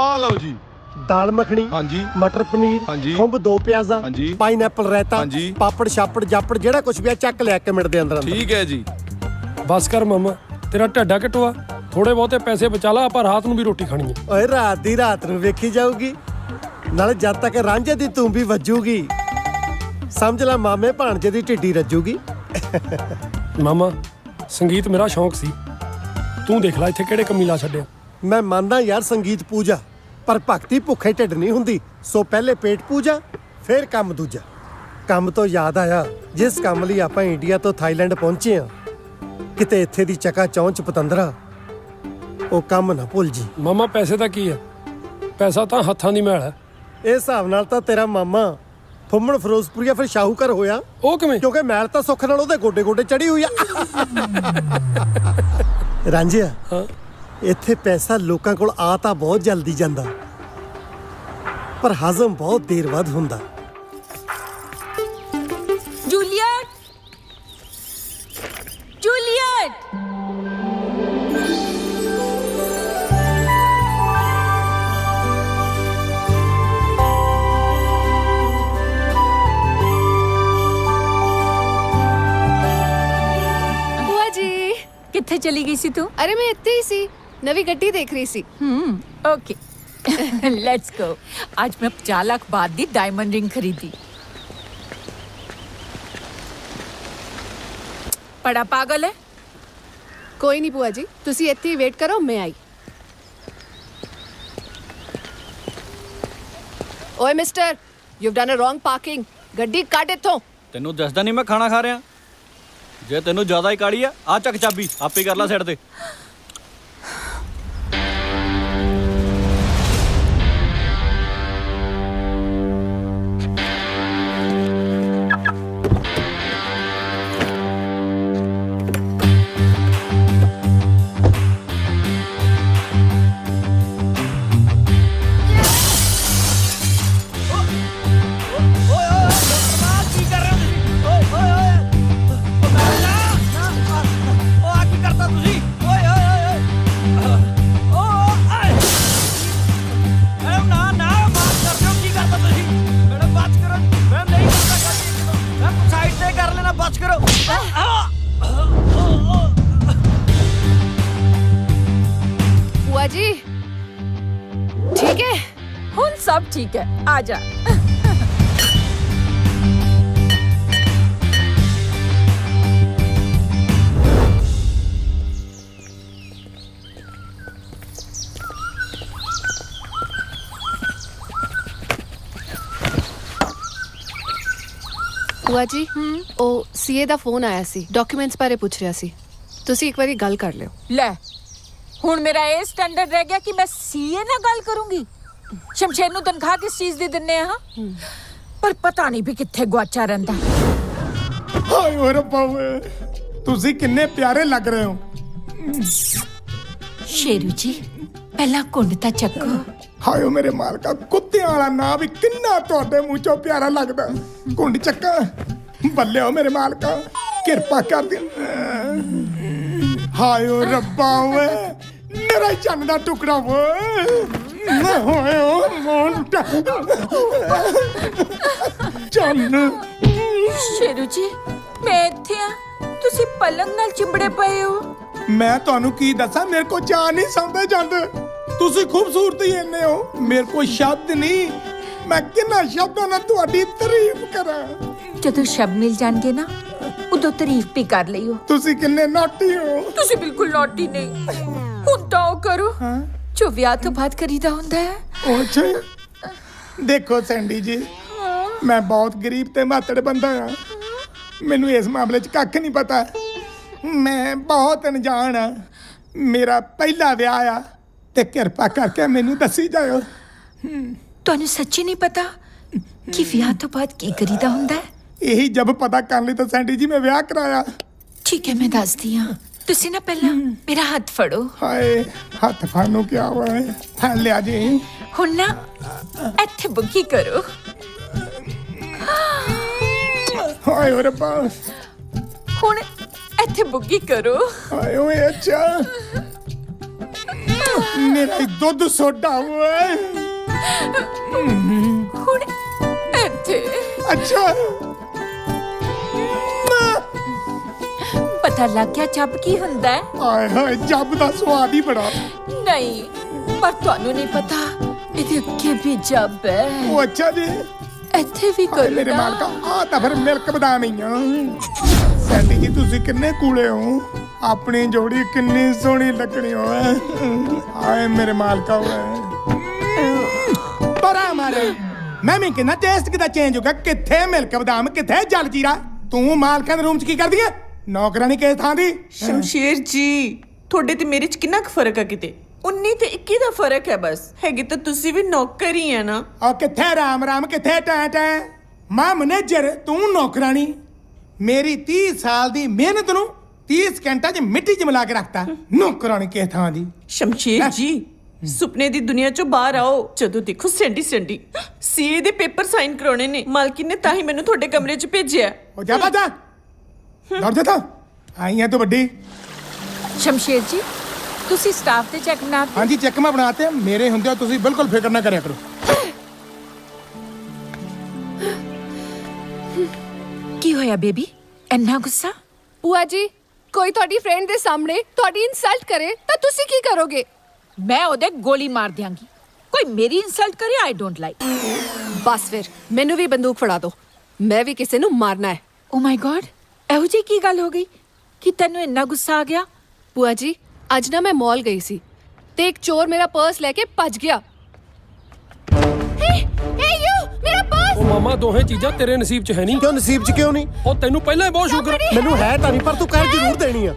ਆ ਲਓ ਜੀ। दाल मखनी, हाँ जी, मटर पनीर, हाँ जी, खुंब 2 प्याजा, हाँ जी, पाइनएप्पल रायता, हाँ जी, पापड़ छापड़ जापड़ जेड़ा कुछ भी है चक ले के मिनट दे अंदर अंदर। ठीक है जी। बस कर मामा, तेरा ढड्डा कटवा, थोड़े बहुते पैसे बचा ला, ਆਪਾਂ ਰਾਤ ਨੂੰ ਵੀ ਰੋਟੀ ਖਾਣੀ ਹੈ। ਓਏ ਰਾਤ ਦੀ ਰਾਤ ਨੂੰ ਵੇਖੀ ਜਾਊਗੀ, ਨਾਲੇ ਜਦ ਤੱਕ ਰਾਂਝੇ ਦੀ ਤੂੰ ਵੀ ਵੱਜੂਗੀ ਸਮਝ ਲੈ ਮਾਮੇ ਭਾਣਜੇ ਦੀ ਢਿੱਡੀ ਰੱਜੂਗੀ। ਮਾਮਾ ਸੰਗੀਤ ਮੇਰਾ ਸ਼ੌਂਕ ਸੀ, ਤੂੰ ਦੇਖ ਲੈ ਇੱਥੇ ਕਿਹੜੇ ਕਮੀ ਲਾ ਛੱਡਿਆ। ਮੈਂ ਮੰਨਦਾ ਯਾਰ ਸੰਗੀਤ ਪੂਜਾ, ਪਰ ਭਗਤੀ ਭੁੱਖੇ ਢਿੱਡ ਨਹੀਂ ਹੁੰਦੀ। ਸੋ ਪਹਿਲੇ ਪੇਟ ਪੂਜਾ ਫਿਰ ਕੰਮ ਦੂਜਾ। ਕੰਮ ਤੋਂ ਯਾਦ ਆਇਆ, ਜਿਸ ਕੰਮ ਲਈ ਆਪਾਂ ਇੰਡੀਆ ਤੋਂ ਥਾਈਲੈਂਡ ਪਹੁੰਚੇ ਆ, ਕਿਤੇ ਇੱਥੇ ਦੀ ਚੱਕਾ ਚੌਂਚ ਪਤੰਦਰਾ ਉਹ ਕੰਮ ਨਾ ਭੁੱਲ ਜੀ। ਮਾਮਾ ਪੈਸੇ ਦਾ ਕੀ ਹੈ, ਪੈਸਾ ਤਾਂ ਹੱਥਾਂ ਦੀ ਮੈਲ ਹੈ। ਇਹ ਹਿਸਾਬ ਨਾਲ ਤਾਂ ਤੇਰਾ ਮਾਮਾ ਫੁੰਮਣ ਫਿਰੋਜ਼ਪੁਰੀਆ ਫਿਰ ਸ਼ਾਹੂਕਾਰ ਹੋਇਆ। ਉਹ ਕਿਵੇਂ? ਕਿਉਂਕਿ ਮੈਲ ਤਾਂ ਸੁੱਖ ਨਾਲ ਉਹਦੇ ਗੋਡੇ ਗੋਡੇ ਚੜੀ ਹੋਈ ਆ। ਰਾਂਝਿਆ, ਹਾਂ ਇੱਥੇ ਪੈਸਾ ਲੋਕਾਂ ਕੋਲ ਆ ਤਾਂ ਬਹੁਤ ਜਲਦੀ ਜਾਂਦਾ, ਪਰ ਹਜ਼ਮ ਬਹੁਤ ਦੇਰ ਬਾਅਦ ਹੁੰਦਾ। ਜੂਲੀਅਟ, ਜੂਲੀਅਟ, बुआ जी, ਕਿੱਥੇ ਚਲੀ ਗਈ ਸੀ ਤੂੰ? अरे मैं इतने ही सी नवी गड्डी देख रही सी। Okay let's go. आज मैं 50 लाख बाद दी डायमंड रिंग खरीदी। बड़ा पागल है। कोई नहीं बुआ जी, तुसी इतने ही वेट करो, मैं आई। ओए mister, you've done a wrong parking। गड्डी काट इत्थों। ਤੈਨੂੰ ਦੱਸਦਾ ਨਹੀਂ ਮੈਂ ਖਾਣਾ ਖਾ ਰਿਹਾ। ਜੇ ਤੈਨੂੰ ਜ਼ਿਆਦਾ ਹੀ ਕਾਲੀ ਆ ਆ ਚੱਕ ਚਾਬੀ ਆਪੇ ਕਰ ਲੈ ਸਾਈਡ ਤੇ। बुआ जी, ठीक है? हुन सब ठीक है, आ जा। बुआ जी, ਉਹ ਸੀਏ ਦਾ ਫੋਨ ਆਇਆ ਸੀ, ਡਾਕੂਮੈਂਟਸ ਬਾਰੇ ਪੁੱਛ ਰਿਹਾ ਸੀ। ਤੁਸੀਂ ਇੱਕ ਵਾਰੀ ਗੱਲ ਕਰ ਲਿਓ। ਲੈ ਹੁਣ ਮੇਰਾ ਇਹ ਸਟੈਂਡਰਡ ਰਹਿ ਗਿਆ ਕਿ ਮੈਂ ਸੀਏ ਨਾਲ ਗੱਲ ਕਰੂੰਗੀ। ਸ਼ਮਸ਼ੇਰ ਨੂੰ ਤਨਖਾਹ ਕਿਸ ਚੀਜ਼ ਦੀ ਦਿੰਨੇ ਆ? ਪਰ ਪਤਾ ਨਹੀਂ ਵੀ ਕਿੱਥੇ ਗੁਆਚਾ ਰਹਿੰਦਾ। ਹਾਏ ਓਏ ਰੱਬਾ ਓਏ, ਤੁਸੀਂ ਕਿੰਨੇ ਪਿਆਰੇ ਲੱਗ ਰਹੇ ਹੋ। ਸ਼ੇਰੂ ਜੀ ਪਹਿਲਾਂ ਕੁੰਡ ਤਾਂ ਚੱਕੋ। ਹਾਏ ਓ ਮੇਰੇ ਮਾਲਕਾ, ਕੁੱਤਿਆਂ ਵਾਲਾ ਨਾਂ ਵੀ ਕਿੰਨਾ ਤੁਹਾਡੇ ਮੂੰਹ ਚੋਂ ਪਿਆਰਾ ਲੱਗਦਾ। ਕੁੰਡ ਚੱਕਾ, ਬੱਲੇ ਓ ਮੇਰੇ ਮਾਲਕਾ, ਕਿਰਪਾ ਕਰ ਦੇ। ਹਾਏ ਓ ਰੱਬਾ ਓਏ, ਮੇਰਾ ਚੰਨ ਦਾ ਟੁਕੜਾ ਓਏ। ਹਾਏ ਓ ਮੋਂਟਾ ਚੰਨ। ਸ਼ੇਰੂ ਜੀ ਮੈਂ ਇੱਥੇ ਆ, ਤੁਸੀਂ ਪਲੰਗ ਨਾਲ ਚਿੰਬੜੇ ਪਏ ਹੋ। ਮੈਂ ਤੁਹਾਨੂੰ ਕੀ ਦੱਸਾਂ, ਮੇਰੇ ਕੋ ਚਾਹ ਨਹੀਂ ਸਮਝਦੇ ਜਾਂਦੇ। ਤੁਸੀਂ ਖੂਬਸੂਰਤ ਹੀ ਇੰਨੇ ਹੋ, ਮੇਰੇ ਕੋਲ ਸ਼ਬਦ ਨਹੀਂ। ਮੈਂ ਕਿੰਨਾ ਸ਼ਬਦਾਂ ਨਾਲ ਤੁਹਾਡੀ ਤਾਰੀਫ ਕਰਾਂ। ਜਦੋਂ ਸ਼ਬਦ ਮਿਲ ਜਾਣਗੇ ਨਾ ਉਦੋਂ ਤਾਰੀਫ ਵੀ ਕਰ ਲਈਓ। ਤੁਸੀਂ ਕਿੰਨੇ ਨਾਟੀ ਹੋ। ਤੁਸੀਂ ਬਿਲਕੁਲ ਨੌਟੀ ਨਹੀਂ। ਹੁਣ ਤਾਂ ਉਹ ਕਰੋ ਜੋ ਵਿਆਹ ਤੋਂ ਬਾਅਦ ਕਰੀਦਾ ਹੁੰਦਾ ਹੈ। ਉਹ ਅੱਛਾ, ਦੇਖੋ ਸੈਂਡੀ ਜੀ, ਮੈਂ ਬਹੁਤ ਗਰੀਬ ਤੇ ਮਾਤੜ ਬੰਦਾ ਆ। ਮੈਨੂੰ ਇਸ ਮਾਮਲੇ 'ਚ ਕੱਖ ਨਹੀਂ ਪਤਾ। ਮੈਂ ਬਹੁਤ ਅਣਜਾਣ ਆ। ਮੇਰਾ ਪਹਿਲਾ ਵਿਆਹ ਆ ਤੇ ਕਿਰਪਾ ਕਰਕੇ ਮੈਨੂੰ ਦੱਸੀ ਜਾਇਓ। ਤੁਹਾਨੂੰ ਸੱਚੀ ਨਹੀਂ ਪਤਾ ਕਿ ਵਿਆਹ ਤੋਂ ਬਾਅਦ ਕੀ ਕਰੀਦਾ ਹੁੰਦਾ ਹੈ? ਇਹੀ ਜਬ ਪਤਾ ਕਰਨ ਲਈ ਤਾਂ ਸੈਂਡੀ ਜੀ ਮੈਂ ਵਿਆਹ ਕਰਾਇਆ। ਠੀਕ ਹੈ ਮੈਂ ਦੱਸਦੀ ਹਾਂ। ਤੁਸੀਂ ਨਾ ਪਹਿਲਾਂ ਮੇਰਾ ਹੱਥ ਫੜੋ। ਹਾਏ ਹੱਥ ਫੜਨ ਨੂੰ ਕਿਹਾ ਹੋਇਆ ਹੈ। ਫੜ ਲਿਆ ਜੀ। ਹੁਣ ਨਾ ਇੱਥੇ ਬੁੱਗੀ ਕਰੋ। ਹਾਏ ਓ ਰੱਬਾ, ਹੁਣ ਇੱਥੇ ਬੁੱਗੀ ਕਰੋ। ਹਾਏ ਓਏ ਅੱਛਾ, ਮੇਰਾ ਹੀ ਦੁੱਧ ਸੋਡਾ ਓਏ। ਹੁਣ ਇੱਥੇ ਅੱਛਾ ਪਤਾ ਲੱਗ ਗਿਆ ਜੱਬ ਕੀ ਹੁੰਦਾ ਹੈ? ਆਏ ਹਾਏ ਜੱਬ ਦਾ ਸਵਾਦ ਹੀ ਬੜਾ। ਨਹੀਂ, ਪਰ ਤੁਹਾਨੂੰ ਨਹੀਂ ਪਤਾ ਇਹਦੇ ਅੱਗੇ ਵੀ ਜੱਬ ਹੈ। ਉਹ ਅੱਛਾ ਜੀ, ਇੱਥੇ ਵੀ ਹਾਏ ਮੇਰੇ ਕਰਨਾ। ਮਾਲਕਾ ਆ ਤਾਂ ਫਿਰ ਮਿਲਕ ਬਦਾਮ ਹੀ ਆ। ਸੈਂਡੀ ਜੀ ਤੁਸੀਂ ਕਿੰਨੇ ਕੂਲੇ ਹੋ, ਆਪਣੀ ਜੋੜੀ ਕਿੰਨੀ ਸੋਹਣੀ ਲੱਗਣੀ ਓਏ। ਹਾਏ ਮੇਰੇ ਮਾਲਕਾ ਓਏ ਪਰਾ ਮਾਰੇ। ਮੈਂ ਵੀ ਕਿੰਨਾ ਟੇਸਟ ਕਿਦਾ ਚੇਂਜ ਹੋ ਗਿਆ। ਕਿੱਥੇ ਮਿਲਕ ਬਦਾਮ, ਕਿੱਥੇ ਜਲ ਜੀਰਾ। ਤੂੰ ਮਾਲਕਾਂ ਦੇ ਰੂਮ 'ਚ ਕੀ ਕਰਦੀ ਐ? ਨੌਕਰਾਨੀ ਕਿਸ ਥਾਂ ਦੀ? ਸ਼ਮਸ਼ੇਰ ਜੀ ਤੁਹਾਡੇ ਤੇ ਮੇਰੇ 'ਚ ਕਿੰਨਾ ਕੁ ਫਰਕ ਆ? ਕਿਤੇ 19 ਤੇ 21 ਦਾ ਫਰਕ ਹੈ ਬਸ। ਹੈਗੇ ਤਾਂ ਤੁਸੀਂ ਵੀ ਨੌਕਰ ਹੀ ਆ ਨਾ। ਆ ਕਿੱਥੇ ਰਾਮ ਰਾਮ, ਕਿੱਥੇ ਟੈ ਟੈ। ਮੈਂ ਮੈਨੇਜਰ, ਤੂੰ ਨੌਕਰਾਨੀ। ਮੇਰੀ 30 ਸਾਲ ਦੀ ਮਿਹਨਤ ਨੂੰ 30 ਸਕਿੰਟਾਂ 'ਚ ਮਿੱਟੀ 'ਚ ਮਿਲਾ ਕੇ ਰੱਖਤਾ। ਨੌਕਰਾਨੀ ਕਿਸ ਥਾਂ ਦੀ? ਸ਼ਮਸ਼ੇਰ ਜੀ ਸੁਪਨੇ ਦੀ ਦੁਨੀਆ 'ਚੋਂ ਬਾਹਰ ਆਓ। ਜਦੋਂ ਦੇਖੋ ਸੈਂਡੀ ਸੀਏ ਦੇ ਪੇਪਰ ਸਾਈਨ ਕਰਾਉਣੇ ਨੇ। ਮਾਲਕਿਨ ਨੇ ਤਾਂ ਹੀ ਮੈਨੂੰ ਤੁਹਾਡੇ ਕਮਰੇ 'ਚ ਭੇਜਿਆ। ਉਹ ਜਾ ਬਾਜਾ ਦੌੜ ਜਾ ਤਾ ਆਈ ਹੈ ਤੂੰ ਵੱਡੀ। ਸ਼ਮਸ਼ੇਰ ਜੀ ਤੁਸੀਂ ਸਟਾਫ ਤੇ ਚੈੱਕ ਬਣਾ ਦਿੱਤੇ? ਹਾਂਜੀ ਚੈੱਕ ਮੈਂ ਬਣਾਤੇ। ਮੇਰੇ ਹੁੰਦੇ ਤੁਸੀਂ ਬਿਲਕੁਲ ਫਿਕਰ ਨਾ ਕਰਿਆ ਕਰੋ। ਕੀ ਹੋਇਆ ਬੇਬੀ, ਇੰਨਾ ਗੁੱਸਾ? ਭੂਆ ਜੀ ਕੋਈ ਤੁਹਾਡੀ ਫਰੈਂਡ ਦੇ ਸਾਹਮਣੇ ਤੁਹਾਡੀ ਇਨਸਲਟ ਕਰੇ ਤਾਂ ਤੁਸੀਂ ਕੀ ਕਰੋਗੇ? ਮੈਂ ਉਹਦੇ ਗੋਲੀ ਮਾਰ ਦਿਆਂਗੀ। ਕੋਈ ਮੇਰੀ ਇਨਸਲਟ ਕਰੇ, ਆਈ ਡੋਂਟ ਲਾਈਕ। ਬਸ ਫਿਰ ਮੈਨੂੰ ਵੀ ਬੰਦੂਕ ਫੜਾ ਦਿਓ, ਮੈਂ ਵੀ ਕਿਸੇ ਨੂੰ ਮਾਰਨਾ ਹੈ। ਓ ਮਾਈ ਗॉड, ਇਹੋ ਜਿਹੀ ਕੀ ਗੱਲ ਹੋ ਗਈ ਕਿ ਤੈਨੂੰ ਇੰਨਾ ਗੁੱਸਾ ਆ ਗਿਆ? ਭੂਆ ਜੀ ਅੱਜ ਨਾ ਮੈਂ ਮਾਲ ਗਈ ਸੀ ਤੇ ਇੱਕ ਚੋਰ ਮੇਰਾ ਪਰਸ ਲੈ ਕੇ ਭੱਜ ਗਿਆ। ਹੇ ਯੂ ਮੇਰਾ ਪਰਸ। ਉਹ ਮਾਮਾ ਦੋਹੇ ਚੀਜ਼ਾਂ ਤੇਰੇ ਨਸੀਬ 'ਚ ਹੈ ਨਹੀਂ। ਕਿਉਂ ਨਸੀਬ 'ਚ ਕਿਉਂ ਨਹੀਂ? ਉਹ ਤੈਨੂੰ ਪਹਿਲਾਂ ਹੀ ਬਹੁਤ ਸ਼ੁਕਰ। ਮੈਨੂੰ ਹੈ ਤਾਂ ਨਹੀਂ, ਪਰ ਤੂੰ ਕਰ ਜ਼ਰੂਰ ਦੇਣੀ ਆ।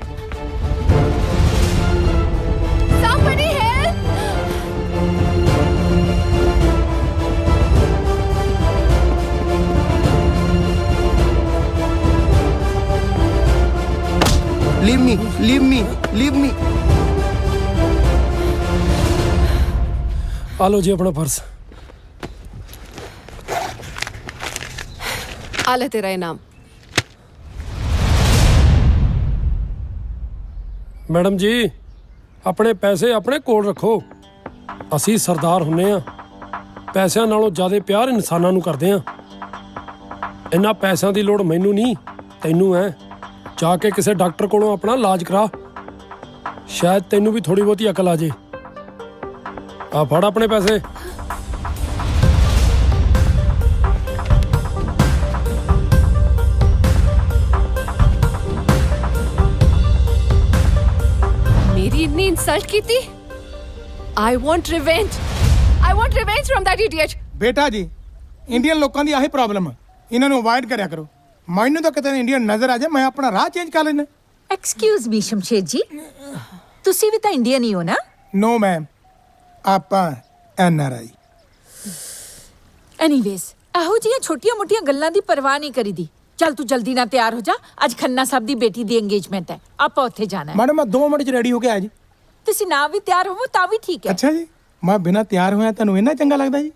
Somebody help! Leave me. ਆ ਲਓ ਜੀ ਆਪਣਾ ਪਰਸ। ਆ ਲੈ ਤੇਰਾ ਇਨਾਮ। ਮੈਡਮ ਜੀ ਆਪਣੇ ਪੈਸੇ ਆਪਣੇ ਕੋਲ ਰੱਖੋ। ਅਸੀਂ ਸਰਦਾਰ ਹੁੰਨੇ ਆ, ਪੈਸਿਆਂ ਨਾਲੋਂ ਜ਼ਿਆਦਾ ਪਿਆਰ ਇਨਸਾਨਾਂ ਨੂੰ ਕਰਦੇ ਆ। ਇੰਨਾ ਪੈਸਿਆਂ ਦੀ ਲੋੜ ਮੈਨੂੰ ਨਹੀਂ, ਤੈਨੂੰ ਐ। ਜਾ ਕੇ ਕਿਸੇ ਡਾਕਟਰ ਕੋਲੋਂ ਆਪਣਾ ਇਲਾਜ ਕਰਾ, ਸ਼ਾਇਦ ਤੈਨੂੰ ਵੀ ਥੋੜੀ ਬਹੁਤੀ ਅਕਲ ਆ ਜੇ। ਆ ਫੜ ਆਪਣੇ ਪੈਸੇ। ਮੇਰੀ ਇੰਨੀ ਇਨਸਲਟ ਕੀਤੀ। I want revenge from that idiot. ਬੇਟਾ ਜੀ ਇੰਡੀਅਨ ਲੋਕਾਂ ਦੀ ਆਹੀ ਪ੍ਰੋਬਲਮ ਹੈ, ਇਹਨਾਂ ਨੂੰ ਅਵੋਇਡ ਕਰਿਆ ਕਰੋ। ਮੈਨੂੰ ਤਾਂ ਕਿਤੇ ਇੰਡੀਅਨ ਨਜ਼ਰ ਆ ਜਾਏ ਮੈਂ ਆਪਣਾ ਰਾਹ ਚੇਂਜ ਕਰ ਲੈਣਾ। ਐਕਸਕਿਊਜ਼ ਮੀ ਸ਼ਮਸ਼ੇਰ ਜੀ, ਤੁਸੀਂ ਵੀ ਤਾਂ ਇੰਡੀਅਨ ਹੀ ਹੋ ਨਾ? ਨੋ ਮੈਮ, ਆਪਾਂ NRI। ਐਨੀਵੇਜ਼ ਇਹੋ ਜਿਹੀਆਂ ਛੋਟੀਆਂ-ਮੋਟੀਆਂ ਗੱਲਾਂ ਦੀ ਪਰਵਾਹ ਨਹੀਂ ਕਰੀਦੀ। ਚੱਲ ਤੂੰ ਜਲਦੀ ਨਾਲ ਤਿਆਰ ਹੋ ਜਾ, ਅੱਜ ਖੰਨਾ ਸਾਹਿਬ ਦੀ ਬੇਟੀ ਦੀ ਇੰਗੇਜਮੈਂਟ ਹੈ, ਆਪਾਂ ਉੱਥੇ ਜਾਣਾ ਹੈ। ਮੈਡਮ ਮੈਂ 2 ਮਿੰਟ 'ਚ ਰੈਡੀ ਹੋ ਕੇ ਆਇਆ ਜੀ। ਤੁਸੀਂ ਨਾ ਵੀ ਤਿਆਰ ਹੋਵੋ ਤਾਂ ਵੀ ਠੀਕ ਹੈ। ਅੱਛਾ ਜੀ, ਮੈਂ ਬਿਨਾਂ ਤਿਆਰ ਹੋਇਆ ਤੁਹਾਨੂੰ ਇੰਨਾ ਚੰਗਾ ਲੱਗਦਾ ਜੀ?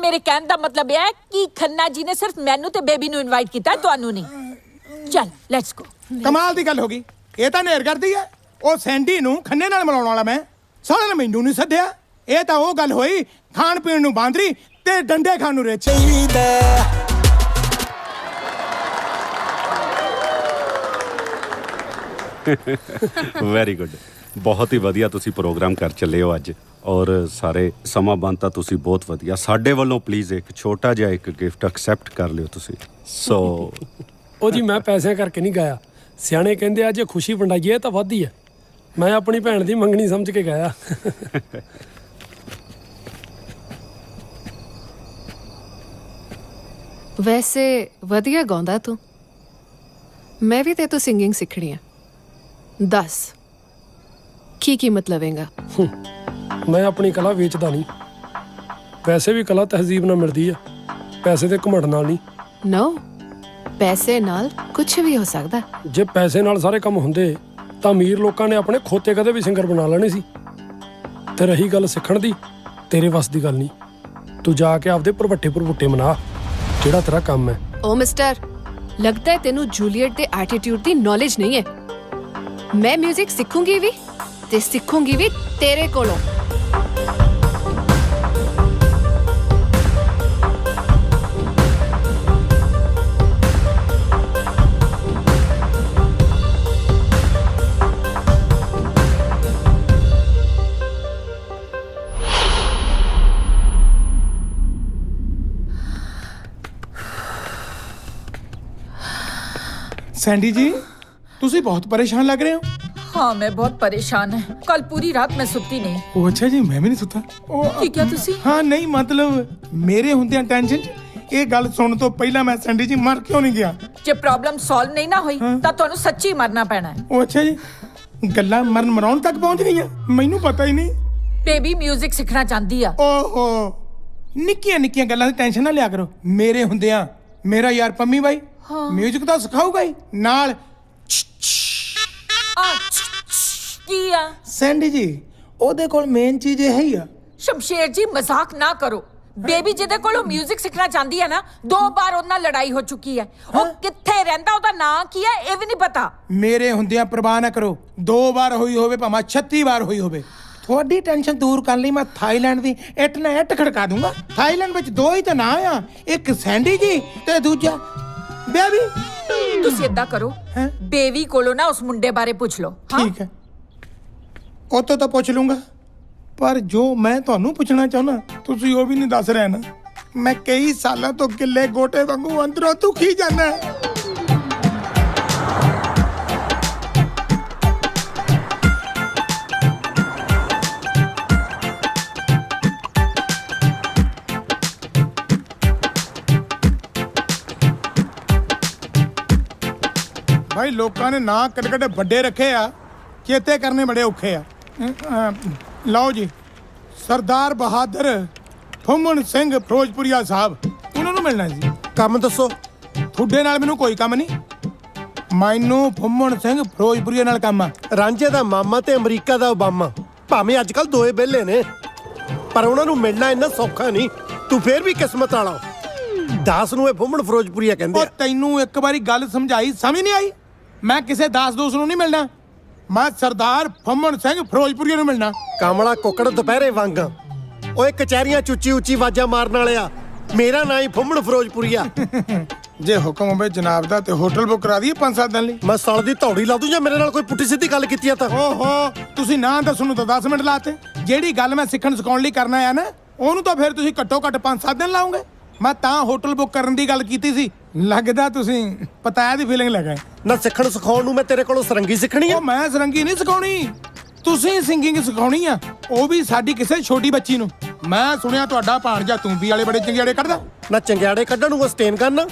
ਮੇਰੇ ਕਹਿਣ ਦਾ ਮਤਲਬ ਇਹ ਹੈ ਕਿ ਖੰਨਾ ਜੀ ਨੇ ਸਿਰਫ ਮੈਨੂੰ ਤੇ ਬੇਬੀ ਨੂੰ ਇਨਵਾਈਟ ਕੀਤਾ, ਤੁਹਾਨੂੰ ਨਹੀਂ। ਚੱਲ ਲੈਟਸ ਗੋ। ਕਮਾਲ ਦੀ ਗੱਲ ਹੋ ਗਈ, ਇਹ ਤਾਂ ਨੇਰ ਕਰਦੀ ਹੈ। ਉਹ ਸੈਂਡੀ ਨੂੰ ਖੰਨੇ ਨਾਲ ਮਿਲਾਉਣ ਵਾਲਾ ਮੈਂ, ਸਾਲੇ ਨੇ ਮੈਨੂੰ ਨਹੀਂ ਸੱਦਿਆ। ਇਹ ਤਾਂ ਉਹ ਗੱਲ ਹੋਈ ਖਾਣ ਪੀਣ ਨੂੰ ਬਾਂਦਰੀ ਤੇ ਡੰਡੇ ਖਾਣ ਨੂੰ ਰੇਚ। ਵੈਰੀ ਗੁੱਡ, ਬਹੁਤ ਹੀ ਵਧੀਆ ਤੁਸੀਂ ਪ੍ਰੋਗਰਾਮ ਕਰ ਚੱਲੇ ਹੋ ਅੱਜ। ਔਰ ਸਾਰੇ ਸਮਾਂ ਬੰਤਾ ਤੁਸੀਂ ਬਹੁਤ ਵਧੀਆ। ਸਾਡੇ ਵੱਲੋਂ ਪਲੀਜ਼ ਇੱਕ ਛੋਟਾ ਜਿਹਾ ਇੱਕ ਗਿਫਟ ਐਕਸੈਪਟ ਕਰ ਲਿਓ ਤੁਸੀਂ। ਸੋ ਉਹ ਜੀ ਮੈਂ ਪੈਸਿਆਂ ਕਰਕੇ ਨਹੀਂ ਗਾਇਆ। ਸਿਆਣੇ ਕਹਿੰਦੇ ਆ ਜੇ ਖੁਸ਼ੀ ਵੰਡਾਈਏ ਤਾਂ ਵੱਧਦੀ ਹੈ। ਮੈਂ ਆਪਣੀ ਭੈਣ ਦੀ ਮੰਗਣੀ ਸਮਝ ਕੇ ਗਾਇਆ। ਵੈਸੇ ਵਧੀਆ ਗਾਉਂਦਾ ਤੂੰ। ਮੈਂ ਵੀ ਤੇ ਤੋਂ ਸਿੰਗਿੰਗ ਸਿੱਖਣੀ ਆ। ਦੱਸ ਕੀ ਕੀਮਤ ਲਵੇਂਗਾ? ਮੈਂ ਆਪਣੀ ਕਲਾ ਵੇਚਦਾ ਨਹੀਂ। ਵੈਸੇ ਵੀ ਕਲਾ ਤਹਿਜ਼ੀਬ ਨਾਲ ਮਿਲਦੀ ਆ, ਪੈਸੇ ਦੇ ਘਮੰਡ ਨਾਲ ਨਹੀਂ। ਨੋ, ਪੈਸੇ ਨਾਲ ਕੁਝ ਵੀ ਹੋ ਸਕਦਾ। ਜੇ ਪੈਸੇ ਨਾਲ ਸਾਰੇ ਕੰਮ ਹੁੰਦੇ ਤਾਂ ਅਮੀਰ ਲੋਕਾਂ ਨੇ ਆਪਣੇ ਖੋਤੇ ਕਦੇ ਵੀ ਸਿੰਗਰ ਬਣਾ ਲੈਣੇ ਸੀ। ਤੇ ਰਹੀ ਗੱਲ ਸਿੱਖਣ ਦੀ, ਤੇਰੇ ਵੱਸ ਦੀ ਗੱਲ ਨਹੀਂ। ਤੂੰ ਜਾ ਕੇ ਆਪਦੇ ਭਰਵੱਟੇ ਮਨਾ, ਜਿਹੜਾ ਤੇਰਾ ਕੰਮ ਹੈ। ਓ ਮਿਸਟਰ, ਲੱਗਦਾ ਹੈ ਤੈਨੂੰ ਜੂਲੀਅਟ ਦੇ ਐਟੀਟਿਊਡ ਦੀ ਨੌਲੇਜ ਨਹੀਂ ਹੈ। ਮੈਂ 뮤직 ਸਿੱਖੂੰਗੀ ਵੀ ਤੇ ਸਿੱਖੂੰਗੀ ਵੀ ਤੇਰੇ ਕੋਲੋਂ। सैंडी जी ਤੁਸੀਂ ਬਹੁਤ ਪਰੇਸ਼ਾਨ ਲੱਗ ਰਹੇ ਹੋ। हाँ मैं बहुत परेशान है कल पूरी रात मैं सुती नहीं ਉਹ ਅੱਛਾ ਜੀ ਮੈਂ ਵੀ ਨਹੀਂ ਸੁੱਤਾ ਉਹ की क्या तुसी ਹਾਂ ਨਹੀਂ ਮਤਲਬ ਮੇਰੇ ਹੁੰਦਿਆਂ ਟੈਨਸ਼ਨ 'ਚ ਇਹ ਗੱਲ ਸੁਣਨ ਤੋਂ ਪਹਿਲਾਂ ਮੈਂ ਸੈਂਡੀ ਜੀ ਮਰ ਕਿਉਂ ਨਹੀਂ ਗਿਆ। ਜੇ ਪ੍ਰੋਬਲਮ ਸੋਲਵ ਨਹੀਂ ਨਾ ਹੋਈ ਤਾਂ ਤੁਹਾਨੂੰ ਸੱਚੀ ਮਰਨਾ ਪੈਣਾ ਹੈ ਉਹ ਅੱਛਾ ਜੀ ਗੱਲਾਂ ਮਰਨ ਮਰਾਉਣ ਤੱਕ ਪਹੁੰਚ ਗਈਆਂ ਮੈਨੂੰ ਪਤਾ ਹੀ ਨਹੀਂ। ਬੇਬੀ 뮤직 ਸਿੱਖਣਾ ਚਾਹੁੰਦੀ ਆ ਓਹੋ ਨਿੱਕੀਆਂ ਨਿੱਕੀਆਂ ਗੱਲਾਂ ਦੀ ਟੈਨਸ਼ਨ ਨਾ ਲਿਆ ਕਰੋ। ਮੇਰੇ ਹੁੰਦਿਆਂ ਮੇਰਾ ਯਾਰ ਪੰਮੀ ਬਾਈ ਮਿਊਜ਼ਿਕ ਤਾਂ ਸਿਖਾਊਗਾ ਹੀ ਨਾਲ। ਆ ਕੀ ਆ ਸੈਂਡੀ ਜੀ ਉਹਦੇ ਕੋਲ ਮੇਨ ਚੀਜ਼ ਇਹ ਹੀ ਆ। ਸ਼ਮਸ਼ੇਰ ਜੀ ਮਜ਼ਾਕ ਨਾ ਕਰੋ ਬੇਬੀ ਜਿਹਦੇ ਕੋਲੋਂ 뮤직 ਸਿੱਖਣਾ ਚਾਹੁੰਦੀ ਹੈ ਨਾ 2 ਵਾਰ ਉਹਦੇ ਨਾਲ ਲੜਾਈ ਹੋ ਚੁੱਕੀ ਹੈ ਉਹ ਕਿੱਥੇ ਰਹਿੰਦਾ ਉਹਦਾ ਨਾਂ ਕੀ ਹੈ ਇਹ ਵੀ ਨਹੀਂ ਪਤਾ। ਮੇਰੇ ਹੁੰਦਿਆਂ ਪ੍ਰਵਾਹ ਨਾ ਕਰੋ 2 ਵਾਰ ਹੋਈ ਹੋਵੇ ਭਾਵੇਂ 36 ਵਾਰ ਹੋਈ ਹੋਵੇ। ਤੁਹਾਡੀ ਟੈਨਸ਼ਨ ਦੂਰ ਕਰਨ ਲਈ ਮੈਂ ਥਾਈਲੈਂਡ ਦੀ ਇੱਟ ਨਾ ਇੱਟ ਖੜਕਾ ਦੂੰਗਾ। ਥਾਈਲੈਂਡ ਵਿੱਚ 2 ਹੀ ਤਾਂ ਨਾਂ ਆ ਇੱਕ ਸੈਂਡੀ ਜੀ ਤੇ ਦੂਜਾ ਬੇਬੀ। ਤੁਸੀਂ ਏਦਾਂ ਕਰੋ ਹੈਂ? ਬੇਬੀ ਕੋਲੋਂ ਨਾ ਉਸ ਮੁੰਡੇ ਬਾਰੇ ਪੁੱਛ ਲਓ ਹਾਂ ਠੀਕ ਹੈ ਉਹ ਤੋਂ ਤਾਂ ਪੁੱਛ ਲੂੰਗਾ ਪਰ ਜੋ ਮੈਂ ਤੁਹਾਨੂੰ ਪੁੱਛਣਾ ਚਾਹੁੰਦਾ ਤੁਸੀਂ ਉਹ ਵੀ ਨਹੀਂ ਦੱਸ ਰਹੇ ਨਾ। ਮੈਂ ਕਈ ਸਾਲਾਂ ਤੋਂ ਗਿੱਲੇ ਗੋਟੇ ਵਾਂਗੂ ਅੰਦਰੋਂ ਦੁਖੀ ਜਾਂਦਾ। ਭਾਈ ਲੋਕਾਂ ਨੇ ਨਾਂ ਕਿੱਡੇ ਵੱਡੇ ਰੱਖੇ ਆ ਚੇਤੇ ਕਰਨੇ ਬੜੇ ਔਖੇ ਆ। ਲਓ ਜੀ ਸਰਦਾਰ ਬਹਾਦਰ ਫੁੰਮਣ ਸਿੰਘ ਫਿਰੋਜ਼ਪੁਰੀਆ ਸਾਹਿਬ ਉਹਨਾਂ ਨੂੰ ਮਿਲਣਾ ਜੀ। ਕੰਮ ਦੱਸੋ। ਤੁਹਾਡੇ ਨਾਲ ਮੈਨੂੰ ਕੋਈ ਕੰਮ ਨਹੀਂ ਮੈਨੂੰ ਫੁੰਮਣ ਸਿੰਘ ਫਿਰੋਜ਼ਪੁਰੀਆ ਨਾਲ ਕੰਮ ਆ। ਰਾਂਝੇ ਦਾ ਮਾਮਾ ਤੇ ਅਮਰੀਕਾ ਦਾ ਓਬਾਮਾ ਭਾਵੇਂ ਅੱਜ ਕੱਲ ਦੋਏ ਵਿਹਲੇ ਨੇ ਪਰ ਉਹਨਾਂ ਨੂੰ ਮਿਲਣਾ ਇੰਨਾ ਸੌਖਾ ਨਹੀਂ। ਤੂੰ ਫੇਰ ਵੀ ਕਿਸਮਤ ਵਾਲਾ। ਦਾਸ ਨੂੰ ਇਹ ਫੁੰਮਣ ਫਿਰੋਜ਼ਪੁਰੀਆ ਕਹਿੰਦੇ ਉਹ ਆ। ਤੈਨੂੰ ਇੱਕ ਵਾਰੀ ਗੱਲ ਸਮਝਾਈ ਸਮਝ ਨਹੀਂ ਆਈ। ਮੈਂ ਕਿਸੇ ਦਾਸ ਦੋਸਤ ਨੂੰ ਨਹੀਂ ਮਿਲਣਾ ਮੈਂ ਸਰਦਾਰ ਫੁੰਮਣ ਸਿੰਘ ਫਿਰੋਜ਼ਪੁਰੀਆ ਨੂੰ ਮਿਲਣਾ। ਕਾਮਲਾ ਕੁੱਕੜ ਦੁਪਹਿਰੇ ਵਾਂਗਾ ਓਏ ਕਚਹਿਰੀਆਂ ਚ ਉੱਚੀ ਉੱਚੀ ਆਵਾਜ਼ਾਂ ਮਾਰਨ ਵਾਲਿਆ ਮੇਰਾ ਨਾਂ ਹੀ ਫੁੰਮਣ ਫਿਰੋਜ਼ਪੁਰੀਆ। ਜੇ ਹੁਕਮ ਹੋਵੇ ਜਨਾਬ ਦਾ ਤੇ ਹੋਟਲ ਬੁੱਕ ਕਰਾ ਦਈਏ 5-7 ਦਿਨ ਲਈ। ਮੈਂ ਸਾਲ ਦੀ ਧੌੜੀ ਲਾ ਦੂੰ ਜਾਂ ਮੇਰੇ ਨਾਲ ਕੋਈ ਪੁੱਠੀ ਸਿੱਧੀ ਗੱਲ ਕੀਤੀ ਆ ਤਾਂ। ਓਹੋ ਤੁਸੀਂ ਨਾਂ ਦੱਸਣ ਨੂੰ ਤਾਂ 10 ਮਿੰਟ ਲਾਤੇ ਜਿਹੜੀ ਗੱਲ ਮੈਂ ਸਿੱਖਣ ਸਿਖਾਉਣ ਲਈ ਕਰਨਾ ਆ ਨਾ ਉਹਨੂੰ ਤਾਂ ਫਿਰ ਤੁਸੀਂ ਘੱਟੋ ਘੱਟ 5-7 ਦਿਨ ਲਾਉਂਗੇ। ਮੈਂ ਤਾਂ ਹੋਟਲ ਬੁੱਕ ਕਰਨ ਦੀ ਗੱਲ ਕੀਤੀ ਸੀ ਲੱਗਦਾ ਤੁਸੀਂ ਪਤਾਇਆ ਦੀ ਫੀਲਿੰਗ ਲੈ ਗਏ। ਨਾ ਸਿੱਖਣ ਸਿਖਾਉਣ ਨੂੰ ਮੈਂ ਤੇਰੇ ਕੋਲੋਂ ਸਰੰਗੀ ਸਿੱਖਣੀ ਆ। ਉਹ ਮੈਂ ਸਰੰਗੀ ਨਹੀਂ ਸਿਖਾਉਣੀ ਤੁਸੀਂ ਸਿੰਗਿੰਗ ਸਿਖਾਉਣੀ ਆ ਉਹ ਵੀ ਸਾਡੀ ਕਿਸੇ ਛੋਟੀ ਬੱਚੀ ਨੂੰ। ਮੈਂ ਸੁਣਿਆ ਤੁਹਾਡਾ ਭਾਣਜਾ ਤੂੰਬੀ ਵਾਲੇ ਬੜੇ ਚੰਗਿਆੜੇ ਕੱਢਦਾ। ਨਾ ਚੰਗਿਆੜੇ ਕੱਢਣ ਨੂੰ ਸਟੇਨ ਕਰਨਾ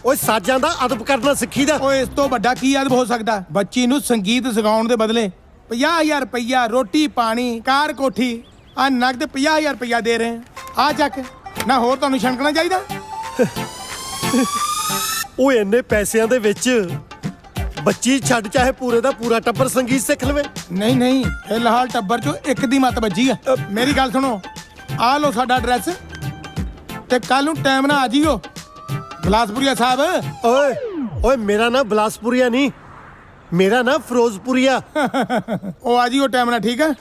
ਓਏ ਸਾਜ਼ਾਂ ਦਾ ਅਦਬ ਕਰਨਾ ਸਿੱਖੀਦਾ। ਓਏ ਇਸ ਤੋਂ ਵੱਡਾ ਕੀ ਅਦਬ ਹੋ ਸਕਦਾ। ਬੱਚੀ ਨੂੰ ਸੰਗੀਤ ਸਿਖਾਉਣ ਦੇ ਬਦਲੇ 50,000 ਰੁਪਈਆ ਰੋਟੀ ਪਾਣੀ ਕਾਰ ਕੋਠੀ ਆ ਨਗਦ 50,000 ਰੁਪਈਆ ਦੇ ਰਹੇ ਆ ਚੱਕ ਨਾ ਹੋਰ ਤੁਹਾਨੂੰ ਛਣਕਣਾ ਚਾਹੀਦਾ। ਓਏ ਇੰਨੇ ਪੈਸਿਆਂ ਦੇ ਵਿੱਚ ਬੱਚੀ ਛੱਡ ਚਾਹੇ ਪੂਰੇ ਦਾ ਪੂਰਾ ਟੱਬਰ ਸੰਗੀਤ ਸਿੱਖ ਲਵੇ। ਨਹੀਂ ਨਹੀਂ ਫਿਲਹਾਲ ਟੱਬਰ ਚੋਂ ਇੱਕ ਦੀ ਮੱਤ ਵੱਜੀ ਆ। ਮੇਰੀ ਗੱਲ ਸੁਣੋ ਆ ਲਓ ਸਾਡਾ ਐਡਰੈਸ ਤੇ ਕੱਲ ਨੂੰ ਟਾਈਮ ਨਾਲ ਆ ਜਿਓ ਬਲਾਸਪੁਰੀਆ ਸਾਹਿਬ। ਓਏ ਓਏ ਮੇਰਾ ਨਾਂ ਬਲਾਸਪੁਰੀਆ ਨਹੀਂ ਮੇਰਾ ਨਾਂ ਫਿਰੋਜ਼ਪੁਰੀਆ। ਉਹ ਆ ਜਿਓ ਟਾਈਮ ਨਾਲ ਠੀਕ ਆ।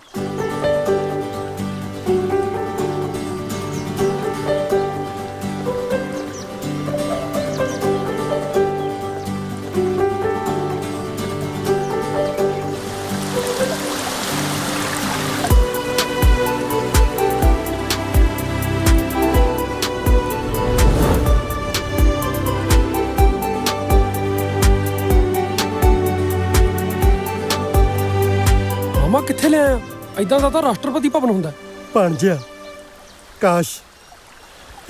ਮਾਮਾ ਕਿੱਥੇ ਲਿਆ ਐਦਾਂ ਦਾ ਤਾਂ ਰਾਸ਼ਟਰਪਤੀ ਭਵਨ ਹੁੰਦਾ। ਭਾਣਜਿਆ ਕਾਸ਼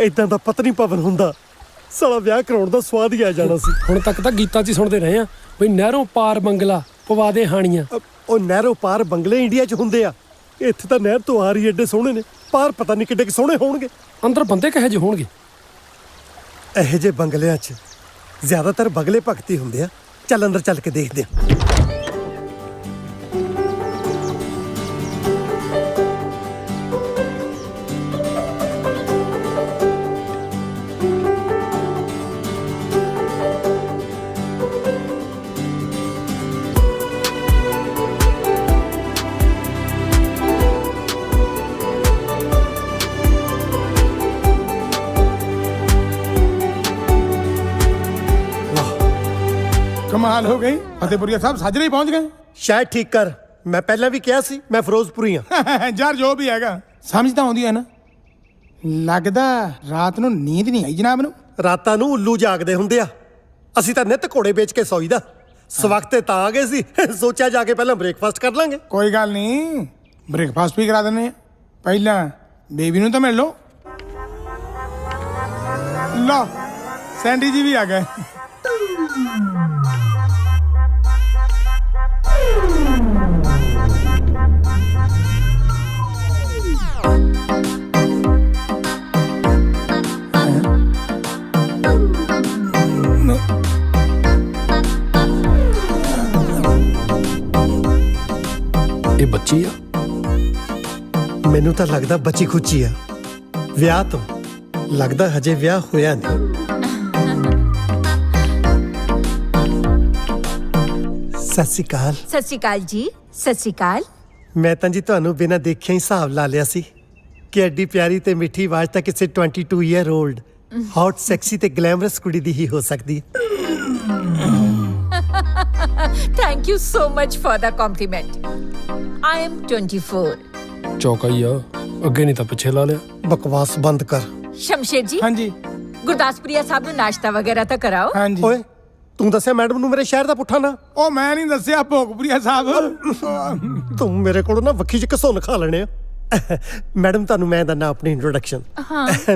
ਇਦਾਂ ਦਾ ਪਤਨੀ ਭਵਨ ਹੁੰਦਾ ਸਾਲਾ ਵਿਆਹ ਕਰਾਉਣ ਦਾ ਸਵਾਦ ਹੀ ਆ ਜਾਣਾ ਸੀ। ਹੁਣ ਤੱਕ ਤਾਂ ਗੀਤਾਂ 'ਚ ਹੀ ਸੁਣਦੇ ਰਹੇ ਆ ਬਈ ਨਹਿਰੋਂ ਪਾਰ ਬੰਗਲਾ ਪਵਾ ਦੇ ਹਾਣੀਆਂ। ਉਹ ਨਹਿਰੋਂ ਪਾਰ ਬੰਗਲੇ ਇੰਡੀਆ 'ਚ ਹੁੰਦੇ ਆ ਇੱਥੇ ਤਾਂ ਨਹਿਰ ਤੋਂ ਆਰ ਹੀ ਏਡੇ ਸੋਹਣੇ ਨੇ ਪਾਰ ਪਤਾ ਨਹੀਂ ਕਿੱਡੇ ਸੋਹਣੇ ਹੋਣਗੇ। ਅੰਦਰ ਬੰਦੇ ਕਹੇ ਜਿਹੇ ਹੋਣਗੇ। ਇਹੋ ਜਿਹੇ ਬੰਗਲਿਆਂ 'ਚ ਜ਼ਿਆਦਾਤਰ ਬਗਲੇ ਭਗਤੀ ਹੁੰਦੇ ਆ। ਚੱਲ ਅੰਦਰ ਚੱਲ ਕੇ ਦੇਖਦੇ ਆ। ਕਮਾਲ ਹੋ ਗਈ ਫਤਿਹਪੁਰੀਆ ਸਾਹਿਬ ਸਾਜਰੇ ਹੀ ਪਹੁੰਚ ਗਏ। ਸ਼ਾਇਦ ਠੀਕ ਕਰ ਮੈਂ ਪਹਿਲਾਂ ਵੀ ਕਿਹਾ ਸੀ ਮੈਂ ਫਿਰੋਜ਼ਪੁਰੀ ਆ। ਯਾਰ ਜੋ ਵੀ ਹੈਗਾ ਸਮਝ ਤਾਂ ਆਉਂਦੀ ਹੈ ਨਾ। ਲੱਗਦਾ ਰਾਤ ਨੂੰ ਨੀਂਦ ਨਹੀਂ ਆਈ ਜਨਾਬ ਨੂੰ। ਰਾਤਾਂ ਨੂੰ ਉੱਲੂ ਜਾਗਦੇ ਹੁੰਦੇ ਆ ਅਸੀਂ ਤਾਂ ਨਿੱਤ ਘੋੜੇ ਵੇਚ ਕੇ ਸੌਈਦਾ। ਸਵਖਤੇ ਤਾਂ ਆ ਗਏ ਸੀ ਸੋਚਿਆ ਜਾ ਕੇ ਪਹਿਲਾਂ ਬ੍ਰੇਕਫਾਸਟ ਕਰ ਲਾਂਗੇ। ਕੋਈ ਗੱਲ ਨਹੀਂ, ਬ੍ਰੇਕਫਾਸਟ ਵੀ ਕਰਾ ਦਿੰਦੇ ਆ। ਪਹਿਲਾਂ ਬੇਬੀ ਨੂੰ ਤਾਂ ਮਿਲ ਲਓ। ਲਓ ਸੈਂਡੀ ਜੀ ਵੀ ਆ ਗਏ। ਇਹ ਬੱਚੀ ਆ। ਮੈਨੂੰ ਤਾਂ ਲੱਗਦਾ ਬੱਚੀ ਖੁੱਚੀ ਆ। ਵਿਆਹ ਤੋਂ ਲੱਗਦਾ ਹਜੇ ਵਿਆਹ ਹੋਇਆ ਨਹੀਂ। ਸਤਿ ਸ਼੍ਰੀ ਅਕਾਲ। ਸਤਿ ਸ਼੍ਰੀ ਅਕਾਲ ਜੀ। ਸਤਿ ਸ਼੍ਰੀ ਅਕਾਲ। ਮੈਂ ਤਾਂ ਜੀ ਤੁਹਾਨੂੰ ਬਿਨਾਂ ਦੇਖਿਆ ਹੀ ਹਿਸਾਬ ਲਾ ਲਿਆ ਸੀ ਕਿ ਐਡੀ ਪਿਆਰੀ ਤੇ ਮਿੱਠੀ ਆਵਾਜ਼ ਤਾਂ ਕਿਸੇ 22 ਈਅਰ 올ਡ ਹੌਟ ਸੈਕਸੀ ਤੇ ਗਲੈਮਰਸ ਕੁੜੀ ਦੀ ਹੀ ਹੋ ਸਕਦੀ ਹੈ। Thank you so much for the compliment. I am 24. ਚੌਕਾ ਹੀ ਆ, ਅੱਗੇ ਨਹੀਂ ਤਾਂ ਪਿੱਛੇ ਲਾ ਲਿਆ। ਬਕਵਾਸ ਬੰਦ ਕਰ। ਸ਼ਮਸ਼ੇਰ ਜੀ, ਹਾਂਜੀ ਗੁਰਦਾਸਪੁਰੀਆ ਸਾਹਿਬ ਨੂੰ ਨਾਸ਼ਤਾ ਵਗੈਰਾ ਤਾਂ ਕਰਾਓ। ਹਾਂਜੀ। ਓਏ ਤੂੰ ਦੱਸਿਆ ਮੈਡਮ ਨੂੰ ਮੇਰੇ ਸ਼ਹਿਰ ਦਾ ਪੁੱਠਾ ਨਾ। ਉਹ ਮੈਂ ਨਹੀਂ ਦੱਸਿਆ ਭੋਗਪੁਰੀਆ ਸਾਹਿਬ। ਤੂੰ ਮੇਰੇ ਕੋਲੋਂ ਨਾ ਵੱਖੀ ਚ ਘਸੁੰਨ ਖਾ ਲੈਣੇ ਆ। ਮੈਡਮ ਤੁਹਾਨੂੰ ਮੈਂ ਦੰਨਾ ਆਪਣੀ ਇੰਟਰੋਡਕਸ਼ਨ।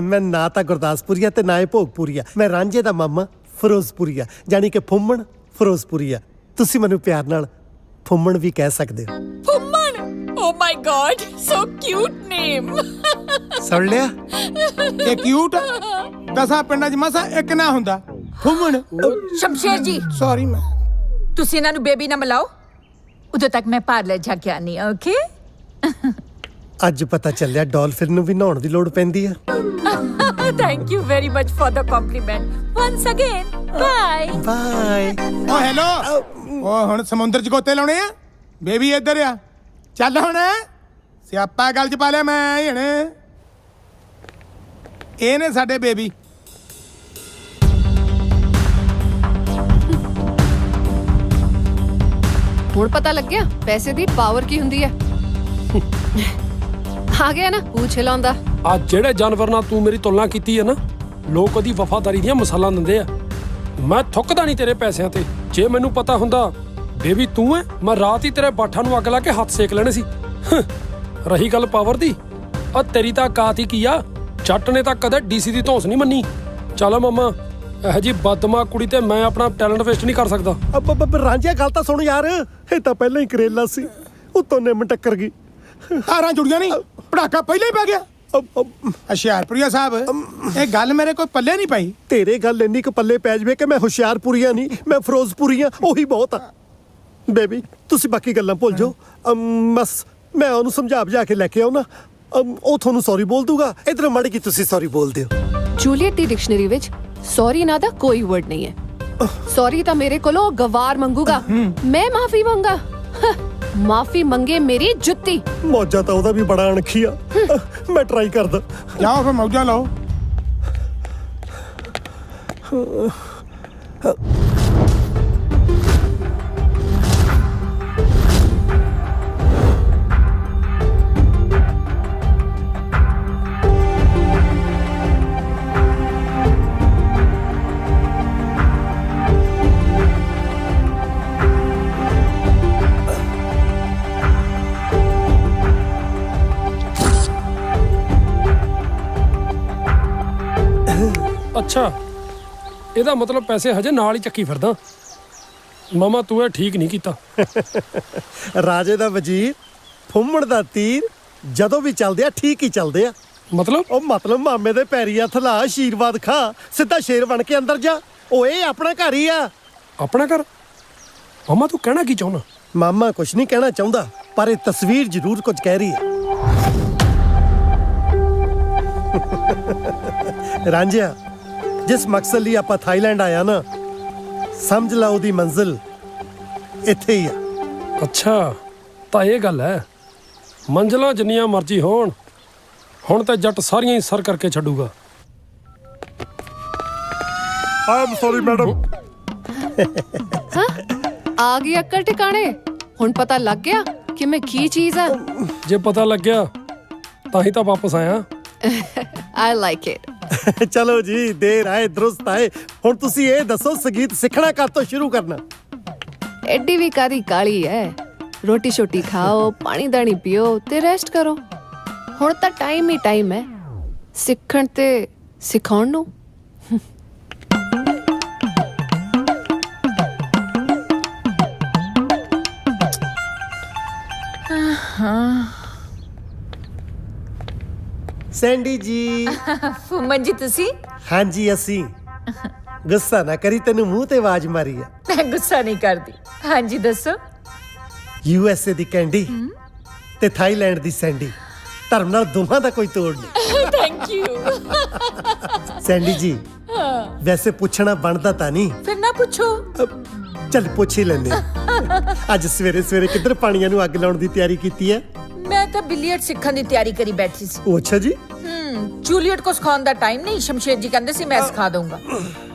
ਮੈਂ ਨਾ ਤਾਂ ਗੁਰਦਾਸਪੁਰੀਆ ਤੇ ਨਾ ਹੀ ਭੋਗਪੁਰੀਆ। ਮੈਂ ਰਾਂਝੇ ਦਾ ਮਾਮਾ ਫਿਰੋਜ਼ਪੁਰੀਆ, ਜਾਨੀ ਕਿ ਫੁੰਮਣ ਫਿਰੋਜ਼ਪੁਰੀਆ। ਤੁਸੀਂ ਮੈਨੂੰ ਪਿਆਰ ਨਾਲ ਫੁੰਮਣ ਵੀ ਕਹਿ ਸਕਦੇ ਹੋ। ਫੁੰਮਣ, ਓ ਮਾਈ ਗॉड, ਸੋ ਕਿਊਟ ਨੇਮ। ਸੁਣ ਲਿਆ? ਇਹ ਕਿਊਟ 10 ਪਿੰਡਾਂ 'ਚ ਮਸਾ ਇੱਕ ਨਾ ਹੁੰਦਾ ਫੁੰਮਣ। ਸ਼ਮਸ਼ੇਰ ਜੀ, ਸੌਰੀ ਮੈਂ। ਤੁਸੀਂ ਇਹਨਾਂ ਨੂੰ ਬੇਬੀ ਨਾ ਮਿਲਾਓ, ਉਦੋਂ ਤੱਕ ਮੈਂ ਪਾਰਲਰ ਜਾ ਕੇ ਆਨੀ ਆ। ਓਕੇ। ਅੱਜ ਪਤਾ ਚੱਲਿਆ ਡਾਲਫਿਨ ਨੂੰ ਵੀ ਨਹਾਉਣ ਦੀ ਲੋੜ ਪੈਂਦੀ ਆ। Thank you very much for the compliment. Once again, bye. Bye. ਓ ਹੈਲੋ, ਉਹ ਹੁਣ ਸਮੁੰਦਰ 'ਚ ਗੋਤੇ ਲਾਉਣੇ ਆ। ਬੇਬੀ ਇੱਧਰ ਆ। ਚੱਲ ਹੁਣ ਸਿਆਪਾ ਗੱਲ 'ਚ ਪਾ ਲਿਆ ਮੈਂ ਹੁਣ। ਇਹ ਨੇ ਸਾਡੇ ਬੇਬੀ। ਹੁਣ ਪਤਾ ਲੱਗਿਆ ਪੈਸੇ ਦੀ ਪਾਵਰ ਕੀ ਹੁੰਦੀ ਹੈ। ਆ ਗਿਆ ਨਾ ਪੂਛ ਲਾਉਂਦਾ। ਆ ਜਿਹੜੇ ਜਾਨਵਰ ਨਾਲ ਤੂੰ ਮੇਰੀ ਤੁਲਨਾ ਕੀਤੀ ਹੈ ਨਾ, ਲੋਕ ਉਹਦੀ ਵਫਾਦਾਰੀ ਦੀਆਂ ਮਿਸਾਲਾਂ ਦਿੰਦੇ ਆ। ਮੈਂ ਥੁੱਕਦਾ ਨਹੀਂ ਤੇਰੇ ਪੈਸਿਆਂ ਤੇ। ਜੇ ਮੈਨੂੰ ਪਤਾ ਹੁੰਦਾ ਬੇਬੀ ਤੂੰ ਹੈ, ਮੈਂ ਰਾਤ ਹੀ ਤੇਰੇ ਬਾਠਾਂ ਨੂੰ ਅੱਗ ਲਾ ਕੇ ਹੱਥ ਸੇਕ ਲੈਣੇ ਸੀ। ਰਹੀ ਗੱਲ ਪਾਵਰ ਦੀ, ਆ ਤੇਰੀ ਤਾਂ ਔਕਾਤ ਹੀ ਕੀ ਆ। ਜੱਟ ਨੇ ਤਾਂ ਕਦੇ ਡੀਸੀ ਦੀ ਧੌਂਸ ਨਹੀਂ ਮੰਨੀ। ਚੱਲ ਮਾਮਾ, ਇਹੋ ਜੀ ਬਦਮਾਸ਼ ਕੁੜੀ ਤੇ ਮੈਂ ਆਪਣਾ ਟੈਲੈਂਟ ਵੇਸਟ ਨਹੀਂ ਕਰ ਸਕਦਾ। ਰਾਂਝਿਆ ਗੱਲ ਤਾਂ ਸੁਣ ਯਾਰ। ਇਹ ਤਾਂ ਪਹਿਲਾਂ ਹੀ ਕਰੇਲਾ ਸੀ, ਉੱਤੋਂ ਨਿੰਮ ਟੱਕਰ ਗਈ। ਤਾਰਾਂ ਜੁੜੀਆਂ ਨਹੀਂ, ਪੜਾਕਾ ਪਹਿਲਾਂ ਹੀ ਪੈ ਗਿਆ। ਹੁਸ਼ਿਆਰਪੁਰੀਆ ਸਾਹਿਬ, ਇਹ ਗੱਲ ਮੇਰੇ ਕੋਈ ਪੱਲੇ ਨਹੀਂ ਪਈ। ਤੇਰੇ ਗੱਲ ਇੰਨੀ ਕੁ ਪੱਲੇ ਪੈ ਜਵੇ ਕਿ ਮੈਂ ਹੁਸ਼ਿਆਰਪੁਰੀਆ ਨਹੀਂ, ਮੈਂ ਫਿਰੋਜ਼ਪੁਰੀਆ, ਉਹੀ ਬਹੁਤ ਆ। ਬੇਬੀ ਤੁਸੀਂ ਬਾਕੀ ਗੱਲਾਂ ਭੁੱਲ ਜਾਓ। ਬਸ ਮੈਂ ਉਹਨੂੰ ਸਮਝਾ ਬੁਝਾ ਕੇ ਲੈ ਕੇ ਆਉਣਾ, ਉਹ ਤੁਹਾਨੂੰ ਸੌਰੀ ਬੋਲ ਦੂਗਾ। ਇਧਰ ਮੜ ਕੇ ਤੁਸੀਂ ਸੌਰੀ ਬੋਲ ਦਿਓ। ਜੂਲੀਅਟ ਦੀ ਡਿਕਸ਼ਨਰੀ ਵਿੱਚ ਸੌਰੀ ਨਾ ਦਾ ਕੋਈ ਵਰਡ ਨਹੀਂ ਹੈ। ਸੌਰੀ ਤਾਂ ਮੇਰੇ ਕੋਲੋਂ ਗਵਾਰ ਮੰਗੂਗਾ, ਮੈਂ ਮਾਫੀ ਮੰਗਾ। ਮਾਫੀ ਮੰਗੇ ਮੇਰੀ ਜੁੱਤੀ। ਮੌਜਾ ਤਾਂ ਉਹਦਾ ਵੀ ਬੜਾ ਅਣਖੀ ਆ। ਮੈਂ ਟਰਾਈ ਕਰਦਾ। ਜਾਓ ਫਿਰ ਮੌਜਾਂ ਲਓ। ਅੱਛਾ, ਇਹਦਾ ਮਤਲਬ ਪੈਸੇ ਹਜੇ ਨਾਲ ਹੀ ਚੱਕੀ ਫਿਰਦਾ। ਮਾਮਾ ਤੂੰ ਇਹ ਠੀਕ ਨਹੀਂ ਕੀਤਾ। ਰਾਜੇ ਦਾ ਵਜ਼ੀਰ, ਫੁੰਮਣ ਦਾ ਤੀਰ ਜਦੋਂ ਵੀ ਚੱਲਦੇ ਆ ਠੀਕ ਹੀ ਚੱਲਦੇ ਆ। ਮਤਲਬ ਮਤਲਬ ਮਾਮੇ ਦੇ ਪੈਰੀ ਹੱਥ ਲਾ, ਆਸ਼ੀਰਵਾਦ ਖਾ, ਸਿੱਧਾ ਸ਼ੇਰ ਬਣ ਕੇ ਅੰਦਰ ਜਾ। ਓਏ ਆਪਣਾ ਘਰ ਹੀ ਆ। ਆਪਣਾ ਘਰ? ਮਾਮਾ ਤੂੰ ਕਹਿਣਾ ਕੀ ਚਾਹੁੰਦਾ? ਮਾਮਾ ਕੁਛ ਨਹੀਂ ਕਹਿਣਾ ਚਾਹੁੰਦਾ, ਪਰ ਇਹ ਤਸਵੀਰ ਜ਼ਰੂਰ ਕੁਝ ਕਹਿ ਰਹੀ ਹੈ। ਰਾਂਝਿਆ, ਜਿਸ ਮਕਸਦ ਲਈ ਆਪਾਂ ਥਾਈਲੈਂਡ ਆਇਆ ਨਾ, ਸਮਝ ਲਾ ਉਹਦੀ ਮੰਜ਼ਿਲ ਇੱਥੇ ਹੀ ਆ। ਅੱਛਾ, ਤਾਂ ਇਹ ਗੱਲ ਹੈ। ਮੰਜ਼ਲਾਂ ਜਿੰਨੀਆਂ ਮਰਜ਼ੀ ਹੋਣ, ਹੁਣ ਤਾਂ ਜੱਟ ਸਾਰੀਆਂ ਹੀ ਸਰ ਕਰਕੇ ਛੱਡੂਗਾ। ਆਮ ਸੌਰੀ ਮੈਡਮ। ਆ ਗਈ ਅਕਲ ਟਿਕਾਣੇ। ਹੁਣ ਪਤਾ ਲੱਗ ਗਿਆ ਕਿ ਮੈਂ ਕੀ ਚੀਜ਼ ਆ। ਜੇ ਪਤਾ ਲੱਗਿਆ ਤਾਂ ਹੀ ਤਾਂ ਵਾਪਸ ਆਇਆ। I like it. ਚਲੋ ਜੀ, ਦੇਰ ਆਏ ਦਰੁਸਤ ਆਏ। ਹੁਣ ਤੁਸੀਂ ਇਹ ਦੱਸੋ, ਸੰਗੀਤ ਸਿੱਖਣਾ ਕਦ ਤੋਂ ਸ਼ੁਰੂ ਕਰਨਾ? ਐਡੀ ਵੀ ਕਾਦੀ ਕਾਲੀ ਹੈ। ਰੋਟੀ ਛੋਟੀ ਖਾਓ, ਪਾਣੀ ਦਾਣੀ ਪੀਓ ਤੇ ਰੈਸਟ ਕਰੋ। ਹੁਣ ਤਾਂ ਟਾਈਮ ਹੀ ਟਾਈਮ ਹੈ ਸਿੱਖਣ ਤੇ ਸਿਖਾਉਣ ਨੂੰ। ਸੈਂਡੀ ਜੀ। ਫੁੰਮਨ ਜੀ ਤੁਸੀਂ? ਹਾਂਜੀ ਅਸੀਂ। ਗੁੱਸਾ ਨਾ ਕਰੀ, ਤੈਨੂੰ ਮੂੰਹ ਤੇ ਆਵਾਜ਼ ਮਾਰੀ ਆ। ਮੈਂ ਗੁੱਸਾ ਨਹੀਂ ਕਰਦੀ। ਹਾਂਜੀ ਦੱਸੋ। USA ਦੀ ਕੈਂਡੀ ਤੇ ਥਾਈਲੈਂਡ ਦੀ ਸੈਂਡੀ, ਧਰਮ ਨਾਲ ਦੋਹਾਂ ਦਾ ਕੋਈ ਤੋੜ ਨਹੀਂ। Thank you. ਸੈਂਡੀ ਜੀ, ਵੈਸੇ ਪੁੱਛਣਾ ਬਣਦਾ ਤਾਂ ਨਹੀਂ, ਫਿਰ ਨਾ ਪੁੱਛੋ। ਚੱਲ ਪੁੱਛ ਹੀ ਲੈਂਦੇ ਹਾਂ। ਅੱਜ ਸਵੇਰੇ ਸਵੇਰੇ ਕਿੱਧਰ ਪਾਣੀਆਂ ਨੂੰ ਅੱਗ ਲਾਉਣ ਦੀ ਤਿਆਰੀ ਕੀਤੀ ਹੈ? ਮੈਂ ਤਾਂ ਬਿਲੀਅਰਡ ਸਿੱਖਣ ਦੀ ਤਿਆਰੀ ਕਰੀ ਬੈਠੀ ਸੀ। ਉਹ ਅੱਛਾ ਜੀ। ਜੂਲੀਅਟ ਕੋ ਸਿਖਾਉਣ ਦਾ ਟਾਈਮ ਨਹੀਂ, ਸ਼ਮਸ਼ੇਰ ਜੀ ਕਹਿੰਦੇ ਸੀ ਮੈਂ ਸਿਖਾ ਦਊਂਗਾ।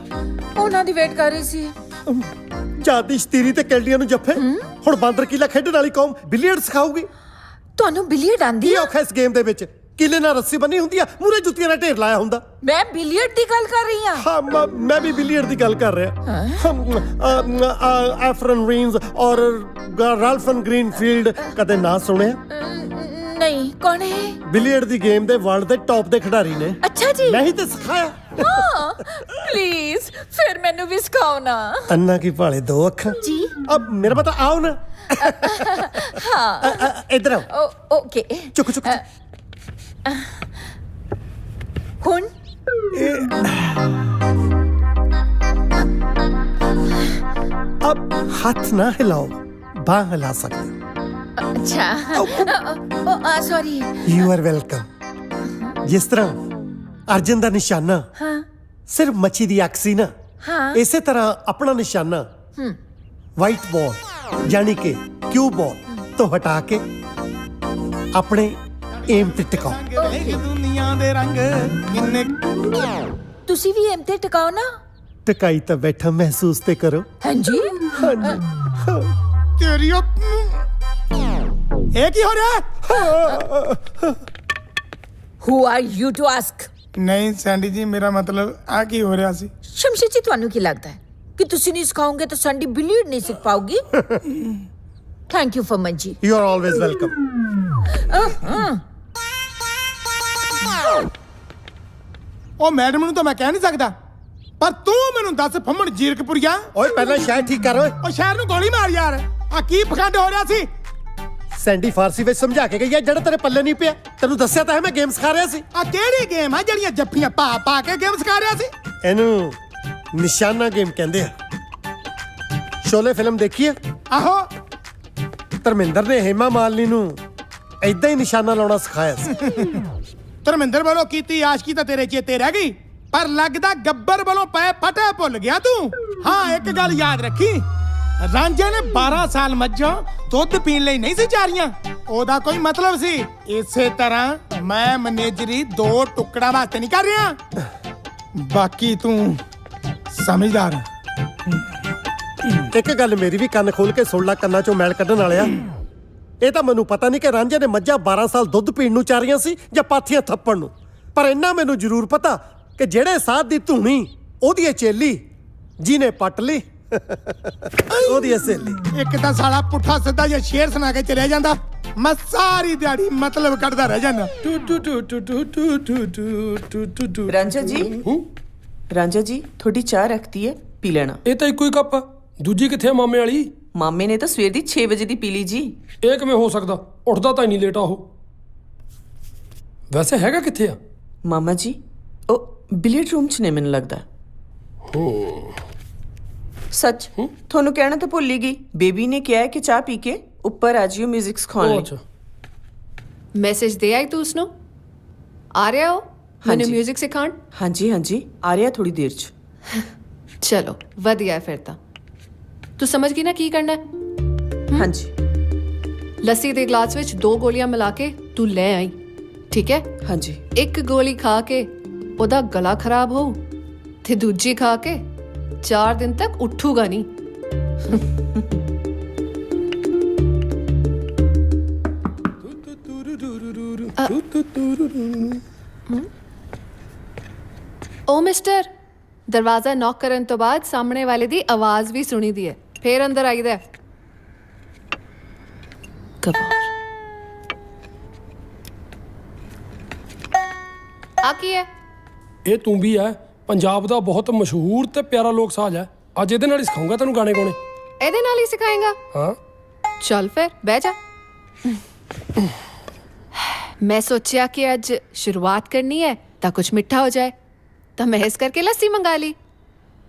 ਉਹਨਾਂ ਦੀ ਵੇਟ ਕਰ ਰਹੀ ਸੀ। ਜਾਦੀ ਸ਼ਤੀਰੀ ਤੇ ਕੈਂਡੀਆਂ ਨੂੰ ਜੱਫੇ। ਹੁਣ ਬਾਂਦਰ ਕੀਲਾ ਖੇਡਣ ਵਾਲੀ ਕੌਮ ਬਿਲੀਅਰਡ ਸਿਖਾਊਗੀ? ਤੁਹਾਨੂੰ ਬਿਲੀਅਰਡ ਆਂਦੀ ਕੀ ਆ? ਔਖਾ ਇਸ ਗੇਮ ਦੇ ਵਿੱਚ? ਕਿਲੇ ਨਾਲ ਰੱਸੀ ਬੰਨੀ ਹੁੰਦੀ ਆ, ਮੂਰੇ ਜੁੱਤੀਆਂ ਨਾਲ ਢੇਰ ਲਾਇਆ ਹੁੰਦਾ। ਮੈਂ ਬਿਲੀਅਰਡ ਦੀ ਗੱਲ ਕਰ ਰਹੀ ਹਾਂ। ਹਾਂ ਮੈਂ ਵੀ ਬਿਲੀਅਰਡ ਦੀ ਗੱਲ ਕਰ ਰਿਹਾ। ਐਫਰਨ ਰੀਨਸ ਔਰ ਰਾਲਫਨ ਗ੍ਰੀਨਫੀਲਡ ਕਦੇ ਨਾ ਸੁਣਿਆ? ਨਹੀਂ, ਕੌਣ ਹੈ? ਬਿਲੀਅਰਡ ਦੀ ਗੇਮ ਦੇ ਵਰਲਡ ਦੇ ਟੌਪ ਦੇ ਖਿਡਾਰੀ ਨੇ। ਅੱਛਾ ਜੀ। ਮੈਂ ਹੀ ਤੇ ਸਿਖਾਇਆ। ਪਲੀਜ਼ ਫਿਰ ਮੈਨੂੰ ਵੀ ਸਿਖਾਓ ਨਾ। ਅੰਨਾ ਕੀ ਭਾਲੇ ਦੋ ਅੱਖਾਂ ਜੀ। ਅਬ ਮੇਰਾ ਪਤਾ ਆਓ ਨਾ। ਹਾਂ ਇੱਧਰ ਆਓ। ਓਕੇ। ਚੁੱਕ ਚੁੱਕ। ਹੁਣ अब हाथ ना हिलाओ, बाह हिला सकते। ਅੱਛਾ। ਸੌਰੀ। You are welcome. जिस तरह अर्जुन ਦਾ ਨਿਸ਼ਾਨਾ ਸਿਰਫ ਮੱਛੀ ਦੀ ਅੱਖ ਸੀ ਨਾ, ਇਸੇ ਤਰ੍ਹਾਂ ਆਪਣਾ ਨਿਸ਼ਾਨਾ ਵਾਈਟ ਬਾਲ ਯਾਨੀ ਕਿ ਕਿਊ ਬਾਲ ਤੋਂ ਹਟਾ ਕੇ ਆਪਣੇ ਏਮ ਤੇ ਟਿਕਾਓ। ਦੁਨੀਆ ਦੇ ਰੰਗ ਕਿੰਨੇ ਤੁਸੀਂ ਵੀ ਐਮ ਤੇ ਟਿਕਾਓ ਨਾ। ਟਿਕਾਈ ਤਾਂ ਬੈਠਾ, ਮਹਿਸੂਸ ਤੇ ਕਰੋ। ਹਾਂਜੀ। ਤੇਰੀ ਇਹ ਕੀ ਹੋ ਰਿਹਾ? Who are you to ask? ਨਹੀਂ ਸੈਂਡੀ ਜੀ, ਮੇਰਾ ਮਤਲਬ ਆ ਕੀ ਹੋ ਰਿਹਾ ਸੀ? ਸ਼ਮਸ਼ੇਰ ਜੀ, ਤੁਹਾਨੂੰ ਕੀ ਲੱਗਦਾ ਹੈ ਕਿ ਤੁਸੀਂ ਨਹੀਂ ਸਿਖਾਓਗੇ ਤਾਂ ਸੰਡੀ ਬਿਲੀਅਰਡ ਨਹੀਂ ਸਿੱਖ ਪਾਉਗੀ? ਥੈਂਕ ਯੂ ਫਮਨ ਜੀ। You are always welcome. ਉਹ ਮੈਡਮ ਨੂੰ ਤਾਂ ਮੈਂ ਕਹਿ ਨਹੀਂ ਸਕਦਾ, ਪਰ ਤੂੰ ਮੈਨੂੰ ਦੱਸ ਫੰਮਣ ਜੀਰਕਪੁਰੀਆ। ਓਏ ਪਹਿਲਾਂ ਸ਼ਾਇਰ ਠੀਕ ਕਰ ਓਏ। ਉਹ ਸ਼ਹਿਰ ਨੂੰ ਗੋਲੀ ਮਾਰ ਯਾਰ। ਆ ਕੀ ਪਖੰਡ ਹੋ ਰਿਹਾ ਸੀ? ਸੈਂਡੀ ਫਾਰਸੀ ਵਿੱਚ ਸਮਝਾ ਕੇ ਗਈ ਹੈ, ਜਿਹੜਾ ਤੇਰੇ ਪੱਲੇ ਨਹੀਂ ਪਿਆ। ਤੈਨੂੰ ਦੱਸਿਆ ਤਾਂ ਹੈ ਮੈਂ ਗੇਮ ਸਿਖਾ ਰਿਹਾ ਸੀ। ਆ ਕਿਹੜੀ ਗੇਮ ਆ ਜਿਹੜੀਆਂ ਜੱਫੀਆਂ ਪਾ ਪਾ ਕੇ ਗੇਮ ਸਿਖਾ ਰਿਹਾ ਸੀ? ਇਹਨੂੰ ਨਿਸ਼ਾਨਾ ਗੇਮ ਕਹਿੰਦੇ ਆ। ਸ਼ੋਲੇ ਫਿਲਮ ਦੇਖੀ ਹੈ? ਆਹੋ। ਧਰਮਿੰਦਰ ਨੇ ਹੇਮਾ ਮਾਲਿਨੀ ਨੂੰ ਏਦਾਂ ਹੀ ਨਿਸ਼ਾਨਾ ਲਾਉਣਾ ਸਿਖਾਇਆ ਸੀ। ਧਰਮਿੰਦਰ ਵੱਲੋਂ ਕੀਤੀ ਆਸ਼ਕੀ ਤਾਂ ਤੇਰੇ ਚੇਤੇ ਰਹਿ ਗਈ, ਪਰ ਲੱਗਦਾ ਗੱਬਰ ਵੱਲੋਂ ਪਏ ਫਟੇ ਭੁੱਲ ਗਿਆ ਤੂੰ। ਹਾਂ ਇੱਕ ਗੱਲ ਯਾਦ ਰੱਖੀ, ਰਾਂਝੇ ਨੇ 12 ਸਾਲ ਮੱਝਾਂ ਦੁੱਧ ਪੀਣ ਲਈ ਨਹੀਂ ਸੀ ਚਾਰੀਆਂ। ਉਹਦਾ ਕੋਈ ਮਤਲਬ ਸੀ। ਇਸੇ ਤਰ੍ਹਾਂ ਮੈਂ ਮੈਨੇਜਰੀ 2 ਟੁਕੜਾ ਵਾਸਤੇ ਨਹੀਂ ਕਰ ਰਿਹਾ। ਬਾਕੀ ਤੂੰ ਸਮਝਦਾਰ। ਇੱਕ ਗੱਲ ਮੇਰੀ ਵੀ ਕੰਨ ਖੋਲ ਕੇ ਸੁਣ ਲੈ, ਕੰਨਾਂ ਚੋਂ ਮੈਲ ਕੱਢਣ ਵਾਲਿਆ। ਇਹ ਤਾਂ ਮੈਨੂੰ ਪਤਾ ਨਹੀਂ ਕਿ ਰਾਂਝੇ ਨੇ ਮੱਝਾਂ 12 ਸਾਲ ਦੁੱਧ ਪੀਣ ਨੂੰ ਚਾਰੀਆਂ ਸੀ ਜਾਂ ਪਾਥੀਆਂ ਥੱਪਣ ਨੂੰ, ਪਰ ਇੰਨਾ ਮੈਨੂੰ ਜ਼ਰੂਰ ਪਤਾ ਕਿ ਜਿਹੜੇ ਸਾਧ ਦੀ ਧੂਣੀ ਉਹਦੀ ਚੇਲੀ ਜਿਹਨੇ ਪੱਟ ਲਈ ਉਹਦੀ ਸਹੇਲੀ। ਇੱਕ ਤਾਂ ਸਾਲਾ ਪੁੱਠਾ ਸਿੱਧਾ ਜਿਹਾ ਸ਼ੇਰ ਸੁਣਾ ਕੇ ਚਲਿਆ ਜਾਂਦਾ, ਮੈਂ ਸਾਰੀ ਦਿਹਾੜੀ ਮਤਲਬ ਕੱਢਦਾ ਰਹਿ ਜਾਂਦਾ। ਰਾਂਝਾ ਜੀ ਤੁਹਾਡੀ ਚਾਹ ਰੱਖਤੀ ਹੈ, ਪੀ ਲੈਣਾ। ਇਹ ਤਾਂ ਇੱਕੋ ਹੀ ਕੱਪ ਆ, ਦੂਜੀ ਕਿੱਥੇ ਆ ਮਾਮੇ ਵਾਲੀ? ਮਾਮੇ ਨੇ ਤਾਂ ਸਵੇਰ ਦੀ 6 ਵਜੇ ਦੀ ਪੀ ਲਈ ਜੀ। ਇਹ ਕਿਵੇਂ ਹੋ ਸਕਦਾ? ਉੱਠਦਾ ਤਾਂ ਨਹੀਂ ਲੇਟ ਆ ਉਹ। ਵੈਸੇ ਹੈਗਾ ਕਿੱਥੇ ਆ? ਮਾਮਾ ਜੀ ਉਹ ਬਿਲੀਅਰਡ ਰੂਮ 'ਚ ਨੇ ਮੈਨੂੰ ਲੱਗਦਾ। ਸੱਚ ਤੁਹਾਨੂੰ ਕਹਿਣਾ ਤਾਂ ਭੁੱਲ ਹੀ ਗਈ, ਬੇਬੀ ਨੇ ਕਿਹਾ ਹੈ ਕਿ ਚਾਹ ਪੀ ਕੇ ਉੱਪਰ ਆ ਜਿਓ 뮤직 ਸਿਖਾਉਣ ਉਹ ਲਈ। ਅੱਛਾ। ਮੈਸੇਜ ਦੇ ਆਈ ਤੂੰ ਉਸਨੂੰ? ਆ ਰਿਹਾ ਹੋ ਮੈਨੂੰ ਹਾਂਜੀ। 뮤직 ਸਿਖਾਉਣ? ਹਾਂਜੀ ਹਾਂਜੀ ਆ ਰਿਹਾ ਥੋੜੀ ਦੇਰ 'ਚ। ਚਲੋ ਵਧੀਆ ਫਿਰ ਤਾਂ। ਤੂੰ ਸਮਝ ਗਈ ਨਾ ਕੀ ਕਰਨਾ ਹੈ? ਹਾਂਜੀ ਲੱਸੀ ਦੇ ਗਲਾਸ ਵਿੱਚ 2 ਗੋਲੀਆਂ ਮਿਲਾ ਕੇ ਤੂੰ ਲੈ ਆਈ, ਠੀਕ ਹੈ? ਹਾਂਜੀ। ਇੱਕ ਗੋਲੀ ਖਾ ਕੇ ਉਹਦਾ ਗਲਾ ਖਰਾਬ ਹੋਊ ਤੇ ਦੂਜੀ ਖਾ ਕੇ 4 ਦਿਨ ਤੱਕ ਉੱਠੂਗਾ ਨਹੀਂ। ਓ ਮਿਸਟਰ, ਦਰਵਾਜ਼ਾ ਨੌਕ ਕਰਨ ਤੋਂ ਬਾਅਦ ਸਾਹਮਣੇ ਵਾਲੇ ਦੀ ਆਵਾਜ਼ ਵੀ ਸੁਣੀਦੀ ਹੈ, ਫੇਰ ਅੰਦਰ ਆਈਦਾ। गवार आ की है ਇਹ ਤੂੰ ਵੀ ਹੈ ਪੰਜਾਬ ਦਾ ਬਹੁਤ ਮਸ਼ਹੂਰ ਤੇ ਪਿਆਰਾ ਲੋਕ ਸਾਜ਼ ਹੈ। ਅੱਜ ਇਹਦੇ ਨਾਲ ਹੀ ਸਿਖਾਉਂਗਾ ਤੈਨੂੰ ਗਾਣੇ ਗਾਉਣੇ। ਇਹਦੇ ਨਾਲ ਹੀ ਸਿਖਾਏਗਾ? ਹਾਂ चल फिर बह जा। मैं सोचा कि आज शुरुआत करनी है तो कुछ मिठा हो जाए, तो मैं इस करके लस्सी मंगा ली।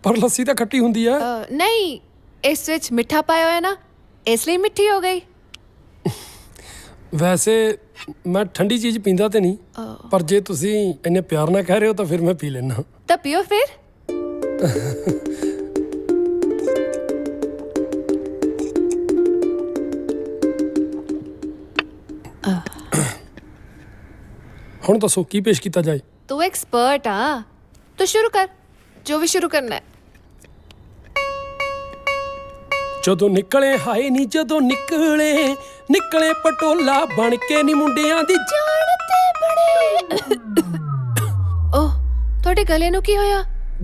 ਪਰ ਲੱਸੀ ਤਾਂ ਖੱਟੀ ਹੁੰਦੀ ਹੈ। नहीं, इस विच मिठा पाया है ना, इसलिए मिठी हो गई। ਵੈਸੇ ਮੈਂ ਠੰਡੀ ਚੀਜ਼ ਪੀਂਦਾ ਤੇ ਨਹੀਂ, ਪਰ ਜੇ ਤੁਸੀਂ ਇੰਨੇ ਪਿਆਰ ਨਾਲ ਕਹਿ ਰਹੇ ਹੋ ਤਾਂ ਫਿਰ ਮੈਂ ਪੀ ਲੈਣਾ। तो पियो फिर। ਹੁਣ ਦੱਸੋ ਕੀ ਪੇਸ਼ ਕੀਤਾ ਜਾਏ। तू एक्सपर्ट हाँ, तो शुरू कर जो भी शुरू करना है। ਜਦੋਂ ਨਿਕਲੇ ਹਾਏ ਨੀ ਜਦੋਂ ਨਿਕਲੇ ਪਟੋਲਾ ਬਣ ਕੇ ਨੀ ਮੁੰਡਿਆਂ ਦੀ जानते बड़े। ओह, ਤੁਹਾਡੇ ਗਲੇ ਨੂੰ ਕੀ ਹੋਇਆ?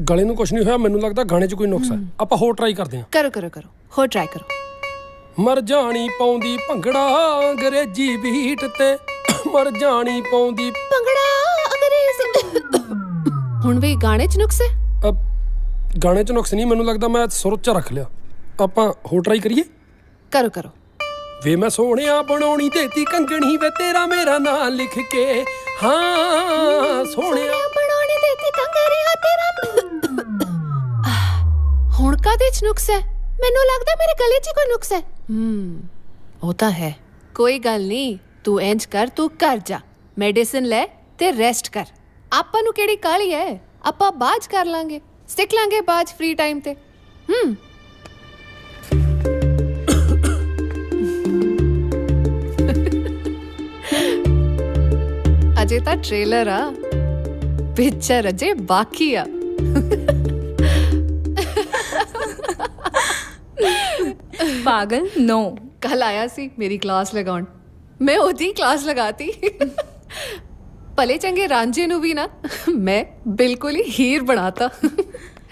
ਗਲੇ ਨੂੰ ਕੁਝ ਨਹੀਂ ਹੋਇਆ, ਮੈਨੂੰ ਲੱਗਦਾ ਗਾਣੇ 'ਚ ਕੋਈ ਨੁਕਸ ਹੈ। ਆਪਾਂ ਹੋਰ ਟਰਾਈ ਕਰਦੇ ਹਾਂ। करो करो करो, हो ट्राई करो। ਮਰ ਜਾਣੀ ਪਾਉਂਦੀ ਭੰਗੜਾ ਅੰਗਰੇਜ਼ੀ ਬੀਟ ਤੇ ਮਰ ਜਾਣੀ ਪਾਉਂਦੀ ਭੰਗੜਾ ਅੰਗਰੇਜ਼ੀ। ਹੁਣ ਵੀ ਗਾਣੇ 'ਚ ਨੁਕਸ ਹੈ? ਗਾਣੇ 'ਚ ਨੁਕਸ ਨਹੀਂ, ਮੈਨੂੰ ਲੱਗਦਾ ਮੈਂ ਸੁਰ 'ਚ ਰੱਖ ਲਿਆ। ਆਪਾਂ ਹੋਰ ਟਰਾਈ ਕਰੀਏ। करो करो। ਵੇ ਮੈਂ ਸੋਹਣਿਆ ਬਣਾਉਣੀ ਦੇਤੀ ਕੰਗਣੀ ਵੇ ਤੇਰਾ ਮੇਰਾ ਨਾਂ ਲਿਖ ਕੇ। ਹਾਂ ਸੋਹਣਿਆ ਬਣਾਉਣੀ ਦੇਤੀ ਕੰਗਰੀਆਂ ਤੇਰਾ। ਹੁਣ ਕਾਹਦੇ 'ਚ ਨੁਕਸ ਹੈ? ਮੈਨੂੰ ਲੱਗਦਾ ਮੇਰੇ ਗਲੇ 'ਚ ਕੋਈ ਨੁਕਸ ਹੈ। ਉਹ ਤਾਂ ਹੈ। ਕੋਈ ਗੱਲ ਨਹੀਂ, ਤੂੰ ਇੰਜ ਕਰ, ਤੂੰ ਘਰ ਜਾ, ਮੈਡੀਸਿਨ ਲੈ ਤੇ ਰੈਸਟ ਕਰ। ਆਪਾਂ ਨੂੰ ਕਿਹੜੀ ਕਾਹਲੀ ਹੈ, ਆਪਾਂ ਬਾਜ ਕਰ ਲਾਂਗੇ, ਸਿੱਖ ਲਾਂਗੇ ਬਾਜ ਫ੍ਰੀ ਟਾਈਮ ਤੇ। ਅਜੇ ਤਾਂ ਟ੍ਰੇਲਰ ਆ, ਪਿਕਚਰ ਅਜੇ ਬਾਕੀ ਆ। पागल नो। ਕੱਲ ਆਇਆ ਸੀ ਮੇਰੀ ਕਲਾਸ ਲਗਾਉਣ, ਮੈਂ ਉਹਦੀ ਕਲਾਸ ਲਗਾਤੀ। ਭਲੇ ਚੰਗੇ ਰਾਂਝੇ ਨੂੰ ਵੀ ਨਾ ਮੈਂ ਬਿਲਕੁਲ ਹੀ ਹੀਰ ਬਣਾਤਾ।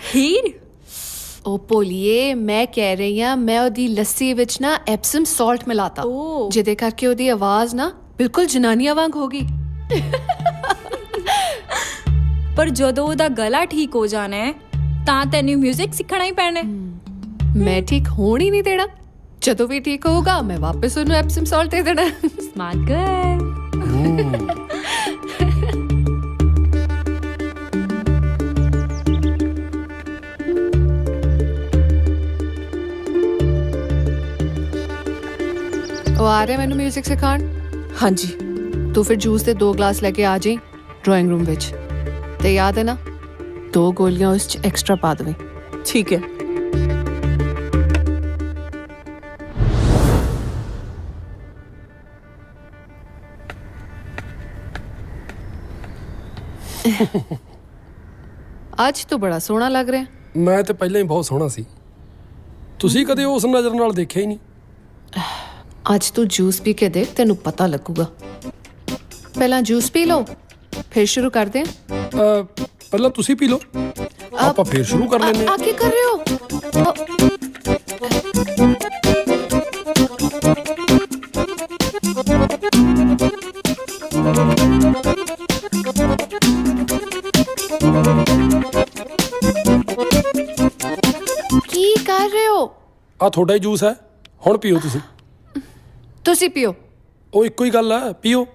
हीर? ਉਹ ਭੋਲੀਏ, ਮੈਂ ਕਹਿ ਰਹੀ ਹਾਂ, ਮੈਂ ਉਹਦੀ ਲੱਸੀ ਵਿੱਚ ਨਾ ਐਪਸਮ ਸਾਲਟ ਮਿਲਾਤਾ, ਜਿਹਦੇ ਕਰਕੇ ਉਹਦੀ ਆਵਾਜ਼ ਨਾ ਬਿਲਕੁਲ ਜਨਾਨੀਆਂ ਵਾਂਗ ਹੋ ਗਈ। पर ਜਦੋਂ ਉਹਦਾ ਗਲਾ ਠੀਕ ਹੋ ਜਾਣਾ ਹੈ ਤਾਂ ਤੈਨੂੰ ਮਿਊਜ਼ਿਕ ਸਿੱਖਣਾ ਹੀ ਪੈਣਾ ਹੈ। ਮੈਂ ਠੀਕ ਹੋਣ ਹੀ ਨਹੀਂ ਦੇਣਾ। ਜਦੋਂ ਵੀ ਠੀਕ ਹੋਊਗਾ ਮੈਂ ਵਾਪਸ ਉਹਨੂੰ ਐਪਸਮ ਸਾਲਟ ਦੇ ਦੇਣਾ। Smart girl. ਉਹ ਆ ਰਿਹਾ ਮੈਨੂੰ ਮਿਊਜ਼ਿਕ ਸਿਖਾਉਣ। ਹਾਂਜੀ ਤੂੰ ਫਿਰ ਜੂਸ ਦੇ 2 ਗਲਾਸ ਲੈ ਕੇ ਆ ਜਾਈਂ ਡਰਾਇੰਗ ਰੂਮ ਵਿੱਚ, ਤੇ ਯਾਦ ਹੈ ਨਾ 2 ਗੋਲੀਆਂ ਉਸ 'ਚ ਐਕਸਟਰਾ ਪਾ ਦੇਵੇਂ। ਠੀਕ ਹੈ। ਅੱਜ ਤੂੰ ਬੜਾ ਸੋਹਣਾ ਲੱਗ ਰਿਹਾ। ਮੈਂ ਤੇ ਪਹਿਲਾਂ ਹੀ ਬਹੁਤ ਸੋਹਣਾ ਸੀ, ਤੁਸੀਂ ਕਦੇ ਉਸ ਨਜ਼ਰ ਨਾਲ ਦੇਖਿਆ ਹੀ ਨਹੀਂ। ਅੱਜ ਤੂੰ ਜੂਸ ਪੀ ਕੇ ਦੇਖ, ਤੈਨੂੰ ਪਤਾ ਲੱਗੂਗਾ। ਪਹਿਲਾਂ ਜੂਸ ਪੀ ਲਓ, ਫਿਰ ਸ਼ੁਰੂ ਕਰਦੇ ਹਾਂ। ਪਹਿਲਾਂ ਤੁਸੀਂ ਪੀ ਲਓ, ਆਪਾਂ ਫੇਰ ਸ਼ੁਰੂ ਕਰ ਲੈਂਦੇ ਹਾਂ। ਆ ਕੀ ਕਰ ਰਹੇ ਹੋ? ਕੀ ਕਰ ਰਹੇ ਹੋ? ਆ ਤੁਹਾਡਾ ਹੀ ਜੂਸ ਹੈ, ਹੁਣ ਪੀਓ ਤੁਸੀਂ। ਤੁਸੀਂ ਪੀਓ। ਉਹ ਇੱਕੋ ਹੀ ਗੱਲ ਹੈ, ਪੀਓ।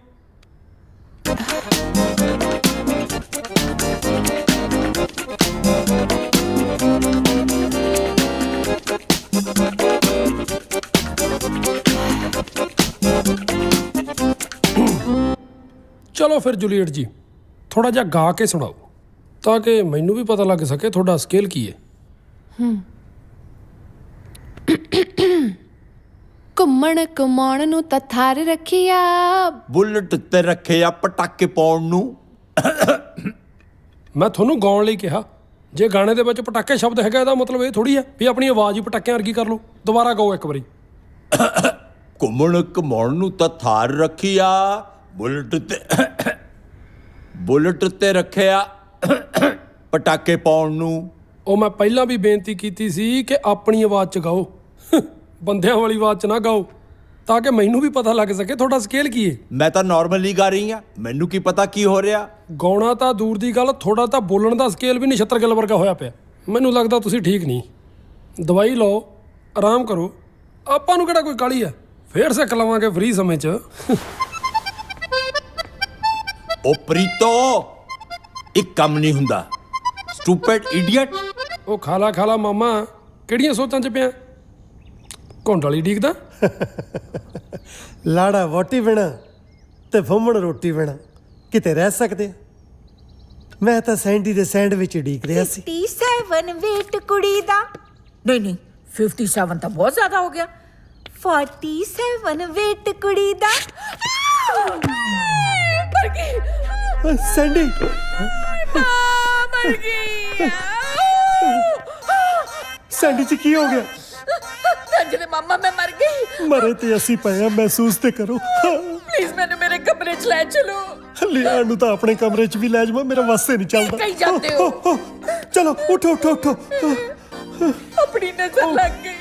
ਚਲੋ ਫਿਰ ਜੂਲੀਅਟ ਜੀ, ਥੋੜਾ ਜਿਹਾ ਗਾ ਕੇ ਸੁਣਾਓ ਤਾਂ ਕਿ ਮੈਨੂੰ ਵੀ ਪਤਾ ਲੱਗ ਸਕੇ ਤੁਹਾਡਾ ਸਕੇਲ ਕੀ ਹੈ। ਘੁੰਮਣ ਕਮਾਉਣ ਨੂੰ ਤਾਂ ਥਾਰ ਰੱਖਿਆ, ਬੁਲਟ ਤੇ ਰੱਖਿਆ ਪਟਾਕੇ ਪਾਉਣ ਨੂੰ। ਮੈਂ ਤੁਹਾਨੂੰ ਗਾਉਣ ਲਈ ਕਿਹਾ, ਜੇ ਗਾਣੇ ਦੇ ਵਿੱਚ ਪਟਾਕੇ ਸ਼ਬਦ ਹੈਗਾ ਇਹਦਾ ਮਤਲਬ ਇਹ ਥੋੜੀ ਹੈ ਵੀ ਆਪਣੀ ਆਵਾਜ਼ ਹੀ ਪਟਾਕਿਆਂ ਵਰਗੀ ਕਰ ਲਓ। ਦੁਬਾਰਾ ਗਾਓ ਇੱਕ ਵਾਰੀ। ਘੁੰਮਣ ਕਮਾਉਣ ਨੂੰ ਤਾਂ ਥਾਰ ਰੱਖਿਆ, ਬੁਲਟ ਤੇ ਰੱਖਿਆ ਪਟਾਕੇ ਪਾਉਣ ਨੂੰ। ਉਹ ਮੈਂ ਪਹਿਲਾਂ ਵੀ ਬੇਨਤੀ ਕੀਤੀ ਸੀ ਕਿ ਆਪਣੀ ਆਵਾਜ਼ 'ਚ ਗਾਓ, ਬੰਦਿਆਂ ਵਾਲੀ ਆਵਾਜ਼ 'ਚ ਨਾ ਗਾਓ। ਤਾਂ ਕਿ ਮੈਨੂੰ ਵੀ ਪਤਾ ਲੱਗ ਸਕੇ ਤੁਹਾਡਾ ਸਕੇਲ ਕੀ ਹੈ। ਮੈਂ ਤਾਂ ਨਾਰਮਲੀ ਗਾ ਰਹੀ ਆ, ਮੈਨੂੰ ਕੀ ਪਤਾ ਕੀ ਹੋ ਰਿਹਾ। ਗਾਉਣਾ ਤਾਂ ਦੂਰ ਦੀ ਗੱਲ, ਥੋੜਾ ਤਾਂ ਬੋਲਣ ਦਾ ਸਕੇਲ ਵੀ ਨਛੱਤਰ ਗਿੱਲ ਵਰਗਾ ਹੋਇਆ ਪਿਆ। ਮੈਨੂੰ ਲੱਗਦਾ ਤੁਸੀਂ ਠੀਕ ਨਹੀਂ। ਦਵਾਈ ਲਓ, ਆਰਾਮ ਕਰੋ। ਆਪਾਂ ਨੂੰ ਕਿਹੜਾ ਕੋਈ ਕਾਹਲੀ ਆ, ਫੇਰ ਸਿੱਖ ਲਵਾਂਗੇ ਫ੍ਰੀ ਸਮੇਂ 'ਚ। ਉਹ ਪ੍ਰੀਤੋ, ਇੱਕ ਕੰਮ ਨਹੀਂ ਹੁੰਦਾ। Stupid idiot. ਉਹ ਖਾਲਾ ਮਾਮਾ, ਕਿਹੜੀਆਂ ਸੋਚਾਂ 'ਚ ਪਿਆ? ਘੁੰਡ ਵਾਲੀ ਡੀਕਦਾ। ਲਾੜਾ ਵੋਟੀ ਬਿਨਾ ਤੇ ਫੁੰਮਣ ਰੋਟੀ ਬਿਨਾ ਕਿਤੇ ਰਹਿ ਸਕਦੇ ਆ? ਮੈਂ ਤਾਂ ਸੈਂਡੀ ਦੇ ਸੈਂਡਵਿਚ ਡੀਕ ਰਿਹਾ ਸੀ। 57 ਵੇਟ ਕੁੜੀ ਦਾ। ਨਹੀਂ 57 ਤਾਂ ਬਹੁਤ ਜ਼ਿਆਦਾ ਹੋ ਗਿਆ। 47 ਵੇਟ ਕੁੜੀ ਦਾ। ਮਰ ਗਈ ਸੈਂਡੀ, ਮਰ ਗਈ। ਸੈਂਡੀ 'ਚ ਕੀ ਹੋ ਗਿਆ? ਰੰਜਨੇ ਮਾਮਾ ਮੈਂ ਮਰ ਗਈ। ਮਰੇ ਤੇ ਅਸੀਂ ਪਏ ਆ, ਮਹਿਸੂਸ ਤੇ ਕਰੋ। ਪਲੀਜ਼ ਮੈਨੂੰ ਮੇਰੇ ਕਮਰੇ 'ਚ ਲੈ ਚਲੋ। ਲਿਆਉਣ ਨੂੰ ਤਾਂ ਆਪਣੇ ਕਮਰੇ 'ਚ ਵੀ ਲੈ ਜਾਵਾਂ, ਮੇਰਾ ਵਾਸਤੇ ਨਹੀਂ ਚੱਲਦਾ। ਕਹੀਂ ਜਾਂਦੇ ਹੋ? ਚਲੋ ਉਠੋ। ਆਪਣੀ ਨਜ਼ਰ ਲੱਗ ਗਈ।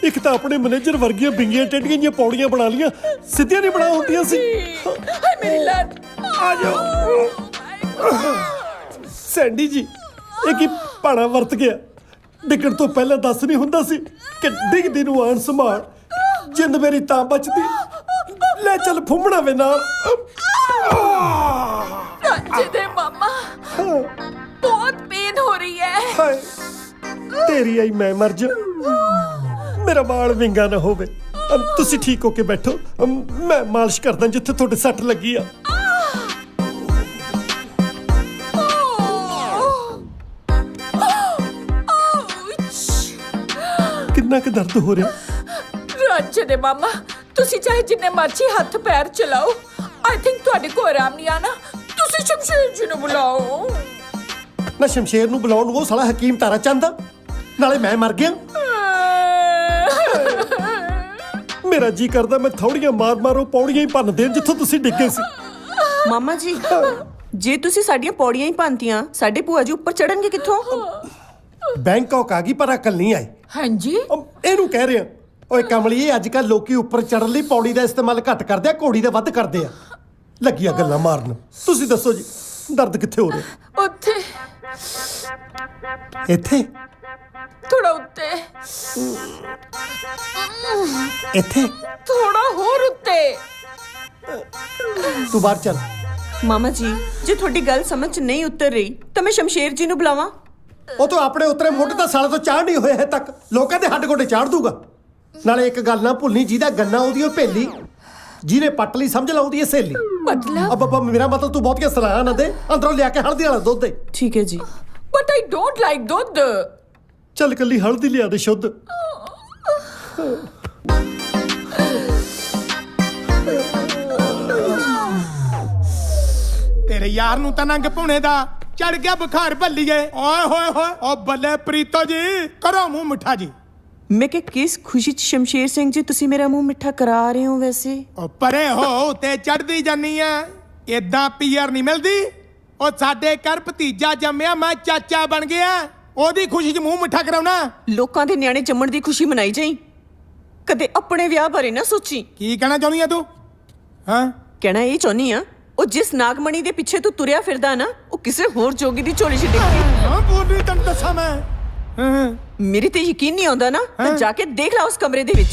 ਇੱਕ ਤਾਂ ਆਪਣੇ ਮੈਨੇਜਰ ਵਰਗੀਆਂ ਬਿੰਗੀਆਂ ਟੇਡੀਆਂ ਜੀਆਂ ਪੌੜੀਆਂ ਬਣਾ ਲੀਆਂ, ਸਿੱਧੀਆਂ ਨਹੀਂ ਬਣਾ ਹੁੰਦੀਆਂ ਸੀ। ਹਾਏ ਮੇਰੀ ਲੱਤ। ਆ ਜਾਓ ਸੈਂਡੀ ਜੀ, ਇਹ ਕੀ ਭਾਣਾ ਵਰਤ ਗਿਆ? ਡਿੱਗਣ ਤੋਂ ਪਹਿਲਾਂ ਦੱਸ ਨਹੀਂ ਹੁੰਦਾ ਸੀ ਕਿ ਡਿੱਗਦੀ ਨੂੰ ਆਣ ਸੰਭਾਲ। ਜਿੰਦ ਮੇਰੀ ਤਾਂ ਬਚਦੀ। ਲੈ ਚੱਲ ਫੁੰਮਣਾ ਵੇ ਨਾਲ। ਰੰਜਨੇ ਮਾਮਾ ਬਹੁਤ ਪੇਨ ਹੋ ਰਹੀ ਹੈ। ਹਾਏ ਤੇਰੀ ਆਈ ਮੈਂ ਮਰ ਜਾ, ਮੇਰਾ ਵਾਲ ਵਿੰਗਾ ਨਾ ਹੋਵੇ। ਤੁਸੀਂ ਠੀਕ ਹੋ ਕੇ ਬੈਠੋ, ਮੈਂ ਮਾਲਿਸ਼ ਕਰਦਾ ਜਿੱਥੇ ਤੁਹਾਡੇ ਸੱਟ ਲੱਗੀ ਆ। ਕਿੰਨਾ ਕੁ ਦਰਦ ਹੋ ਰਿਹਾ? ਰੰਜਨੇ ਮਾਮਾ ਤੁਸੀਂ ਚਾਹੇ ਜਿੰਨੇ ਮਰਜ਼ੀ ਹੱਥ ਪੈਰ ਚਲਾਓ, ਆਈ ਥਿੰਕ ਤੁਹਾਡੇ ਕੋਲ ਆਰਾਮ ਨਹੀਂ ਆਣਾ। ਤੁਸੀਂ ਸ਼ਮਸ਼ੇਰ ਜੀ ਨੂੰ ਬੁਲਾਓ। ਨਾ ਸ਼ਮਸ਼ੇਰ ਨੂੰ ਬੁਲਾਉਣ ਨੂੰ ਉਹ ਸਾਲਾ ਹਕੀਮ ਤਾਰਾ ਚੰਦਾ, ਨਾਲੇ ਮੈਂ ਮਰ ਗਿਆ। ਮੇਰਾ ਜੀ ਕਰਦਾ ਮੈਂ ਥੋੜੀਆਂ ਮਾਰ ਉਹ ਪੌੜੀਆਂ ਹੀ ਭੰਨ ਦੇਣ ਜਿੱਥੋਂ ਤੁਸੀਂ ਡਿੱਗੇ ਸੀ। ਮਾਮਾ ਜੀ, ਜੇ ਤੁਸੀਂ ਸਾਡੀਆਂ ਪੌੜੀਆਂ ਹੀ ਭੰਨਤੀਆਂ, ਸਾਡੇ ਭੂਆ ਜੀ ਉੱਪਰ ਚੜਨਗੇ ਕਿੱਥੋਂ? ਬੈਂਕਾਕ ਆ ਗਈ ਪਰ ਅਕਲ ਨਹੀਂ ਆਈ। ਹਾਂਜੀ ਇਹਨੂੰ ਕਹਿ ਰਿਹਾ। ਓਏ ਕਮਲੀਏ, ਅੱਜ ਕੱਲ ਲੋਕੀ ਉੱਪਰ ਚੜਨ ਲਈ ਪੌੜੀ ਦਾ ਇਸਤੇਮਾਲ ਘੱਟ ਕਰਦੇ ਆ, ਘੋੜੀ ਦਾ ਵੱਧ ਕਰਦੇ ਆ। ਲੱਗੀਆਂ ਗੱਲਾਂ ਮਾਰਨ। ਤੁਸੀਂ ਦੱਸੋ ਜੀ, ਦਰਦ ਕਿੱਥੇ ਹੋ ਰਿਹਾ? ਉੱਥੇ ਇੱਥੇ? ਥੋੜਾ ਉੱਤੇ। ਇੱਥੇ? ਥੋੜਾ ਹੋਰ ਉੱਤੇ। ਤੂੰ ਬਾਹਰ ਚੱਲ। ਮਾਮਾ ਜੀ, ਜੇ ਤੁਹਾਡੀ ਗੱਲ ਸਮਝ 'ਚ ਨਹੀਂ ਉਤਰ ਰਹੀ ਤਾਂ ਮੈਂ ਸ਼ਮਸ਼ੇਰ ਜੀ ਨੂੰ ਬੁਲਾਵਾਂ? ਉਹ ਤੋਂ ਆਪਣੇ ਉਤਰੇ ਮੁੱਢ ਤਾਂ ਸਾਲੇ ਤੋਂ ਚਾੜ ਨਹੀਂ ਹੋਇਆ ਹੈ ਤੱਕ, ਲੋਕਾਂ ਦੇ ਹੱਡ ਗੋਡੇ ਚਾੜ ਦੂਗਾ। ਨਾਲੇ ਇੱਕ ਗੱਲ ਨਾ ਭੁੱਲਣੀ, ਜਿਹਦਾ ਗੰਨਾ ਉਹਦੀ ਉਹ ਭੇਲੀ, ਜਿਹਨੇ ਪੱਟ ਲਈ ਸਮਝ ਲਾਉਂਦੀ ਹੈ ਸਹੇਲੀ। ਮਤਲਬ? ਅੱਬਾ ਮੇਰਾ ਮਤਲਬ ਤੂੰ ਬਹੁਤੀਆਂ ਸਲਾਹਾਂ ਨਾ ਦੇ, ਅੰਦਰੋਂ ਲਿਆ ਕੇ ਹਲਦੀ ਵਾਲਾ ਦੁੱਧ ਦੇ। ਠੀਕ ਹੈ ਜੀ। ਬਟ ਆਈ ਡੋਂਟ ਲਾਈਕ ਦੁੱਧ। ਚੱਲ ਕੱਲੀ ਹਲਦੀ ਲਿਆ ਦੇ ਸ਼ੁੱਧ। ਤੇਰੇ ਯਾਰ ਨੂੰ ਤਾਂ ਨੰਗ ਭੁਣੇ ਦਾ ਚੜ ਗਿਆ ਬੁਖਾਰ ਭੱਲੀਏ। ਓਏ ਹੋਏ ਹੋਏ, ਓ ਬੱਲੇ ਪ੍ਰੀਤੋ ਜੀ, ਕਰੋ ਮੂੰਹ ਮਿੱਠਾ ਜੀ। ਮੈਂ ਕਿ ਕਿਸ ਖੁਸ਼ੀ 'ਚ ਸ਼ਮਸ਼ੇਰ ਸਿੰਘ ਜੀ ਤੁਸੀਂ ਮੇਰਾ ਮੂੰਹ ਮਿੱਠਾ ਕਰਾ ਰਹੇ ਹੋ? ਵੈਸੇ ਓ ਪਰੇ ਹੋ ਤੇ ਚੜਦੀ ਜਾਨੀ ਆ, ਏਦਾਂ ਪੀਆਰ ਨਹੀਂ ਮਿਲਦੀ। ਉਹ ਸਾਡੇ ਘਰ ਭਤੀਜਾ ਜੰਮਿਆ, ਮੈਂ ਚਾਚਾ ਬਣ ਗਿਆ, ਉਹਦੀ ਖੁਸ਼ੀ 'ਚ ਮੂੰਹ ਮਿੱਠਾ ਕਰਾਉਣਾ। ਲੋਕਾਂ ਦੇ ਨਿਆਣੇ ਜੰਮਣ ਦੀ ਖੁਸ਼ੀ ਮਨਾਈ ਜਾਈ, ਕਦੇ ਆਪਣੇ ਵਿਆਹ ਬਾਰੇ ਨਾ ਸੋਚੀ। ਕੀ ਕਹਿਣਾ ਚਾਹੁੰਦੀ ਆ ਤੂੰ? ਹਾਂ, ਕਹਿਣਾ ਇਹ ਚਾਹੁੰਦੀ ਆ, ਉਹ ਜਿਸ ਨਾਗਮਣੀ ਦੇ ਪਿੱਛੇ ਤੂੰ ਤੁਰਿਆ ਫਿਰਦਾ ਨਾ, ਉਹ ਕਿਸੇ ਹੋਰ ਜੋਗੀ ਦੀ ਝੋਲੀ 'ਚ ਡਿੱਗ ਗਈ। ਹਾਂ ਬੋਲੀ ਤੈਨੂੰ ਦੱਸਾਂ ਮੈਂ। ਹਾਂ ਮੇਰੀ ਤੇ ਯਕੀਨ ਨਹੀਂ ਆਉਂਦਾ ਨਾ, ਤਾਂ ਜਾ ਕੇ ਦੇਖ ਲਾ ਉਸ ਕਮਰੇ ਦੇ ਵਿੱਚ।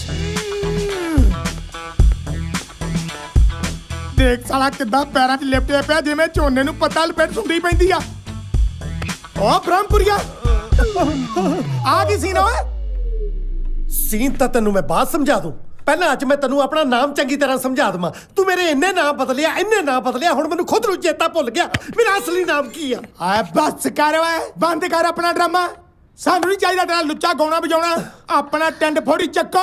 ਦੇਖ ਸਾਲਾ ਕਿੱਦਾਂ ਪੈਰਾਂ 'ਚ ਲਿਪਟਿਆ ਪਿਆ, ਜਿਵੇਂ ਝੋਨੇ ਨੂੰ ਪੱਤਾ ਲਪੇਟ ਸੁੰਡੀ ਪੈਂਦੀ ਆ। ਓ ਬ੍ਰਹਮਪੁਰੀਆ, ਆ ਕੀ ਸੀਨ ਓਏ? ਸੀਨ ਤਾਂ ਤੈਨੂੰ ਮੈਂ ਬਾਅਦ ਸਮਝਾ ਦੂੰ, ਪਹਿਲਾਂ ਅੱਜ ਮੈਂ ਤੈਨੂੰ ਆਪਣਾ ਨਾਮ ਚੰਗੀ ਤਰ੍ਹਾਂ ਸਮਝਾ ਦਵਾਂ। ਤੂੰ ਮੇਰੇ ਇੰਨੇ ਨਾਂ ਬਦਲਿਆ, ਹੁਣ ਮੈਨੂੰ ਖੁਦ ਨੂੰ ਚੇਤਾ ਭੁੱਲ ਗਿਆ ਮੇਰਾ ਅਸਲੀ ਨਾਮ ਕੀ ਆ। ਆ ਬਸ ਕਰ ਓਏ, ਬੰਦ ਕਰ ਆਪਣਾ ਡਰਾਮਾ। ਸਾਨੂੰ ਨਹੀਂ ਚਾਹੀਦਾ ਤੇਰਾ ਲੁੱਚਾ ਗਾਉਣਾ ਵਜਾਉਣਾ। ਆਪਣਾ ਟੈਂਡ ਫੋੜੀ ਚੱਕੋ,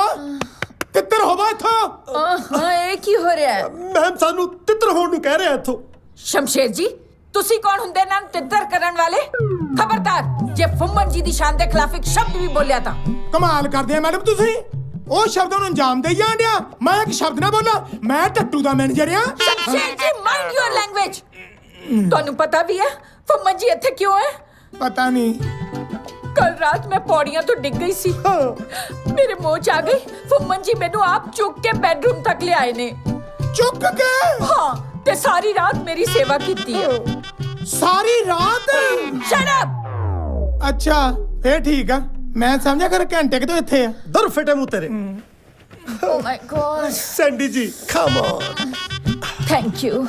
ਤਿੱਤਰ ਹੋਵਾ ਇੱਥੋਂ। ਹਾਂ ਇਹ ਕੀ ਹੋ ਰਿਹਾ ਹੈ? ਮੈਮ ਸਾਨੂੰ ਤਿੱਤਰ ਹੋਣ ਨੂੰ ਕਹਿ ਰਿਹਾ ਇੱਥੋਂ। ਸ਼ਮਸ਼ੇਰ ਜੀ, ਤੁਸੀਂ ਕੌਣ ਹੁੰਦੇ ਨਾ ਤਿੱਤਰ ਕਰਨ ਵਾਲੇ? ਖਬਰਦਾਰ, ਜੇ ਫੁੰਮਨ ਜੀ ਦੀ ਸ਼ਾਨ ਦੇ ਖਿਲਾਫ ਇੱਕ ਸ਼ਬਦ ਵੀ ਬੋਲਿਆ ਤਾਂ। ਕਮਾਲ ਕਰਦੇ ਆ ਮੈਡਮ ਤੁਸੀਂ, ਉਹ ਸ਼ਬਦਾਂ ਨੂੰ ਅੰਜਾਮ ਦੇਈ ਜਾਣ ਡਿਆ। ਮੈਂ ਇੱਕ ਸ਼ਬਦ ਨਾ ਬੋਲਾਂ, ਮੈਂ ਟੱਟੂ ਦਾ ਮੈਨੇਜਰ ਆ। ਸ਼ਮਸ਼ੇਰ ਜੀ, ਮਾਈਂਡ ਯੂਅਰ ਲੈਂਗੁਏਜ। ਤੁਹਾਨੂੰ ਪਤਾ ਵੀ ਹੈ ਫੁੰਮਨ ਜੀ ਇੱਥੇ ਕਿਉਂ ਹੈ? ਪਤਾ ਨਹੀਂ। कल रात मैं पौड़ियां तो डिग गई सी, मेरे मुंह च आ गई। फुम्मन जी मैनू आप चुक के बेडरूम तक ले आए ने। ਚੁੱਕ ਕੇ? हाँ, ते सारी रात मेरी सेवा कीती है। ਸਾਰੀ ਰਾਤ? Shut up! ਅੱਛਾ ਫੇਰ ਠੀਕ ਆ, ਮੈਂ ਸਮਝਿਆ ਕਰ ਘੰਟੇ ਕਿਤੋਂ ਇੱਥੇ ਆ। ਦਰ ਫਿੱਟੇ ਮੂੰਹ ਤੇਰੇ। Oh my God! ਸੈਂਡੀ ਜੀ ਕਮ ਔਨ। Thank you.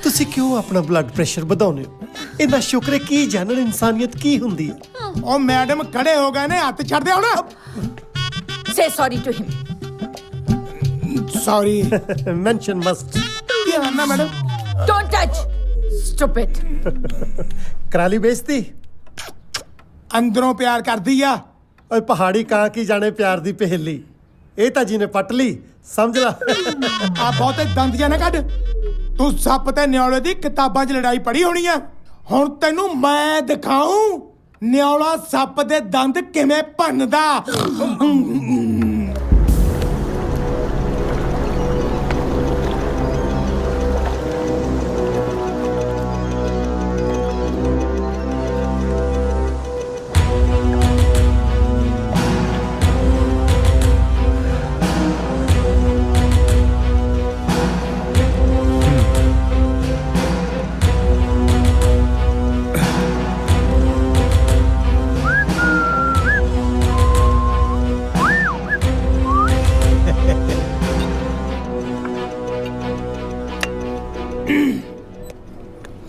ਤੁਸੀਂ ਕਿਉਂ ਆਪਣਾ ਬਲੱਡ ਪ੍ਰੈਸ਼ਰ ਵਧਾਉਂਦੇ ਹੋ? ਇੰਨਾ ਸ਼ੁਕਰ ਹੈ ਕੀ ਜਾਣਨ ਇਨਸਾਨੀਅਤ ਕੀ ਹੁੰਦੀ ਹੈ। ਉਹ ਮੈਡਮ ਖੜੇ ਹੋ ਗਏ ਨੇ, ਹੱਥ ਛੱਡ ਦੇ ਹੁਣ। Say sorry to him. Sorry. Mention must. ਕੀ ਹਾਲ ਹੈ ਮੈਡਮ? Don't touch. Stupid. ਕਰਾਲੀ ਬੇਇੱਜ਼ਤੀ। ਅੰਦਰੋਂ ਪਿਆਰ ਕਰਦੀ ਆ। ਓਏ ਪਹਾੜੀ ਕਾਂ ਕੀ ਜਾਣੇ ਪਿਆਰ ਦੀ ਪਹੇਲੀ। ਇਹ ਤਾਂ ਜੀ ਨੇ ਪੱਟ ਲਈ, ਸਮਝ ਲਾ। ਆ ਬਹੁਤੇ ਦੰਦ ਜਾਂ ਨਾ ਕੱਢ। ਤੂੰ ਸੱਪ ਤੇ ਨਿਆਲੇ ਦੀ ਕਿਤਾਬਾਂ 'ਚ ਲੜਾਈ ਪੜ੍ਹੀ ਹੋਣੀ ਆ। ਹੁਣ ਤੈਨੂੰ ਮੈਂ ਦਿਖਾਉਂ ਨਿਆਲਾ ਸੱਪ ਦੇ ਦੰਦ ਕਿਵੇਂ ਭੰਨਦਾ।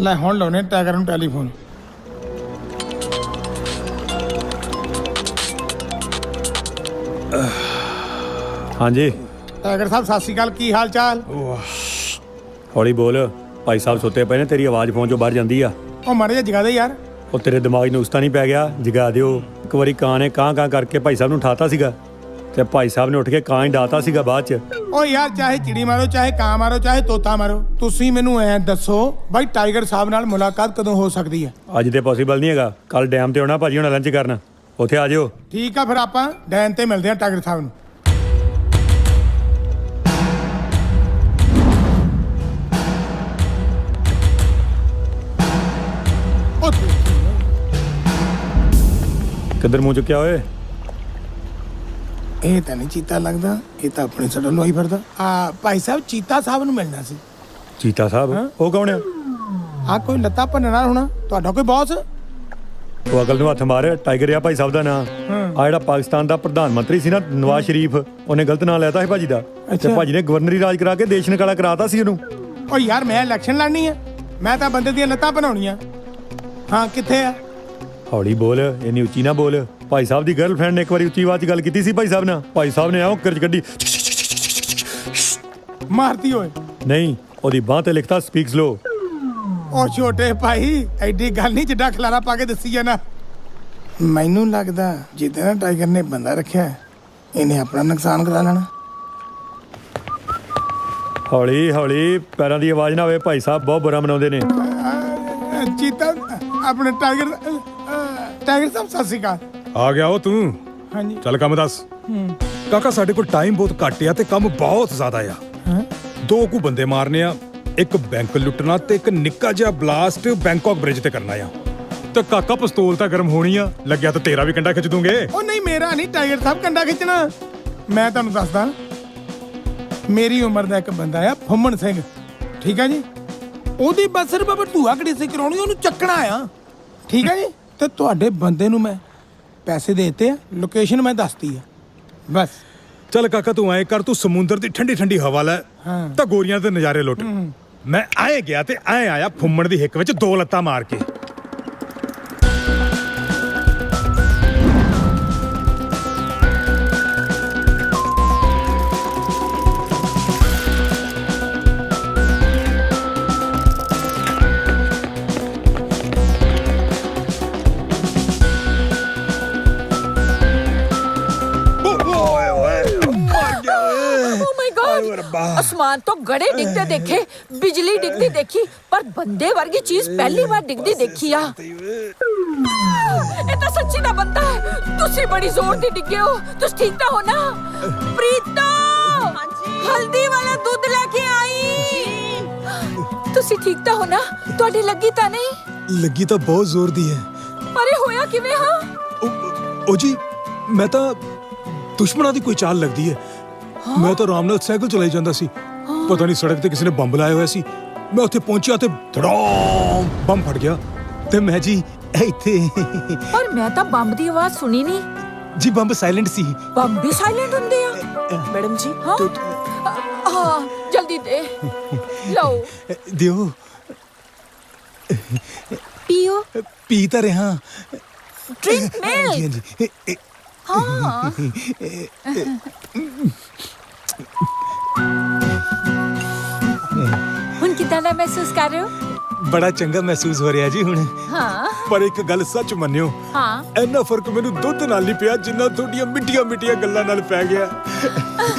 ਲੈ ਹੁਣ ਲਾਉਣੇ ਟਾਈਗਰ ਨੂੰ ਟੈਲੀਫੋਨ। ਹਾਂਜੀ ਟਾਈਗਰ ਸਾਹਿਬ ਸਤਿ ਸ਼੍ਰੀ ਅਕਾਲ, ਕੀ ਹਾਲ ਚਾਲ? ਹੌਲੀ ਬੋਲ, ਭਾਈ ਸਾਹਿਬ ਸੁੱਤੇ ਪਏ ਨੇ, ਤੇਰੀ ਆਵਾਜ਼ ਫੋਨ ਚੋਂ ਬਾਹਰ ਜਾਂਦੀ ਆ। ਉਹ ਮਾੜੇ ਜਿਹਾ ਜਗਾ ਦੇ ਯਾਰ। ਉਹ ਤੇਰੇ ਦਿਮਾਗ ਨੂੰ ਉਸਤਾ ਨਹੀਂ ਪੈ ਗਿਆ? ਜਗਾ ਦਿਓ। ਇੱਕ ਵਾਰੀ ਕਾਂ ਨੇ ਕਾਂ ਕਾਂ ਕਰਕੇ ਭਾਈ ਸਾਹਿਬ ਨੂੰ ਉਠਾਤਾ ਸੀਗਾ ਤੇ ਭਾਈ ਸਾਹਿਬ ਨੇ ਉੱਠ ਕੇ ਕਾਂ ਹੀ ਡਾਤਾ ਸੀਗਾ ਬਾਅਦ ਚ। ਉਹ ਯਾਰ ਚਾਹੇ ਚਿੜੀ ਮਾਰੋ, ਚਾਹੇ ਕਾਂ ਮਾਰੋ, ਚਾਹੇ ਤੋਤਾ ਮਾਰੋ, ਤੁਸੀਂ ਮੈਨੂੰ ਐ ਦੱਸੋ ਬਾਈ ਟਾਈਗਰ ਸਾਹਿਬ ਨਾਲ ਮੁਲਾਕਾਤ ਕਦੋਂ ਹੋ ਸਕਦੀ ਹੈ? ਅੱਜ ਤੇ ਪੋਸੀਬਲ ਨਹੀਂ ਹੈਗਾ, ਕੱਲ ਡੈਮ ਤੇ ਆਉਣਾ ਭਾਜੀ ਹੁਣ ਲੰਚ ਕਰਨ, ਉੱਥੇ ਆ ਜਿਓ। ਠੀਕ ਆ ਫਿਰ ਆਪਾਂ ਡੈਨ ਤੇ ਮਿਲਦੇ ਆ ਟਾਈਗਰ ਸਾਹਿਬ ਨੂੰ। ਕਿੱਧਰ ਮੂੰਹ ਚੁੱਕਿਆ ਓਏ? ਇਹ ਤਾਂ ਨਹੀਂ ਚੀਤਾ ਲੱਗਦਾ, ਇਹ ਤਾਂ ਆਪਣੇ ਸੜੋਂ ਲੋਈ ਫਿਰਦਾ। ਆ ਭਾਈ ਸਾਹਿਬ ਚੀਤਾ ਸਾਹਿਬ ਨੂੰ ਮਿਲਣਾ ਸੀ। ਚੀਤਾ ਸਾਹਿਬ? ਉਹ ਕੌਣ ਆ? ਆ ਕੋਈ ਲੱਤਾਂ ਭੰਨਣਾ ਹੋਣਾ, ਤੁਹਾਡਾ ਕੋਈ ਬੌਸ? ਉਹ ਅਕਲ ਨੂੰ ਹੱਥ ਮਾਰ, ਟਾਈਗਰ ਆ ਭਾਈ ਸਾਹਿਬ ਦਾ ਨਾਂ। ਆ ਜਿਹੜਾ ਪਾਕਿਸਤਾਨ ਦਾ ਪ੍ਰਧਾਨ ਮੰਤਰੀ ਸੀ ਨਾ ਨਵਾਜ਼ ਸ਼ਰੀਫ, ਉਹਨੇ ਗਲਤ ਨਾਂ ਲੈਤਾ ਸੀ ਭਾਜੀ ਦਾ ਤੇ ਭਾਜੀ ਨੇ ਗਵਰਨਰੀ ਰਾਜ ਕਰਾ ਕੇ ਦੇਸ਼ ਨਿਕਾਲਾ ਕਰਾਤਾ ਸੀ ਉਹਨੂੰ। ਓ ਯਾਰ ਮੈਂ ਇਲੈਕਸ਼ਨ ਲੜਨੀ ਆ, ਮੈਂ ਤਾਂ ਬੰਦੇ ਦੀਆਂ ਲੱਤਾਂ ਬਣਾਉਣੀਆਂ। ਹਾਂ ਕਿੱਥੇ ਆ? ਹੌਲੀ ਬੋਲ, ਇੰਨੀ ਉੱਚੀ ਨਾ ਬੋਲ। ਭਾਈ ਸਾਹਿਬ ਦੀ ਗਰਲਫ੍ਰੈਂਡ ਨੇ ਇੱਕ ਵਾਰੀ ਉੱਚੀ ਆਵਾਜ਼ 'ਚ ਗੱਲ ਕੀਤੀ ਸੀ ਭਾਈ ਸਾਹਿਬ ਨਾਲ। ਭਾਈ ਸਾਹਿਬ ਨੇ ਆਉਂ ਕਿਰਚ ਗੱਡੀ ਮਾਰਤੀ ਓਏ। ਨਹੀਂ, ਉਹਦੀ ਬਾਂਹ ਤੇ ਲਿਖਤਾ ਸਪੀਕ ਸਲੋ। ਉਹ ਛੋਟੇ ਭਾਈ ਐਡੀ ਗੱਲ ਨਹੀਂ ਜਿੱਡਾ ਖਲਾਰਾ ਪਾ ਕੇ ਦੱਸੀ ਜਾਣਾ। ਮੈਨੂੰ ਲੱਗਦਾ ਜਿੱਦਾਂ ਨਾ ਟਾਈਗਰ ਨੇ ਬੰਦਾ ਰੱਖਿਆ ਇਹਨੇ ਆਪਣਾ ਨੁਕਸਾਨ ਕਰਾ ਲੈਣਾ। ਹੌਲੀ ਹੌਲੀ, ਪੈਰਾਂ ਦੀ ਆਵਾਜ਼ ਨਾ ਹੋਵੇ, ਭਾਈ ਸਾਹਿਬ ਬਹੁਤ ਬੁਰਾ ਮਨਾਉਂਦੇ ਨੇ। ਚੀਤਾ ਆਪਣੇ ਟਾਈਗਰ ਸਾਹਿਬ ਸਤਿ ਸ਼੍ਰੀ ਅਕਾਲ। ਆ ਗਿਆ ਉਹ ਤੂੰ? ਹਾਂਜੀ ਚੱਲ ਕੰਮ ਦੱਸ। ਕਾਕਾ ਸਾਡੇ ਕੋਲ ਟਾਈਮ ਬਹੁਤ ਘੱਟ ਆ ਤੇ ਕੰਮ ਬਹੁਤ ਜ਼ਿਆਦਾ ਆ। ਦੋ ਕੁ ਬੰਦੇ ਮਾਰਨੇ ਆ, ਇੱਕ ਬੈਂਕ ਲੁੱਟਣਾ ਤੇ ਇੱਕ ਨਿੱਕਾ ਜਿਹਾ ਬਲਾਸਟ ਬੈਂਕਾਕ ਬ੍ਰਿਜ ਤੇ ਕਰਨਾ ਆ। ਤੇ ਕਾਕਾ ਪਿਸਤੌਲ ਤਾਂ ਗਰਮ ਹੋਣੀ ਆ, ਲੱਗਿਆ ਤਾਂ ਤੇਰਾ ਵੀ ਕੰਡਾ ਖਿੱਚ ਦੂੰਗੇ। ਉਹ ਨਹੀਂ ਮੇਰਾ ਨਹੀਂ, ਟਾਈਗਰ ਸਾਹਿਬ ਕੰਡਾ ਖਿੱਚਣਾ। ਮੈਂ ਤੁਹਾਨੂੰ ਦੱਸਦਾ, ਮੇਰੀ ਉਮਰ ਦਾ ਇੱਕ ਬੰਦਾ ਆ ਫੁੰਮਣ ਸਿੰਘ, ਠੀਕ ਆ ਜੀ। ਉਹਦੀ ਬਸ ਸਿਰਫ ਭੂਆ ਕੜੀ ਸੀ ਕਰਾਉਣੀ, ਉਹਨੂੰ ਚੱਕਣਾ ਆ, ਠੀਕ ਆ ਜੀ। ਤੇ ਤੁਹਾਡੇ ਬੰਦੇ ਨੂੰ ਮੈਂ ਪੈਸੇ ਦੇ ਦਿੱਤੇ ਆ, ਲੋਕੇਸ਼ਨ ਮੈਂ ਦੱਸਤੀ ਆ ਬਸ। ਚੱਲ ਕਾਕਾ ਤੂੰ ਐ ਕਰ, ਤੂੰ ਸਮੁੰਦਰ ਦੀ ਠੰਡੀ ਠੰਡੀ ਹਵਾ ਲੈ ਤਾਂ ਗੋਰੀਆਂ ਦੇ ਨਜ਼ਾਰੇ ਲੁੱਟ। ਮੈਂ ਆਏ ਗਿਆ ਤੇ ਐ ਆਇਆ ਫੁੰਮਣ ਦੀ ਹਿੱਕ ਵਿੱਚ ਦੋ ਲੱਤਾਂ ਮਾਰ ਕੇ। आसमान तो गड़े डिगते देखे, बिजली डिगती देखी, पर बंदे वर्गी चीज पहली बार डिगती देखी आ। ये तो सच्ची ना बनता है। तुसी बड़ी जोर दी डिगे हो, तुस ठीक तो हो ना? प्रीतो, हल्दी वाला दूध लेके आई। तुसी ठीक तो हो ना? ਤੁਹਾਡੀ ਲੱਗੀ ਤਾਂ ਨਹੀਂ? ਲੱਗੀ ਤਾਂ ਬਹੁਤ ਜ਼ੋਰ ਦੀ ਹੈ। अरे होया किवें हां? ਉਹ ਜੀ ਮੈਂ ਤਾਂ ਦੁਸ਼ਮਣਾਂ ਦੀ ਕੋਈ ਚਾਲ ਲੱਗਦੀ ਹੈ। ਮੈਂ ਤਾਂ ਆਰਾਮ ਨਾਲ ਸਾਈਕਲ ਚਲਾਈ ਜਾਂਦਾ ਸੀ, ਪਤਾ ਨਹੀਂ ਸੜਕ ਤੇ ਕਿਸੇ ਨੇ ਬੰਬ ਲਾਇਆ ਹੋਇਆ ਸੀ। ਮੈਂ ਉੱਥੇ ਪਹੁੰਚਿਆ ਤੇ ਧੜਾਮ ਬੰਬ ਫਟ ਗਿਆ ਤੇ ਮੈਂ ਜੀ ਇੱਥੇ। ਪਰ ਮੈਂ ਤਾਂ ਬੰਬ ਦੀ ਆਵਾਜ਼ ਸੁਣੀ ਨਹੀਂ। ਜੀ ਬੰਬ ਸਾਇਲੈਂਟ ਸੀ। ਬੰਬ ਵੀ ਸਾਇਲੈਂਟ ਹੁੰਦੇ ਆ? ਮੈਡਮ ਜੀ ਹਾਂ ਹਾਂ ਜਲਦੀ ਦੇ ਲਓ ਦਿਓ। ਪੀਓ। ਪੀ ਤਾਂ ਰਿਹਾ। Drink milk. ਹਾਂਜੀ ਹਾਂ ਹੁਣ ਕਿਦਾਂ ਦਾ ਮਹਿਸੂਸ ਕਰ ਰਹੇ ਹੋ? ਬੜਾ ਚੰਗਾ ਮਹਿਸੂਸ ਹੋ ਰਿਹਾ ਜੀ ਹੁਣ। ਹਾਂ ਪਰ ਇੱਕ ਗੱਲ ਸੱਚ ਮੰਨਿਓ, ਹਾਂ ਇੰਨਾ ਫਰਕ ਮੈਨੂੰ ਦੁੱਧ ਨਾਲ ਨਹੀਂ ਪਿਆ ਜਿੰਨਾ ਤੁਹਾਡੀਆਂ ਮਿੱਠੀਆਂ ਮਿੱਠੀਆਂ ਗੱਲਾਂ ਨਾਲ ਪੈ ਗਿਆ।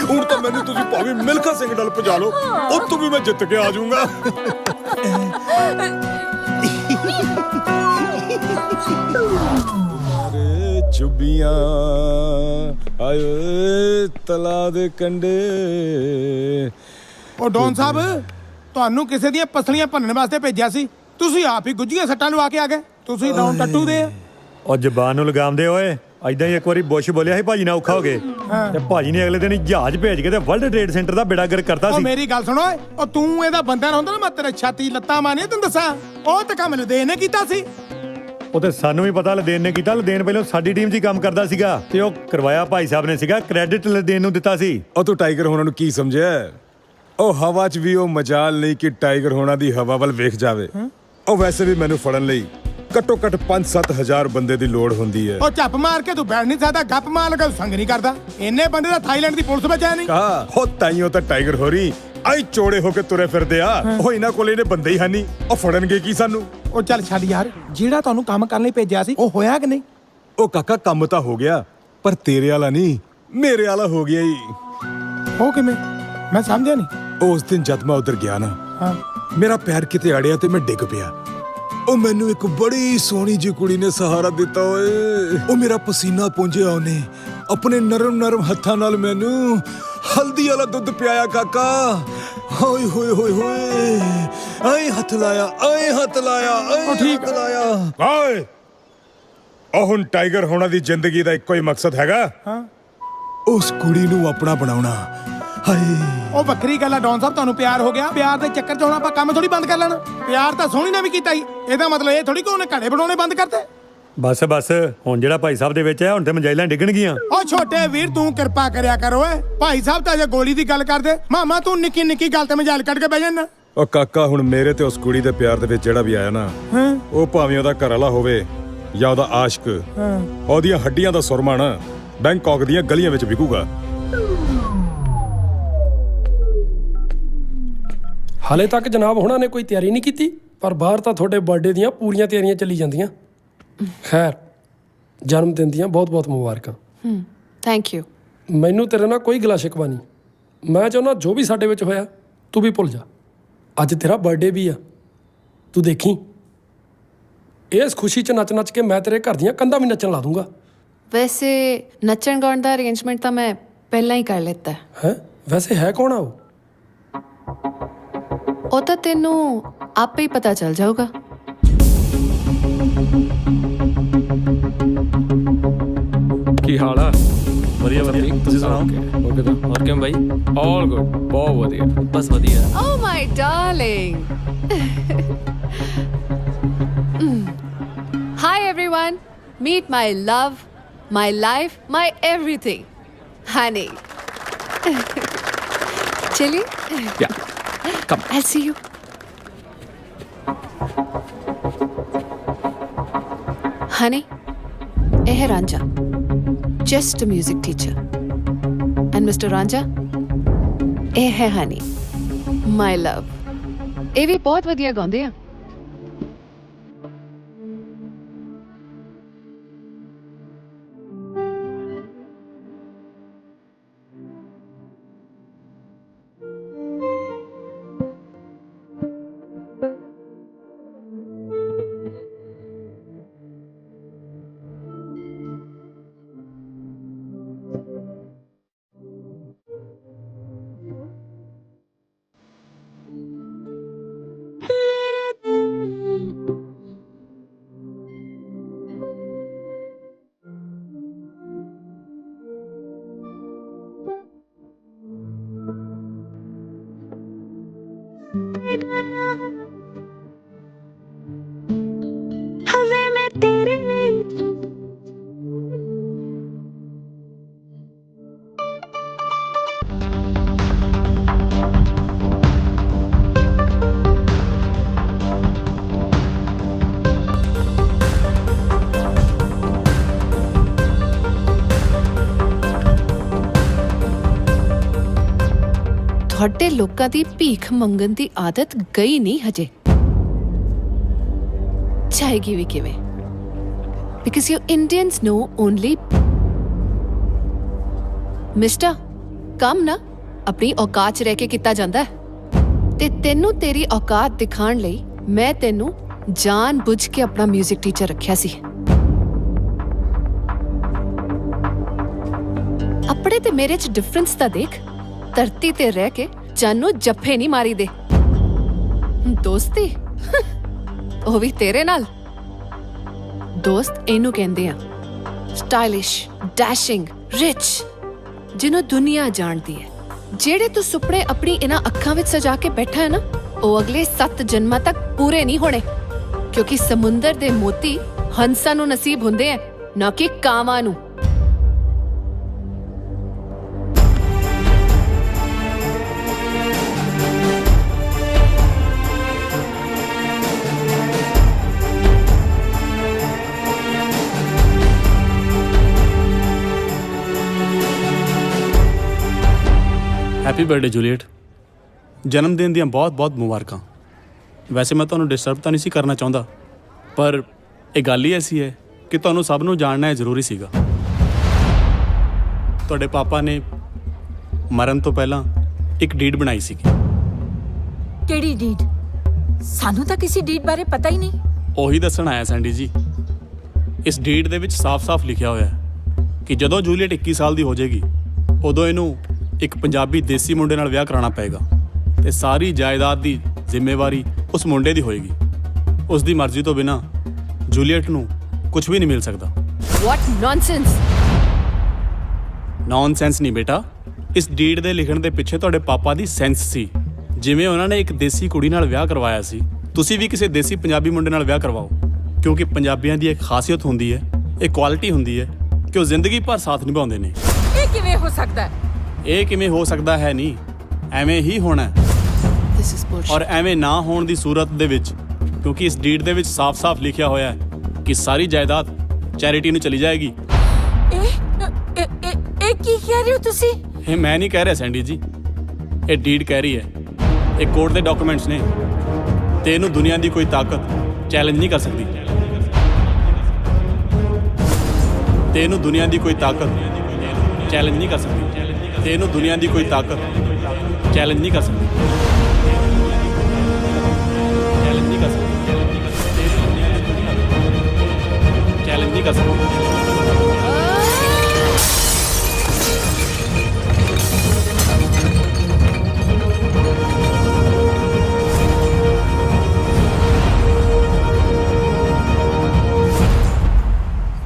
ਹੁਣ ਤਾਂ ਮੈਨੂੰ ਤੁਸੀਂ ਭਾਵੇਂ ਮਿਲਖਾ ਸਿੰਘ ਨਾਲ ਭਜਾ ਲਓ, ਉੱਥੋਂ ਵੀ ਮੈਂ ਜਿੱਤ ਕੇ ਆ ਜਾਊਂਗਾ। ਚੁੱਬੀਆਂ ਆਏ ਤਲਾ ਦੇ ਕੰਡੇ। ਉਹ ਡੌਨ ਸਾਹਿਬ, ਤੁਹਾਨੂੰ ਕਿਸੇ ਦੀਆਂ ਪਸਲੀਆਂ ਭੰਨਣ ਵਾਸਤੇ ਭੇਜਿਆ ਸੀ, ਤੁਸੀਂ ਆਪ ਹੀ ਗੁੱਝੀਆਂ ਸੱਟਾਂ ਲਵਾ ਕੇ ਆ ਗਏ। ਤੁਸੀਂ ਡੌਨ ਟੱਟੂ ਦੇ। ਉਹ ਜ਼ਬਾਨ ਨੂੰ ਲਗਾਮਦੇ ਓਏ। ਐਦਾਂ ਹੀ ਇੱਕ ਵਾਰੀ ਬੁਸ਼ ਬੋਲਿਆ ਸੀ ਭਾਜੀ ਨਾਲ ਔਖਾ ਹੋ ਗਏ ਤੇ ਭਾਜੀ ਨੇ ਅਗਲੇ ਦਿਨ ਹੀ ਜਹਾਜ਼ ਭੇਜ ਕੇ ਤੇ ਵਰਲਡ ਟ੍ਰੇਡ ਸੈਂਟਰ ਦਾ ਬੇੜਾ ਗਰਕ ਕਰਤਾ ਉਹ ਸੀ। ਮੇਰੀ ਗੱਲ ਸੁਣੋ ਓਏ, ਉਹ ਤੂੰ ਇਹਦਾ ਬੰਦਾ ਨਾ ਹੁੰਦਾ ਨਾ, ਮੈਂ ਤੇਰੇ ਛਾਤੀ ਲੱਤਾਂ ਮਾਰਨੀਆਂ ਤੈਨੂੰ ਦੱਸਾਂ। ਉਹ ਤਾਂ ਕੰਮ ਲੁਧੇਨ ਨੇ ਕੀਤਾ ਸੀ। ਉਹ ਤੇ ਸਾਨੂੰ ਵੀ ਪਤਾ ਲਦੇਨ ਨੇ ਕੀਤਾ। ਲਦੇਨ ਪਹਿਲਾਂ ਸਾਡੀ ਟੀਮ 'ਚ ਹੀ ਕੰਮ ਕਰਦਾ ਸੀਗਾ ਤੇ ਉਹ ਕਰਵਾਇਆ ਭਾਈ ਸਾਹਿਬ ਨੇ ਸੀਗਾ। ਕ੍ਰੈਡਿਟ ਲਦੇਨ ਨੂੰ ਦਿੱਤਾ ਸੀ। ਉਹ ਤੂੰ ਟਾਈਗਰ ਹੋਣਾ ਨੂੰ ਕੀ ਸਮਝਿਆ? ਉਹ ਹਵਾ 'ਚ ਵੀ ਉਹ ਮਜਾਲ ਨਹੀਂ ਕਿ ਟਾਈਗਰ ਹੋਣਾ ਦੀ ਹਵਾ ਵੱਲ ਵੇਖ ਜਾਵੇ। ਉਹ ਵੈਸੇ ਵੀ ਮੈਨੂੰ ਫੜਨ ਲਈ ਘੱਟੋ ਘੱਟ 5-7 ਹਜ਼ਾਰ ਬੰਦੇ ਦੀ ਲੋੜ ਹੁੰਦੀ ਹੈ। ਉਹ ਚੱਪ ਮਾਰ ਕੇ ਤੂੰ ਬੈਠ ਨਹੀਂ ਸਕਦਾ, ਗੱਪ ਮਾਰ ਲਗਾ ਸੰਗ ਨਹੀਂ ਕਰਦਾ। ਇੰਨੇ ਬੰਦੇ ਦਾ ਥਾਈਲੈਂਡ ਦੀ ਪੁਲਿਸ ਬਚਿਆ ਨਹੀਂ। ਕਹਾ ਹੋ ਤਾਈਓ ਤਾਂ ਟਾਈਗਰ ਹੋ ਰਹੀ ਆਈ ਚੋੜੇ ਹੋ ਕੇ ਤੁਰੇ ਫਿਰਦੇ ਆ। ਉਹ ਇਹਨਾਂ ਕੋਲ ਇਹਨੇ ਬੰਦੇ ਹੀ ਹਾਨੀ, ਉਹ ਫੜਨਗੇ ਕੀ ਸਾਨੂੰ? ਉਹ ਚੱਲ ਛੱਡ ਯਾਰ, ਜਿਹੜਾ ਤੁਹਾਨੂੰ ਕੰਮ ਕਰਨ ਲਈ ਭੇਜਿਆ ਸੀ ਉਹ ਹੋਇਆ ਕਿ ਨਹੀਂ? ਉਹ ਕਾਕਾ ਕੰਮ ਤਾਂ ਹੋ ਗਿਆ, ਪਰ ਤੇਰੇ ਵਾਲਾ ਨਹੀਂ, ਮੇਰੇ ਵਾਲਾ ਹੋ ਗਿਆ ਹੀ। ਉਹ ਕਿਵੇਂ? ਮੈਂ ਸਮਝਿਆ ਨਹੀਂ। ਉਸ ਦਿਨ ਜਦ ਮੈਂ ਉਧਰ ਗਿਆ ਨਾ, ਮੇਰਾ ਪੈਰ ਕਿਤੇ ਅੜਿਆ ਤੇ ਮੈਂ ਡਿੱਗ ਪਿਆ। ਉਹ ਮੈਨੂੰ ਇੱਕ ਬੜੀ ਸੋਹਣੀ ਜਿਹੀ ਕੁੜੀ ਨੇ ਸਹਾਰਾ ਦਿੱਤਾ ਓਏ। ਉਹ ਮੇਰਾ ਪਸੀਨਾ ਪੂੰਝਿਆ ਉਹਨੇ ਆਪਣੇ ਨਰਮ ਨਰਮ ਹੱਥਾਂ ਨਾਲ ਮੈਨੂੰ ਹਲਦੀ ਵਾਲਾ ਦੁੱਧ ਪਿਆਇਆ ਕਾਕਾ। ਹੋਏ ਹੋਏ ਹੋਏ ਹੋਏ, ਆਏ ਹੱਥ ਲਾਇਆ, ਆਏ ਹੱਥ ਲਾਇਆ, ਆਏ ਹੱਥ ਲਾਇਆ। ਓਏ ਉਹ ਹੁਣ ਟਾਈਗਰ ਹੋਣਾ ਦੀ ਜ਼ਿੰਦਗੀ ਦਾ ਇੱਕੋ ਹੀ ਮਕਸਦ ਹੈਗਾ, ਉਸ ਕੁੜੀ ਨੂੰ ਆਪਣਾ ਬਣਾਉਣਾ। ਹਾਏ ਉਹ ਵੱਖਰੀ ਗੱਲ ਆ ਡੌਨ ਸਾਹਿਬ, ਤੁਹਾਨੂੰ ਪਿਆਰ ਹੋ ਗਿਆ। ਪਿਆਰ ਦੇ ਚੱਕਰ 'ਚ ਹੁਣ ਆਪਾਂ ਕੰਮ ਥੋੜੀ ਬੰਦ ਕਰ ਲੈਣਾ। ਪਿਆਰ ਤਾਂ ਸੋਹਣੀ ਨੇ ਵੀ ਕੀਤਾ ਸੀ, ਇਹਦਾ ਮਤਲਬ ਇਹ ਥੋੜੀ ਕਿ ਉਹਨੇ ਘੜੇ ਬਣਾਉਣੇ ਬੰਦ ਕਰਤੇ। ਬਸ ਬਸ, ਹੁਣ ਜਿਹੜਾ ਭਾਈ ਸਾਹਿਬ ਦੇ ਵਿੱਚ ਹੈ, ਹੁਣ ਤੇ ਮਜਾਇਲਾਂ ਡਿੱਗਣਗੀਆਂ। ਉਹ ਛੋਟੇ ਵੀਰ ਤੂੰ ਕਿਰਪਾ ਕਰਿਆ ਕਰ ਓਏ। ਭਾਈ ਸਾਹਿਬ ਤਾਂ ਜੇ ਗੋਲੀ ਦੀ ਗੱਲ ਕਰਦੇ, ਮਾਮਾ ਤੂੰ ਨਿੱਕੀ ਨਿੱਕੀ ਗੱਲ ਤੇ ਮਜਾਲ ਕੱਢ ਕੇ ਬਹਿ ਜਾਂਦਾ। ਉਹ ਕਾਕਾ ਹੁਣ ਮੇਰੇ ਤੇ ਉਸ ਕੁੜੀ ਦੇ ਪਿਆਰ ਦੇ ਵਿੱਚ ਜਿਹੜਾ ਵੀ ਆਇਆ ਨਾ, ਉਹ ਭਾਵੇਂ ਉਹਦਾ ਘਰ ਵਾਲਾ ਹੋਵੇ ਜਾਂ ਉਹਦਾ ਆਸ਼ਕ, ਉਹਦੀਆਂ ਹੱਡੀਆਂ ਦਾ ਸੁਰਮਾ ਨਾ ਬੈਂਕਾਕ ਦੀਆਂ ਗਲੀਆਂ ਵਿੱਚ ਵਿਕੂਗਾ। ਹਾਲੇ ਤੱਕ ਜਨਾਬ ਹੁਣਾਂ ਨੇ ਕੋਈ ਤਿਆਰੀ ਨਹੀਂ ਕੀਤੀ, ਪਰ ਬਾਹਰ ਤਾਂ ਤੁਹਾਡੇ ਬਰਥਡੇ ਦੀਆਂ ਪੂਰੀਆਂ ਤਿਆਰੀਆਂ ਚੱਲੀ ਜਾਂਦੀਆਂ। ਖੈਰ, ਜਨਮ ਦਿਨ ਦੀਆਂ ਬਹੁਤ ਬਹੁਤ ਮੁਬਾਰਕਾਂ। Thank you. ਮੈਨੂੰ ਤੇਰੇ ਨਾਲ ਕੋਈ ਗਿਲਾ ਸ਼ਿਕਵਾ ਨਹੀਂ। ਮੈਂ ਚਾਹੁੰਦਾ ਜੋ ਵੀ ਸਾਡੇ ਵਿੱਚ ਹੋਇਆ ਤੂੰ ਵੀ ਭੁੱਲ ਜਾ। ਅੱਜ ਤੇਰਾ ਬਰਥਡੇ ਵੀ ਆ, ਤੂੰ ਦੇਖੀ ਇਸ ਖੁਸ਼ੀ 'ਚ ਨੱਚ ਨੱਚ ਕੇ ਮੈਂ ਤੇਰੇ ਘਰ ਦੀਆਂ ਕੰਧਾਂ ਵੀ ਨੱਚਣ ਲਾ ਦੂੰਗਾ। ਵੈਸੇ ਨੱਚਣ ਗਾਉਣ ਦਾ ਅਰੇਂਜਮੈਂਟ ਤਾਂ ਮੈਂ ਪਹਿਲਾਂ ਹੀ ਕਰ ਲਿੱਤਾ ਹੈ। ਵੈਸੇ ਹੈ ਕੌਣ ਆ ਉਹ? ਉਹ ਤਾਂ ਤੈਨੂੰ ਆਪੇ ਹੀ ਪਤਾ ਚੱਲ ਜਾਊਗਾ। ਕੀ ਹਾਲ ਆ? ਵਧੀਆ ਵਧੀਆ, ਤੁਸੀਂ ਸੁਣਾਓ? ਓਕੇ ਤਾਂ ਹੋਰ ਕਿਵੇਂ ਬਾਈ? ਆਲ ਗੁੱਡ, ਬਹੁਤ ਵਧੀਆ, ਬਸ ਵਧੀਆ। Oh my darling. Hi everyone. Meet my love, my life, my everything. Honey. Chili? Yeah. Come. I'll see you. Honey, eh hai Ranja. Just a music teacher. And Mr. Ranja, eh hai Honey. My love. ਇਹ ਵੀ ਬਹੁਤ ਵਧੀਆ ਗਾਉਂਦੇ ਆ। ਤੁਹਾਡੇ ਲੋਕਾਂ ਦੀ ਭੀਖ ਮੰਗਣ ਦੀ ਆਦਤ ਗਈ ਨਹੀਂ ਹਜੇ, ਜਾਏਗੀ ਵੀ ਕਿਵੇਂ? Because you Indians know only mister ਕੰਮ ਨਾ ਆਪਣੀ ਔਕਾਤ 'ਚ ਰਹਿ ਕੇ ਕੀਤਾ ਜਾਂਦਾ ਹੈ ਤੇ ਤੈਨੂੰ ਤੇਰੀ ਔਕਾਤ ਦਿਖਾਉਣ ਲਈ ਮੈਂ ਤੈਨੂੰ ਜਾਣ ਬੁੱਝ ਕੇ ਆਪਣਾ 뮤직 ਟੀਚਰ ਰੱਖਿਆ ਸੀ। ਆਪਣੇ ਤੇ ਮੇਰੇ 'ਚ ਡਿਫਰੈਂਸ ਤਾਂ ਦੇਖ। ਧਰਤੀ ਤੇ ਰਹਿ ਕੇ ਜਾਨੂੰ ਜੱਫੇ ਨਹੀਂ ਮਾਰੀ ਦੇ। ਦੋਸਤੀ ਉਹ ਵੀ ਤੇਰੇ ਨਾਲ। ਦੋਸਤ ਇਹਨੂੰ ਕਹਿੰਦੇ ਆ, ਸਟਾਈਲਿਸ਼, ਡੈਸ਼ਿੰਗ, ਰਿਚ, ਜਿਹਨੂੰ ਦੁਨੀਆ ਜਾਣਦੀ ਹੈ। ਜਿਹੜੇ ਤੂੰ ਸੁਪਨੇ ਆਪਣੀ ਇਹਨਾਂ ਅੱਖਾਂ ਵਿੱਚ ਸਜਾ ਕੇ ਬੈਠਾ ਹੈ ਨਾ, ਉਹ ਅਗਲੇ 7 ਜਨਮਾਂ ਤੱਕ ਪੂਰੇ ਨਹੀਂ ਹੋਣੇ, ਕਿਉਂਕਿ ਸਮੁੰਦਰ ਦੇ ਮੋਤੀ ਹੰਸਾਂ ਨੂੰ ਨਸੀਬ ਹੁੰਦੇ ਆ, ਨਾ ਕਿ ਕਾਵਾਂ ਨੂੰ। Happy birthday Juliet. ਜਨਮ ਦਿਨ ਦੀਆਂ ਬਹੁਤ-ਬਹੁਤ ਮੁਬਾਰਕਾਂ। ਵੈਸੇ ਮੈਂ ਤੁਹਾਨੂੰ ਡਿਸਟਰਬ ਤਾਂ ਨਹੀਂ ਸੀ ਕਰਨਾ ਚਾਹੁੰਦਾ, ਪਰ ਇਹ ਗੱਲ ਹੀ ਐਸੀ ਹੈ ਕਿ ਤੁਹਾਨੂੰ ਸਭ ਨੂੰ ਜਾਣਨਾ ਇਹ ਜ਼ਰੂਰੀ ਸੀਗਾ। ਤੁਹਾਡੇ ਪਾਪਾ ਨੇ ਮਰਨ ਤੋਂ ਪਹਿਲਾਂ ਇੱਕ ਡੀਡ ਬਣਾਈ ਸੀਗੀ। ਕਿਹੜੀ ਡੀਡ? ਸਾਨੂੰ ਤਾਂ ਕਿਸੇ ਡੀਡ ਬਾਰੇ ਪਤਾ ਹੀ ਨਹੀਂ। ਉਹੀ ਦੱਸਣ ਆਇਆ ਸੈਂਡੀ ਜੀ। ਇਸ ਡੀਡ ਦੇ ਵਿੱਚ ਸਾਫ਼-ਸਾਫ਼ ਲਿਖਿਆ ਹੋਇਆ ਹੈ ਕਿ ਜਦੋਂ ਜੂਲੀਅਟ 21 ਸਾਲ ਦੀ ਹੋ ਜਾਏਗੀ, ਉਦੋਂ ਇਹਨੂੰ ਇੱਕ ਪੰਜਾਬੀ ਦੇਸੀ ਮੁੰਡੇ ਨਾਲ ਵਿਆਹ ਕਰਾਉਣਾ ਪਏਗਾ ਤੇ ਸਾਰੀ ਜਾਇਦਾਦ ਦੀ ਜ਼ਿੰਮੇਵਾਰੀ ਉਸ ਮੁੰਡੇ ਦੀ ਹੋਏਗੀ। ਉਸ ਦੀ ਮਰਜ਼ੀ ਤੋਂ ਬਿਨਾਂ ਜੂਲੀਅਟ ਨੂੰ ਕੁਝ ਵੀ ਨਹੀਂ ਮਿਲ ਸਕਦਾ। ਵਾਟ ਨੌਨਸੈਂਸ। ਨੌਨਸੈਂਸ ਨਹੀਂ ਬੇਟਾ, ਇਸ ਡੀਡ ਦੇ ਲਿਖਣ ਦੇ ਪਿੱਛੇ ਤੁਹਾਡੇ ਪਾਪਾ ਦੀ ਸੈਂਸ ਸੀ। ਜਿਵੇਂ ਉਹਨਾਂ ਨੇ ਇੱਕ ਦੇਸੀ ਕੁੜੀ ਨਾਲ ਵਿਆਹ ਕਰਵਾਇਆ ਸੀ, ਤੁਸੀਂ ਵੀ ਕਿਸੇ ਦੇਸੀ ਪੰਜਾਬੀ ਮੁੰਡੇ ਨਾਲ ਵਿਆਹ ਕਰਵਾਓ, ਕਿਉਂਕਿ ਪੰਜਾਬੀਆਂ ਦੀ ਇੱਕ ਖਾਸੀਅਤ ਹੁੰਦੀ ਹੈ, ਇੱਕ ਕੁਆਲਿਟੀ ਹੁੰਦੀ ਹੈ ਕਿ ਉਹ ਜ਼ਿੰਦਗੀ ਭਰ ਸਾਥ ਨਿਭਾਉਂਦੇ ਨੇ। ਇਹ ਕਿਵੇਂ ਹੋ ਸਕਦਾ ਹੈ? ਇਹ ਕਿਵੇਂ ਹੋ ਸਕਦਾ ਹੈ ਨਹੀਂ, ਐਵੇਂ ਹੀ ਹੋਣਾ ਹੈ। This is bullshit. ਔਰ ਐਵੇਂ ਨਾ ਹੋਣ ਦੀ ਸੂਰਤ ਦੇ ਵਿੱਚ, ਕਿਉਂਕਿ ਇਸ ਡੀਡ ਦੇ ਵਿੱਚ ਸਾਫ਼-ਸਾਫ਼ ਲਿਖਿਆ ਹੋਇਆ ਹੈ ਕਿ ਸਾਰੀ ਜਾਇਦਾਦ ਚੈਰਿਟੀ ਨੂੰ ਚਲੀ ਜਾਏਗੀ। ਇਹ ਕੀ ਕਹਿ ਰਹੇ ਹੋ ਤੁਸੀਂ? ਇਹ ਮੈਂ ਨਹੀਂ ਕਹਿ ਰਿਹਾ ਸੈਂਡੀ ਜੀ, ਇਹ ਡੀਡ ਕਹਿ ਰਹੀ ਹੈ। ਇਹ ਕੋਰਟ ਦੇ ਡਾਕੂਮੈਂਟਸ ਨੇ ਤੇ ਇਹਨੂੰ ਦੁਨੀਆ ਦੀ ਕੋਈ ਤਾਕਤ ਚੈਲੰਜ ਨਹੀਂ ਕਰ ਸਕਦੀ। ਤੇ ਇਹਨੂੰ ਦੁਨੀਆ ਦੀ ਕੋਈ ਤਾਕਤ ਚੈਲੰਜ ਨਹੀਂ ਕਰ ਸਕਦੀ। ਤੇ ਇਹਨੂੰ ਦੁਨੀਆ ਦੀ ਕੋਈ ਤਾਕਤ ਚੈਲੰਜ ਨਹੀਂ ਕਰ ਸਕਦੀ। ਚੈਲੰਜ ਨਹੀਂ ਕਰ ਸਕਦੀ। ਚੈਲੰਜ ਨਹੀਂ ਕਰ ਸਕਦੀ।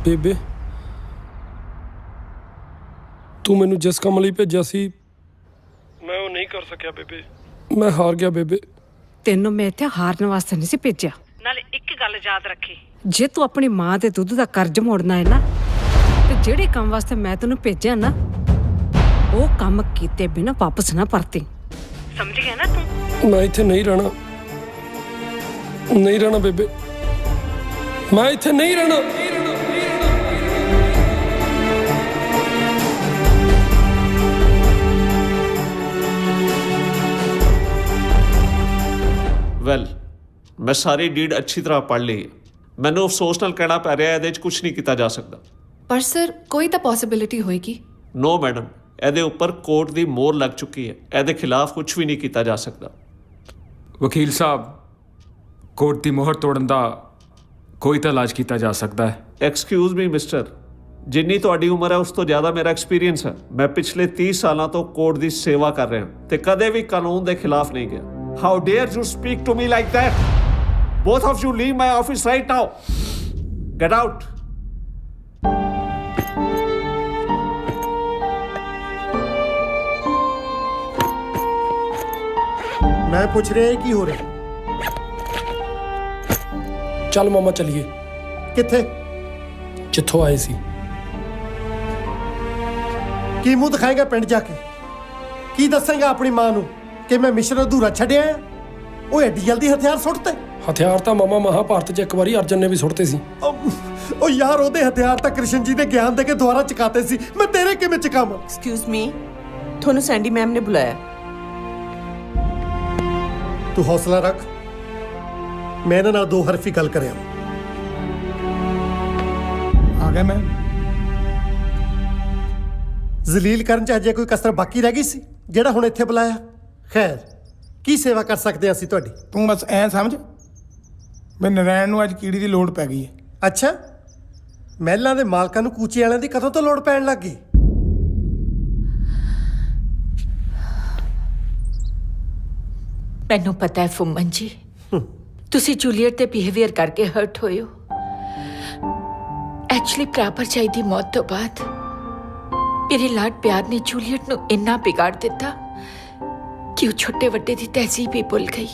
ਬੇਬੇ, ਤੂੰ ਮੈਨੂੰ ਜਿਸ ਕੰਮ ਲਈ ਭੇਜਿਆ ਸੀ ਮੈਂ ਉਹ ਨਹੀਂ ਕਰ ਸਕਿਆ ਬੇਬੇ। ਮੈਂ ਹਾਰ ਗਿਆ ਬੇਬੇ। ਤੈਨੂੰ ਮੈਂ ਇੱਥੇ ਹਾਰਨ ਵਾਸਤੇ ਨਹੀਂ ਸੀ ਭੇਜਿਆ। ਨਾਲੇ ਇੱਕ ਗੱਲ ਯਾਦ ਰੱਖੀ, ਜੇ ਤੂੰ ਆਪਣੀ ਮਾਂ ਦੇ ਦੁੱਧ ਦਾ ਕਰਜ਼ ਮੋੜਨਾ ਹੈ ਨਾ, ਤੇ ਜਿਹੜੇ ਕੰਮ ਵਾਸਤੇ ਮੈਂ ਤੈਨੂੰ ਭੇਜਿਆ ਨਾ, ਉਹ ਕੰਮ ਕੀਤੇ ਬਿਨਾਂ ਵਾਪਸ ਨਾ ਪਰਤੀ। ਸਮਝ ਗਿਆ ਨਾ ਤੂੰ? ਮੈਂ ਇੱਥੇ ਨਹੀਂ ਰਹਿਣਾ, ਨਹੀਂ ਰਹਿਣਾ ਬੇਬੇ, ਮੈਂ ਇੱਥੇ ਨਹੀਂ ਰਹਿਣਾ। ਵੈਲ, ਮੈਂ ਸਾਰੀ ਡੀਡ ਅੱਛੀ ਤਰ੍ਹਾਂ ਪੜ੍ਹ ਲਈ ਹੈ। ਮੈਨੂੰ ਅਫਸੋਸ ਨਾਲ ਕਹਿਣਾ ਪੈ ਰਿਹਾ, ਇਹਦੇ 'ਚ ਕੁਝ ਨਹੀਂ ਕੀਤਾ ਜਾ ਸਕਦਾ। ਪਰ ਸਰ, ਕੋਈ ਤਾਂ ਪੋਸਿਬਿਲਿਟੀ ਹੋਏਗੀ। ਨੋ ਮੈਡਮ, ਇਹਦੇ ਉੱਪਰ ਕੋਰਟ ਦੀ ਮੋਹਰ ਲੱਗ ਚੁੱਕੀ ਹੈ। ਇਹਦੇ ਖਿਲਾਫ ਕੁਝ ਵੀ ਨਹੀਂ ਕੀਤਾ ਜਾ ਸਕਦਾ। ਵਕੀਲ ਸਾਹਿਬ, ਕੋਰਟ ਦੀ ਮੋਹਰ ਤੋੜਨ ਦਾ ਕੋਈ ਤਾਂ ਇਲਾਜ ਕੀਤਾ ਜਾ ਸਕਦਾ ਹੈ। ਐਕਸਕਿਊਜ਼ ਮੀ ਮਿਸਟਰ, ਜਿੰਨੀ ਤੁਹਾਡੀ ਉਮਰ ਹੈ ਉਸ ਤੋਂ ਜ਼ਿਆਦਾ ਮੇਰਾ ਐਕਸਪੀਰੀਅੰਸ ਹੈ। ਮੈਂ ਪਿਛਲੇ 30 ਸਾਲਾਂ ਤੋਂ ਕੋਰਟ ਦੀ ਸੇਵਾ ਕਰ ਰਿਹਾ ਤੇ ਕਦੇ ਵੀ ਕਾਨੂੰਨ ਦੇ ਖਿਲਾਫ ਨਹੀਂ ਗਿਆ। How dare you speak to me like that? Both of you leave my office right now. Get out. ਮੈਂ ਪੁੱਛ ਰਿਹਾ ਕੀ ਹੋ ਰਿਹਾ? ਚੱਲ ਮਾਮਾ ਚੱਲੀਏ। ਕਿੱਥੇ? ਜਿੱਥੋਂ ਆਏ ਸੀ। ਕੀ ਮੂੰਹ ਦਿਖਾਏਗਾ ਪਿੰਡ ਜਾ ਕੇ? ਕੀ ਦੱਸੇਗਾ ਆਪਣੀ ਮਾਂ ਨੂੰ ਕਿ ਮੈਂ ਮਿਸ਼ਨ ਅਧੂਰਾ ਛੱਡਿਆ ਆ? ਉਹ ਐਡੀ ਜਲਦੀ ਹਥਿਆਰ ਸੁੱਟਤੇ? ਹਥਿਆਰ ਤਾਂ ਮਾਮਾ ਮਹਾਭਾਰਤ 'ਚ ਇੱਕ ਵਾਰੀ ਅਰਜਨ ਨੇ ਵੀ ਸੁੱਟਤੇ ਸੀ। ਉਹ ਯਾਰ ਉਹਦੇ ਹਥਿਆਰ ਤਾਂ ਕ੍ਰਿਸ਼ਨ ਜੀ ਦੇ ਗਿਆਨ ਦੇ ਕੇ ਦੁਆਰਾ ਚਕਾਤੇ ਸੀ, ਮੈਂ ਤੇਰੇ ਕਿਵੇਂ ਚਕਾਵਾਂ? ਐਕਸਕਿਊਜ਼ ਮੀ, ਤੁਹਾਨੂੰ ਸੈਂਡੀ ਮੈਮ ਨੇ ਬੁਲਾਇਆ। ਤੂੰ ਹੌਸਲਾ ਰੱਖ, ਮੈਂ ਇਹਨਾਂ ਨਾਲ ਦੋ ਹਰਫੀ ਗੱਲ ਕਰਿਆ। ਆ ਗਿਆ ਮੈਂ। ਜ਼ਲੀਲ ਕਰਨ 'ਚ ਅਜੇ ਕੋਈ ਕਸਰ ਬਾਕੀ ਰਹਿ ਗਈ ਸੀ ਜਿਹੜਾ ਹੁਣ ਇੱਥੇ ਬੁਲਾਇਆ? ਖੈਰ, ਕੀ ਸੇਵਾ ਕਰ ਸਕਦੇ ਹਾਂ ਅਸੀਂ ਤੁਹਾਡੀ? ਤੂੰ ਬਸ ਐਂ ਸਮਝ ਵੀ ਨਰੈਣ ਨੂੰ ਅੱਜ ਕੀੜੀ ਦੀ ਲੋੜ ਪੈ ਗਈ ਹੈ। ਅੱਛਾ, ਮਹਿਲਾਂ ਦੇ ਮਾਲਕਾਂ ਨੂੰ ਕੂਚੇ ਵਾਲਿਆਂ ਦੀ ਕਦੋਂ ਤੋਂ ਲੋੜ ਪੈਣ ਲੱਗ ਗਈ? ਮੈਨੂੰ ਪਤਾ ਹੈ ਫੁੰਮਨ ਜੀ, ਤੁਸੀਂ ਜੂਲੀਅਟ ਦੇ ਬਿਹੇਵੀਅਰ ਕਰਕੇ ਹਰਟ ਹੋਏ ਹੋ। ਐਕਚੁਅਲੀ ਭਰਾ ਭਰਜਾਈ ਦੀ ਮੌਤ ਤੋਂ ਬਾਅਦ ਮੇਰੇ ਲਾਡ ਪਿਆਰ ਨੇ ਜੂਲੀਅਟ ਨੂੰ ਇੰਨਾ ਵਿਗਾੜ ਦਿੱਤਾ ਕਿ ਉਹ ਛੋਟੇ ਵੱਡੇ ਦੀ ਤਹਿਜ਼ੀਬ ਹੀ ਭੁੱਲ ਗਈ।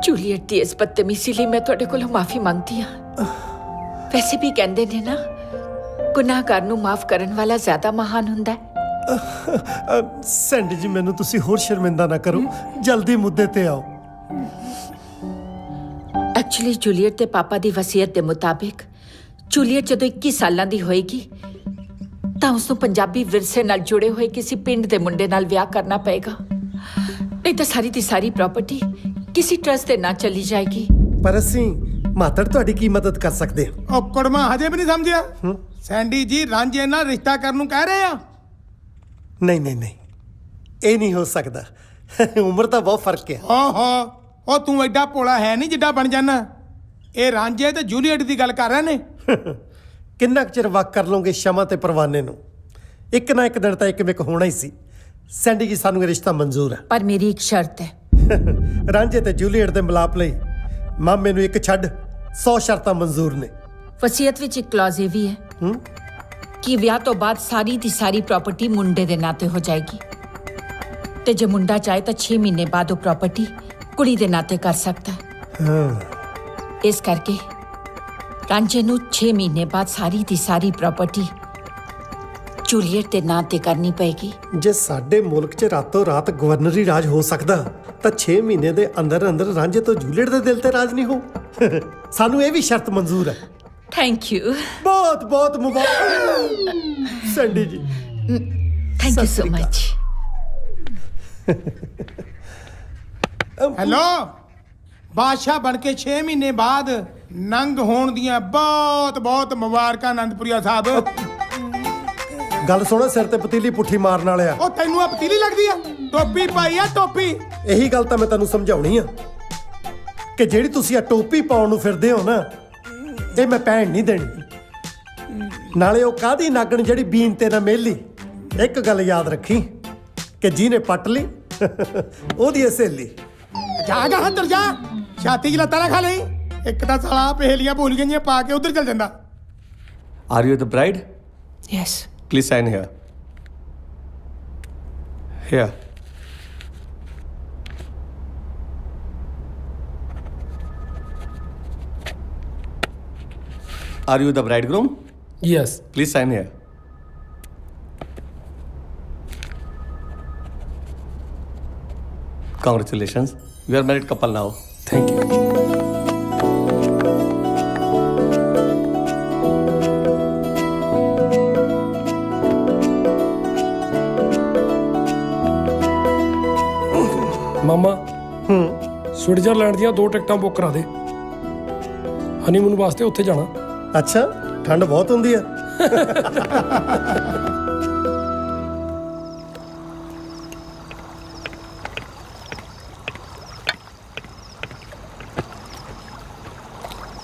ਜੂਲੀਅਟ ਦੀ ਇਸ ਬਦਤਮੀਜ਼ੀ ਲਈ ਮੈਂ ਤੁਹਾਡੇ ਕੋਲੋਂ ਮਾਫੀ ਮੰਗਦੀ ਹਾਂ। ਵੈਸੇ ਵੀ ਕਹਿੰਦੇ ਨੇ ਨਾ, ਗੁਨਾਹਗਾਰ ਨੂੰ ਮਾਫ ਕਰਨ ਵਾਲਾ ਜ਼ਿਆਦਾ ਮਹਾਨ ਹੁੰਦਾ ਹੈ। ਸੈਂਡੀ ਜੀ, ਮੈਨੂੰ ਤੁਸੀਂ ਹੋਰ ਸ਼ਰਮਿੰਦਾ ਨਾ ਕਰੋ, ਜਲਦੀ ਮੁੱਦੇ ਤੇ ਆਓ। ਐਕਚੁਅਲੀ ਜੂਲੀਅਟ ਦੇ ਪਾਪਾ ਦੀ ਵਸੀਅਤ ਦੇ ਮੁਤਾਬਿਕ ਜੂਲੀਅਟ ਜਦੋਂ 21 ਸਾਲਾਂ ਦੀ ਹੋਏਗੀ ਤਾਂ ਉਸ ਨੂੰ ਪੰਜਾਬੀ ਵਿਰਸੇ ਨਾਲ ਜੁੜੇ ਹੋਏ ਕਿਸੇ ਪਿੰਡ ਦੇ ਮੁੰਡੇ ਨਾਲ ਵਿਆਹ ਕਰਨਾ ਪਏਗਾ, ਨਹੀਂ ਤਾਂ ਸਾਰੀ ਦੀ ਸਾਰੀ ਪ੍ਰਾਪਰਟੀ ਕਿਸੇ ਟਰਸਟ ਦੇ ਨਾਂ ਚਲੀ ਜਾਏਗੀ। ਪਰ ਅਸੀਂ ਮਾਤੜ ਤੁਹਾਡੀ ਕੀ ਮਦਦ ਕਰ ਸਕਦੇ ਹਾਂ? ਉਹ ਕੁੜਮਾ ਹਜੇ ਵੀ ਨਹੀਂ ਸਮਝਿਆ? ਸੈਂਡੀ ਜੀ ਰਾਂਝੇ ਨਾਲ ਰਿਸ਼ਤਾ ਕਰਨ ਨੂੰ ਕਹਿ ਰਹੇ ਆ। ਨਹੀਂ ਨਹੀਂ ਨਹੀਂ, ਇਹ ਨਹੀਂ ਹੋ ਸਕਦਾ। ਉਮਰ ਤਾਂ ਬਹੁਤ ਫਰਕ ਹੈ। ਓਹੋ, ਉਹ ਤੂੰ ਐਡਾ ਭੋਲਾ ਹੈ ਨਹੀਂ ਜਿੱਡਾ ਬਣ ਜਾਣਾ। ਇਹ ਰਾਂਝੇ ਤੇ ਜੂਲੀਅਟ ਦੀ ਗੱਲ ਕਰ ਰਹੇ ਨੇ। ਕਿੰਨਾ ਕੁ ਚਿਰ ਵਕ ਕਰ ਲਓਗੇ ਸ਼ਮਾ ਤੇ ਪਰਵਾਨੇ ਨੂੰ? ਇੱਕ ਨਾ ਇੱਕ ਦਿਨ ਤਾਂ ਇੱਕ ਮਿਕ ਹੋਣਾ ਹੀ ਸੀ। ਸੈਂਡੀ ਜੀ, ਸਾਨੂੰ ਇਹ ਰਿਸ਼ਤਾ ਮਨਜ਼ੂਰ ਹੈ, ਪਰ ਮੇਰੀ ਇੱਕ ਸ਼ਰਤ ਹੈ। ਰਾਂਝੇ ਤੇ ਜੂਲੀਅਟ ਦੇ ਮਿਲਾਪ ਲਈ ਮਾਮੇ ਨੂੰ ਇੱਕ ਛੱਡ 100 ਸ਼ਰਤਾਂ ਮਨਜ਼ੂਰ ਨੇ। ਵਸੀਅਤ ਵਿੱਚ ਇੱਕ ਕਲੌਜ਼ ਇਹ ਵੀ ਹੈ ਕਿ ਵਿਆਹ ਤੋਂ ਬਾਅਦ ਸਾਰੀ ਦੀ ਸਾਰੀ ਪ੍ਰਾਪਰਟੀ ਮੁੰਡੇ ਦੇ ਨਾਂ ਤੇ ਹੋ ਜਾਏਗੀ, ਤੇ ਜੇ ਮੁੰਡਾ ਚਾਹੇ ਤਾਂ 6 ਮਹੀਨੇ ਬਾਅਦ ਉਹ ਪ੍ਰਾਪਰਟੀ ਕੁੜੀ ਦੇ ਨਾਂ ਤੇ ਕਰ ਸਕਦਾ ਹੈ। ਇਸ ਕਰਕੇ ਰਾਂਝੇ ਨੂੰ 6 ਮਹੀਨੇ ਬਾਅਦ ਸਾਰੀ ਦੀ ਸਾਰੀ ਪ੍ਰਾਪਰਟੀ ਜੂਲੀਅਟ ਦੇ ਨਾਂ ਤੇ ਕਰਨੀ ਪਏਗੀ। ਜੇ ਸਾਡੇ ਮੁਲਕ 'ਚ ਰਾਤੋਂ ਰਾਤ ਗਵਰਨਰੀ ਰਾਜ ਹੋ ਸਕਦਾ ਤਾਂ 6 ਮਹੀਨੇ ਦੇ ਅੰਦਰ ਅੰਦਰ ਰਾਂਝੇ ਤੋਂ ਜੂਲੀਅਟ ਦੇ ਦਿਲ ਤੇ ਰਾਜ ਨਹੀਂ ਹੋ। ਸਾਨੂੰ ਇਹ ਵੀ ਸ਼ਰਤ ਮਨਜ਼ੂਰ ਹੈ। Thank you. ਬਹੁਤ ਬਹੁਤ ਮੁਬਾਰਕ ਸੈਂਡੀ ਜੀ। Thank you so much. Hello, ਬਾਦਸ਼ਾਹ ਬਣ ਕੇ 6 ਮਹੀਨੇ ਬਾਅਦ ਨੰਗ ਹੋਣ ਦੀਆਂ ਬਹੁਤ ਬਹੁਤ ਮੁਬਾਰਕਾਂ ਅਨੰਦਪੁਰੀਆ ਸਾਹਿਬ। ਗੱਲ ਸੁਣੋ, ਸਿਰ ਤੇ ਪਤੀਲੀ ਪੁੱਠੀ ਮਾਰਨ ਵਾਲਿਆ। ਉਹ ਤੈਨੂੰ ਆ ਪਤੀਲੀ ਲੱਗਦੀ ਆ? ਟੋਪੀ ਪਾਈ ਆ, ਟੋਪੀ। ਇਹੀ ਗੱਲ ਤਾਂ ਮੈਂ ਤੈਨੂੰ ਸਮਝਾਉਣੀ ਆ ਕਿ ਜਿਹੜੀ ਤੁਸੀਂ ਆ ਟੋਪੀ ਪਾਉਣ ਨੂੰ ਫਿਰਦੇ ਹੋ ਨਾ, ਇਹ ਮੈਂ ਪਹਿਨ ਨਹੀਂ ਦੇਣੀ। ਨਾਲੇ ਉਹ ਕਾਦੀ ਨਾਗਣ ਜਿਹੜੀ ਬੀਨ ਤੇ ਨਾ ਮੇਲੀ। ਇੱਕ ਗੱਲ ਯਾਦ ਰੱਖੀ ਕਿ ਜਿਹਨੇ ਪੱਟ ਲਈ ਉਹਦੀ ਇਹ ਸਹੇਲੀ। ਜਾ ਗਾ ਅੰਦਰ ਜਾ, ਛਾਤੀ 'ਚ ਲੱਤਾਂ ਨਾ ਖਾ ਲਈ। ਇੱਕ ਤਾਂ ਸਾਲਾ ਪਹੇਲੀਆਂ ਭੁੱਲ ਗਈਆਂ ਪਾ ਕੇ ਉਧਰ ਚੱਲ ਜਾਂਦਾ। Are you the bride? Yes. Please sign here. Here. Are you the bridegroom? Yes. Please sign here. Congratulations. You are married couple now. Thank you. ਮਾਮਾ, ਸਵਿਟਜ਼ਰਲੈਂਡ ਦੀਆਂ 2 ਟਿਕਟਾਂ ਬੁੱਕ ਕਰਾ ਦੇ। ਹਨੀਮੂਨ ਵਾਸਤੇ ਉੱਥੇ ਜਾਣਾ। ਅੱਛਾ, ਠੰਡ ਬਹੁਤ ਹੁੰਦੀ ਆ।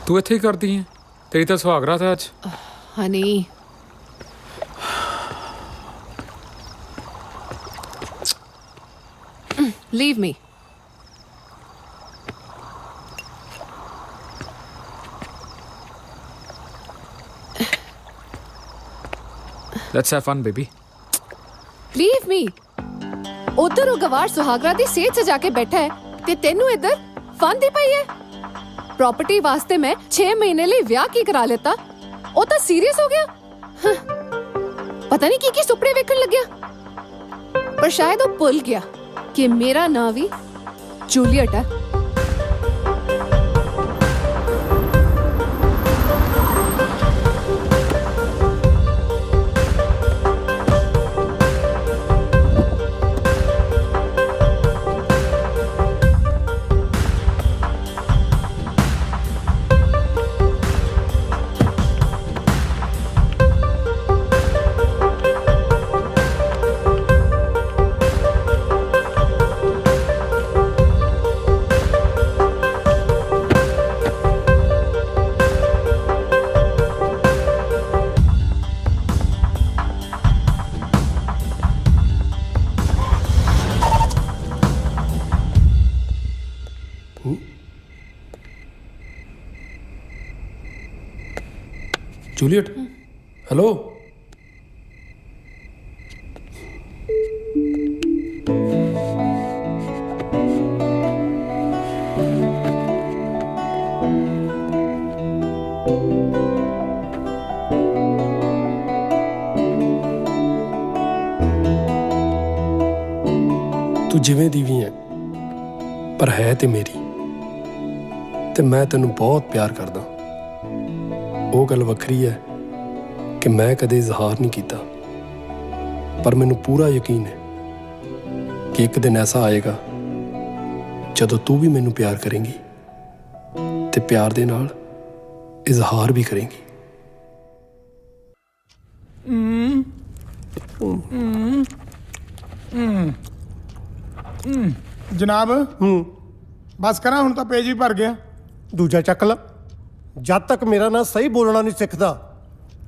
ਤੂੰ ਇੱਥੇ ਹੀ ਕਰਦੀ ਹੈ? ਤੇਰੀ ਤਾਂ ਸੁਹਾਗਰਾਤ ਹੈ ਅੱਜ। ਹਨੀ, leave me. Let's have fun, baby. Leave me. ਉਧਰ ਉਹ ਗਵਾਰ ਸੁਹਾਗਰਾ ਦੀ ਸੇਜ ਸਜਾ ਕੇ ਬੈਠਾ ਹੈ ਤੇ ਤੈਨੂੰ ਇੱਧਰ ਫਨ ਦੀ ਪਈ ਹੈ। प्रॉपर्टी वास्ते मैं 6 महीने लिए ब्याह की करा लेता ਉਹ ਤਾਂ ਸੀਰੀਅਸ ਹੋ ਗਿਆ। ਪਤਾ ਨਹੀਂ ਕੀ ਸੁਪਨੇ ਵੇਖਣ ਲੱਗਿਆ, ਪਰ ਸ਼ਾਇਦ ਉਹ ਭੁੱਲ ਗਿਆ ਕਿ ਮੇਰਾ ਨਾਂ ਵੀ ਜੂਲੀਅਟ ਹੈ। Juliet, hello. तू जिवें दी भी है पर है ते मेरी, ते मैं तेनू बहुत प्यार करदा। ਉਹ ਗੱਲ ਵੱਖਰੀ ਹੈ ਕਿ ਮੈਂ ਕਦੇ ਇਜ਼ਹਾਰ ਨਹੀਂ ਕੀਤਾ, ਪਰ ਮੈਨੂੰ ਪੂਰਾ ਯਕੀਨ ਹੈ ਕਿ ਇੱਕ ਦਿਨ ਐਸਾ ਆਏਗਾ ਜਦੋਂ ਤੂੰ ਵੀ ਮੈਨੂੰ ਪਿਆਰ ਕਰੇਂਗੀ ਤੇ ਪਿਆਰ ਦੇ ਨਾਲ ਇਜ਼ਹਾਰ ਵੀ ਕਰੇਂਗੀ। ਜਨਾਬ ਬਸ ਕਰਾਂ, ਹੁਣ ਤਾਂ ਪੇਜ ਵੀ ਭਰ ਗਿਆ। ਦੂਜਾ ਚੱਕ ਲਾ। ਜਦ ਤੱਕ ਮੇਰਾ ਨਾਂ ਸਹੀ ਬੋਲਣਾ ਨਹੀਂ ਸਿੱਖਦਾ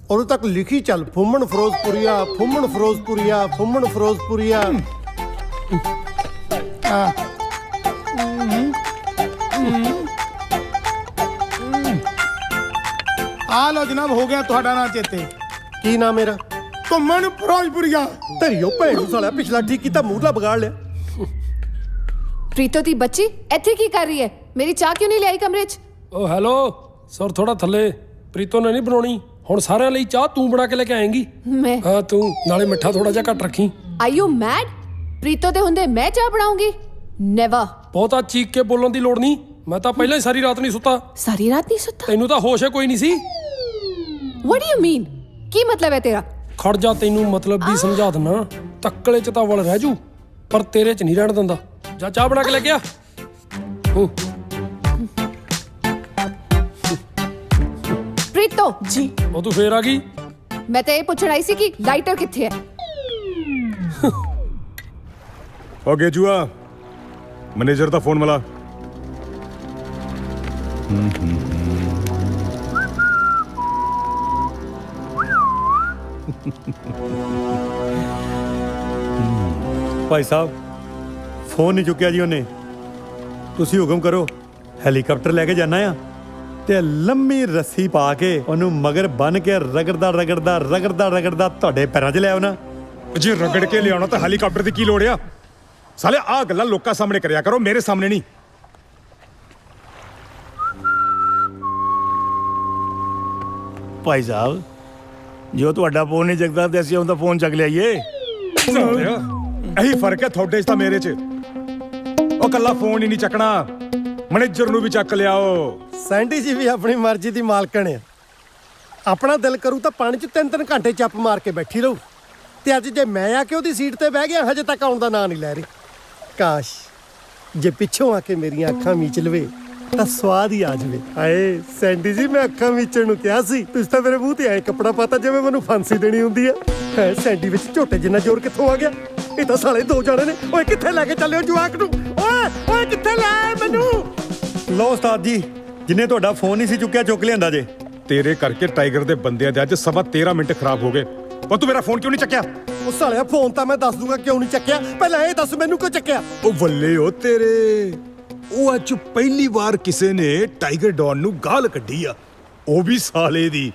ਉਦੋਂ ਤੱਕ ਲਿਖੀ ਚੱਲ, ਫੁੰਮਣ ਫਿਰੋਜ਼ਪੁਰੀਆ, ਫੁੰਮਣ ਫਿਰੋਜ਼ਪੁਰੀਆ, ਫੁੰਮਣ ਫਿਰੋਜ਼ਪੁਰੀਆ। ਆ ਲੋ ਜਨਾਬ, ਹੋ ਗਿਆ ਤੁਹਾਡਾ ਨਾਂ ਚੇਤੇ। ਕੀ ਨਾਂ ਮੇਰਾ? ਫੁੰਮਣ ਫਿਰੋਜ਼ਪੁਰੀਆ। ਧਰਿਓ ਭੈਣ ਨੂੰ ਸਾਲਿਆ, ਪਿਛਲਾ ਠੀਕ ਕੀਤਾ, ਮੂਹਰਲਾ ਵਿਗਾੜ ਲਿਆ। ਪ੍ਰੀਤੋ ਦੀ ਬੱਚੀ ਇੱਥੇ ਕੀ ਕਰ ਰਹੀ ਹੈ? ਮੇਰੀ ਚਾਹ ਕਿਉਂ ਨਹੀਂ ਲਿਆਈ ਕਮਰੇ 'ਚ? ਓ ਹੈਲੋ ਸਰ, ਥੋੜਾ ਥੱਲੇ। ਪ੍ਰੀਤੋ ਨੇ ਨਹੀਂ ਬਣਾਉਣੀ, ਹੁਣ ਸਾਰਿਆਂ ਲਈ ਚਾਹ ਤੂੰ ਬਣਾ ਕੇ ਲੈ ਕੇ ਆਏਂਗੀ। ਮੈਂ? ਹਾਂ ਤੂੰ, ਨਾਲੇ ਮਿੱਠਾ ਥੋੜਾ ਜਿਹਾ ਘੱਟ ਰੱਖੀ। Are you made? ਪ੍ਰੀਤੋ ਦੇ ਹੁੰਦੇ ਮੈਂ ਚਾਹ ਬਣਾਉਂਗੀ? ਨੈਵਰ। ਬਹੁਤਾ ਚੀਕ ਕੇ ਬੋਲਣ ਦੀ ਲੋੜ ਨਹੀਂ, ਮੈਂ ਤਾਂ ਪਹਿਲਾਂ ਹੀ ਸਾਰੀ ਰਾਤ ਨਹੀਂ ਸੁੱਤਾ। ਸਾਰੀ ਰਾਤ ਨਹੀਂ ਸੁੱਤਾ? ਤੈਨੂੰ ਤਾਂ ਹੋਸ਼ ਕੋਈ ਨਹੀਂ ਸੀ। What do you mean? ਕੀ ਮਤਲਬ ਹੈ ਤੇਰਾ? ਖੜ ਜਾ, ਤੈਨੂੰ ਮਤਲਬ ਵੀ ਸਮਝਾ ਦਿੰਨਾ। ਤੱਕਲੇ ਚ ਤਾਂ ਵਲ ਰਹਿ ਜੂ, ਪਰ ਤੇਰੇ ਚ ਨਹੀਂ ਰਹਿਣ ਦਿੰਦਾ। ਜਾ ਚਾਹ ਬਣਾ ਕੇ ਲੈ ਗਿਆ। ਪ੍ਰੀਤੋ ਜੀ। ਉਹ ਤੂੰ ਫੇਰ ਆ ਗਈ? ਮੈਂ ਤਾਂ ਇਹ ਪੁੱਛਣ ਆਈ ਸੀ ਕਿ ਲਾਈਟਰ ਕਿੱਥੇ ਹੈ? ਹੋ ਗਿਆ ਜੂਆ, ਮੈਨੇਜਰ ਦਾ ਫੋਨ ਮਿਲਾ। ਭਾਈ ਸਾਹਿਬ ਫੋਨ ਨਹੀਂ ਚੁੱਕਿਆ ਜੀ ਉਹਨੇ। ਤੁਸੀਂ ਹੁਕਮ ਕਰੋ, ਹੈਲੀਕਾਪਟਰ ਲੈ ਕੇ ਜਾਣਾ ਆ ਤੇ ਲੰਮੀ ਰੱਸੀ ਪਾ ਕੇ ਉਹਨੂੰ ਮਗਰ ਬੰਨ ਕੇ ਰਗੜਦਾ ਰਗੜਦਾ ਰਗੜਦਾ ਰਗੜਦਾ ਤੁਹਾਡੇ ਪੈਰਾਂ 'ਚ ਲੈ ਆਉਣਾ। ਜੇ ਰਗੜ ਕੇ ਲਿਆਉਣਾ ਤਾਂ ਹੈਲੀਕਾਪਟਰ ਦੀ ਕੀ ਲੋੜ ਆ? ਸਾਲੇ ਆਹ ਗੱਲਾਂ ਲੋਕਾਂ ਸਾਹਮਣੇ ਕਰਿਆ ਕਰੋ, ਮੇਰੇ ਸਾਹਮਣੇ ਨਹੀਂ। ਭਾਈ ਸਾਹਿਬ, ਜੋ ਤੁਹਾਡਾ ਫੋਨ ਨਹੀਂ ਚੱਕਦਾ ਤੇ ਅਸੀਂ ਉਹਦਾ ਫੋਨ ਚੱਕ ਲਿਆਈਏ। ਇਹੀ ਫਰਕ ਹੈ ਤੁਹਾਡੇ 'ਚ ਤਾਂ ਮੇਰੇ 'ਚ। ਉਹ ਕੱਲਾ ਫੋਨ ਹੀ ਨਹੀਂ ਚੱਕਣਾ, ਮੈਨੇਜਰ ਨੂੰ ਵੀ ਚੱਕ ਲਿਆਓ। ਸੈਂਡੀ ਜੀ ਵੀ ਆਪਣੀ ਮਰਜ਼ੀ ਦੀ ਮਾਲਕਣ ਆ। ਆਪਣਾ ਦਿਲ ਕਰੂ ਤਾਂ ਪਾਣੀ 'ਚ 3-3 ਘੰਟੇ ਚੱਪ ਮਾਰ ਕੇ ਬੈਠੀ ਰਹੂ, ਤੇ ਅੱਜ ਜੇ ਮੈਂ ਆ ਕੇ ਉਹਦੀ ਸੀਟ ਤੇ ਬਹਿ ਗਿਆ, ਹਜੇ ਤੱਕ ਆਉਣ ਦਾ ਨਾਂ ਨਹੀਂ ਲੈ ਰਹੀ। ਕਾਸ਼ ਜੇ ਪਿੱਛੋਂ ਆ ਕੇ ਮੇਰੀਆਂ ਅੱਖਾਂ ਮੀਚ ਲਵੇ ਤਾਂ ਸਵਾਦ ਹੀ ਆ ਜਾਵੇ। ਹਾਏ ਸੈਂਡੀ ਜੀ, ਮੈਂ ਅੱਖਾਂ ਮੀਚਣ ਨੂੰ ਕਿਹਾ ਸੀ, ਤੁਸੀਂ ਤਾਂ ਮੇਰੇ ਮੂੰਹ ਤੇ ਐ ਕੱਪੜਾ ਪਾਤਾ ਜਿਵੇਂ ਮੈਨੂੰ ਫਾਂਸੀ ਦੇਣੀ ਹੁੰਦੀ ਹੈ। ਸੈਂਡੀ ਵਿੱਚ ਝੋਟੇ ਜਿੰਨਾ ਜ਼ੋਰ ਕਿੱਥੋਂ ਆ ਗਿਆ? ਇਹ ਤਾਂ ਸਾਲੇ ਦੋ ਜਾਣੇ ਨੇ। ਓਏ ਕਿੱਥੇ ਲੈ ਕੇ ਚੱਲਿਓ ਜਵਾਕ ਨੂੰ? ਓਏ ਓਏ ਕਿੱਥੇ ਲੈ ਆਏ ਮੈਨੂੰ? ਲਓ ਉਸਤਾਦ ਜੀ, ਜਿੰਨੇ ਤੁਹਾਡਾ ਫੋਨ ਨਹੀਂ ਸੀ ਚੁੱਕਿਆ ਚੁੱਕ ਲਿਆਂਦਾ ਜੇ। ਤੇਰੇ ਕਰਕੇ ਟਾਈਗਰ ਦੇ ਬੰਦਿਆਂ ਦੇ ਅੱਜ 13.25 ਮਿੰਟ ਖਰਾਬ ਹੋ ਗਏ। ਪਰ ਤੂੰ ਮੇਰਾ ਫੋਨ ਕਿਉਂ ਨਹੀਂ ਚੱਕਿਆ? ਉਹ ਸਾਲਿਆ ਫੋਨ ਤਾਂ ਮੈਂ ਦੱਸ ਦੂੰਗਾ ਕਿਉਂ ਨਹੀਂ ਚੱਕਿਆ, ਪਹਿਲਾਂ ਇਹ ਦੱਸ ਮੈਨੂੰ ਕਿਉਂ ਚੱਕਿਆ? ਉਹ ਵੱਲੇ ਉਹ ਤੇਰੇ, ਉਹ ਅੱਜ ਪਹਿਲੀ ਵਾਰ ਕਿਸੇ ਨੇ ਟਾਈਗਰ ਡੌਨ ਨੂੰ ਗਾਲ ਕੱਢੀ ਆ, ਉਹ ਵੀ ਸਾਲੇ ਦੀ।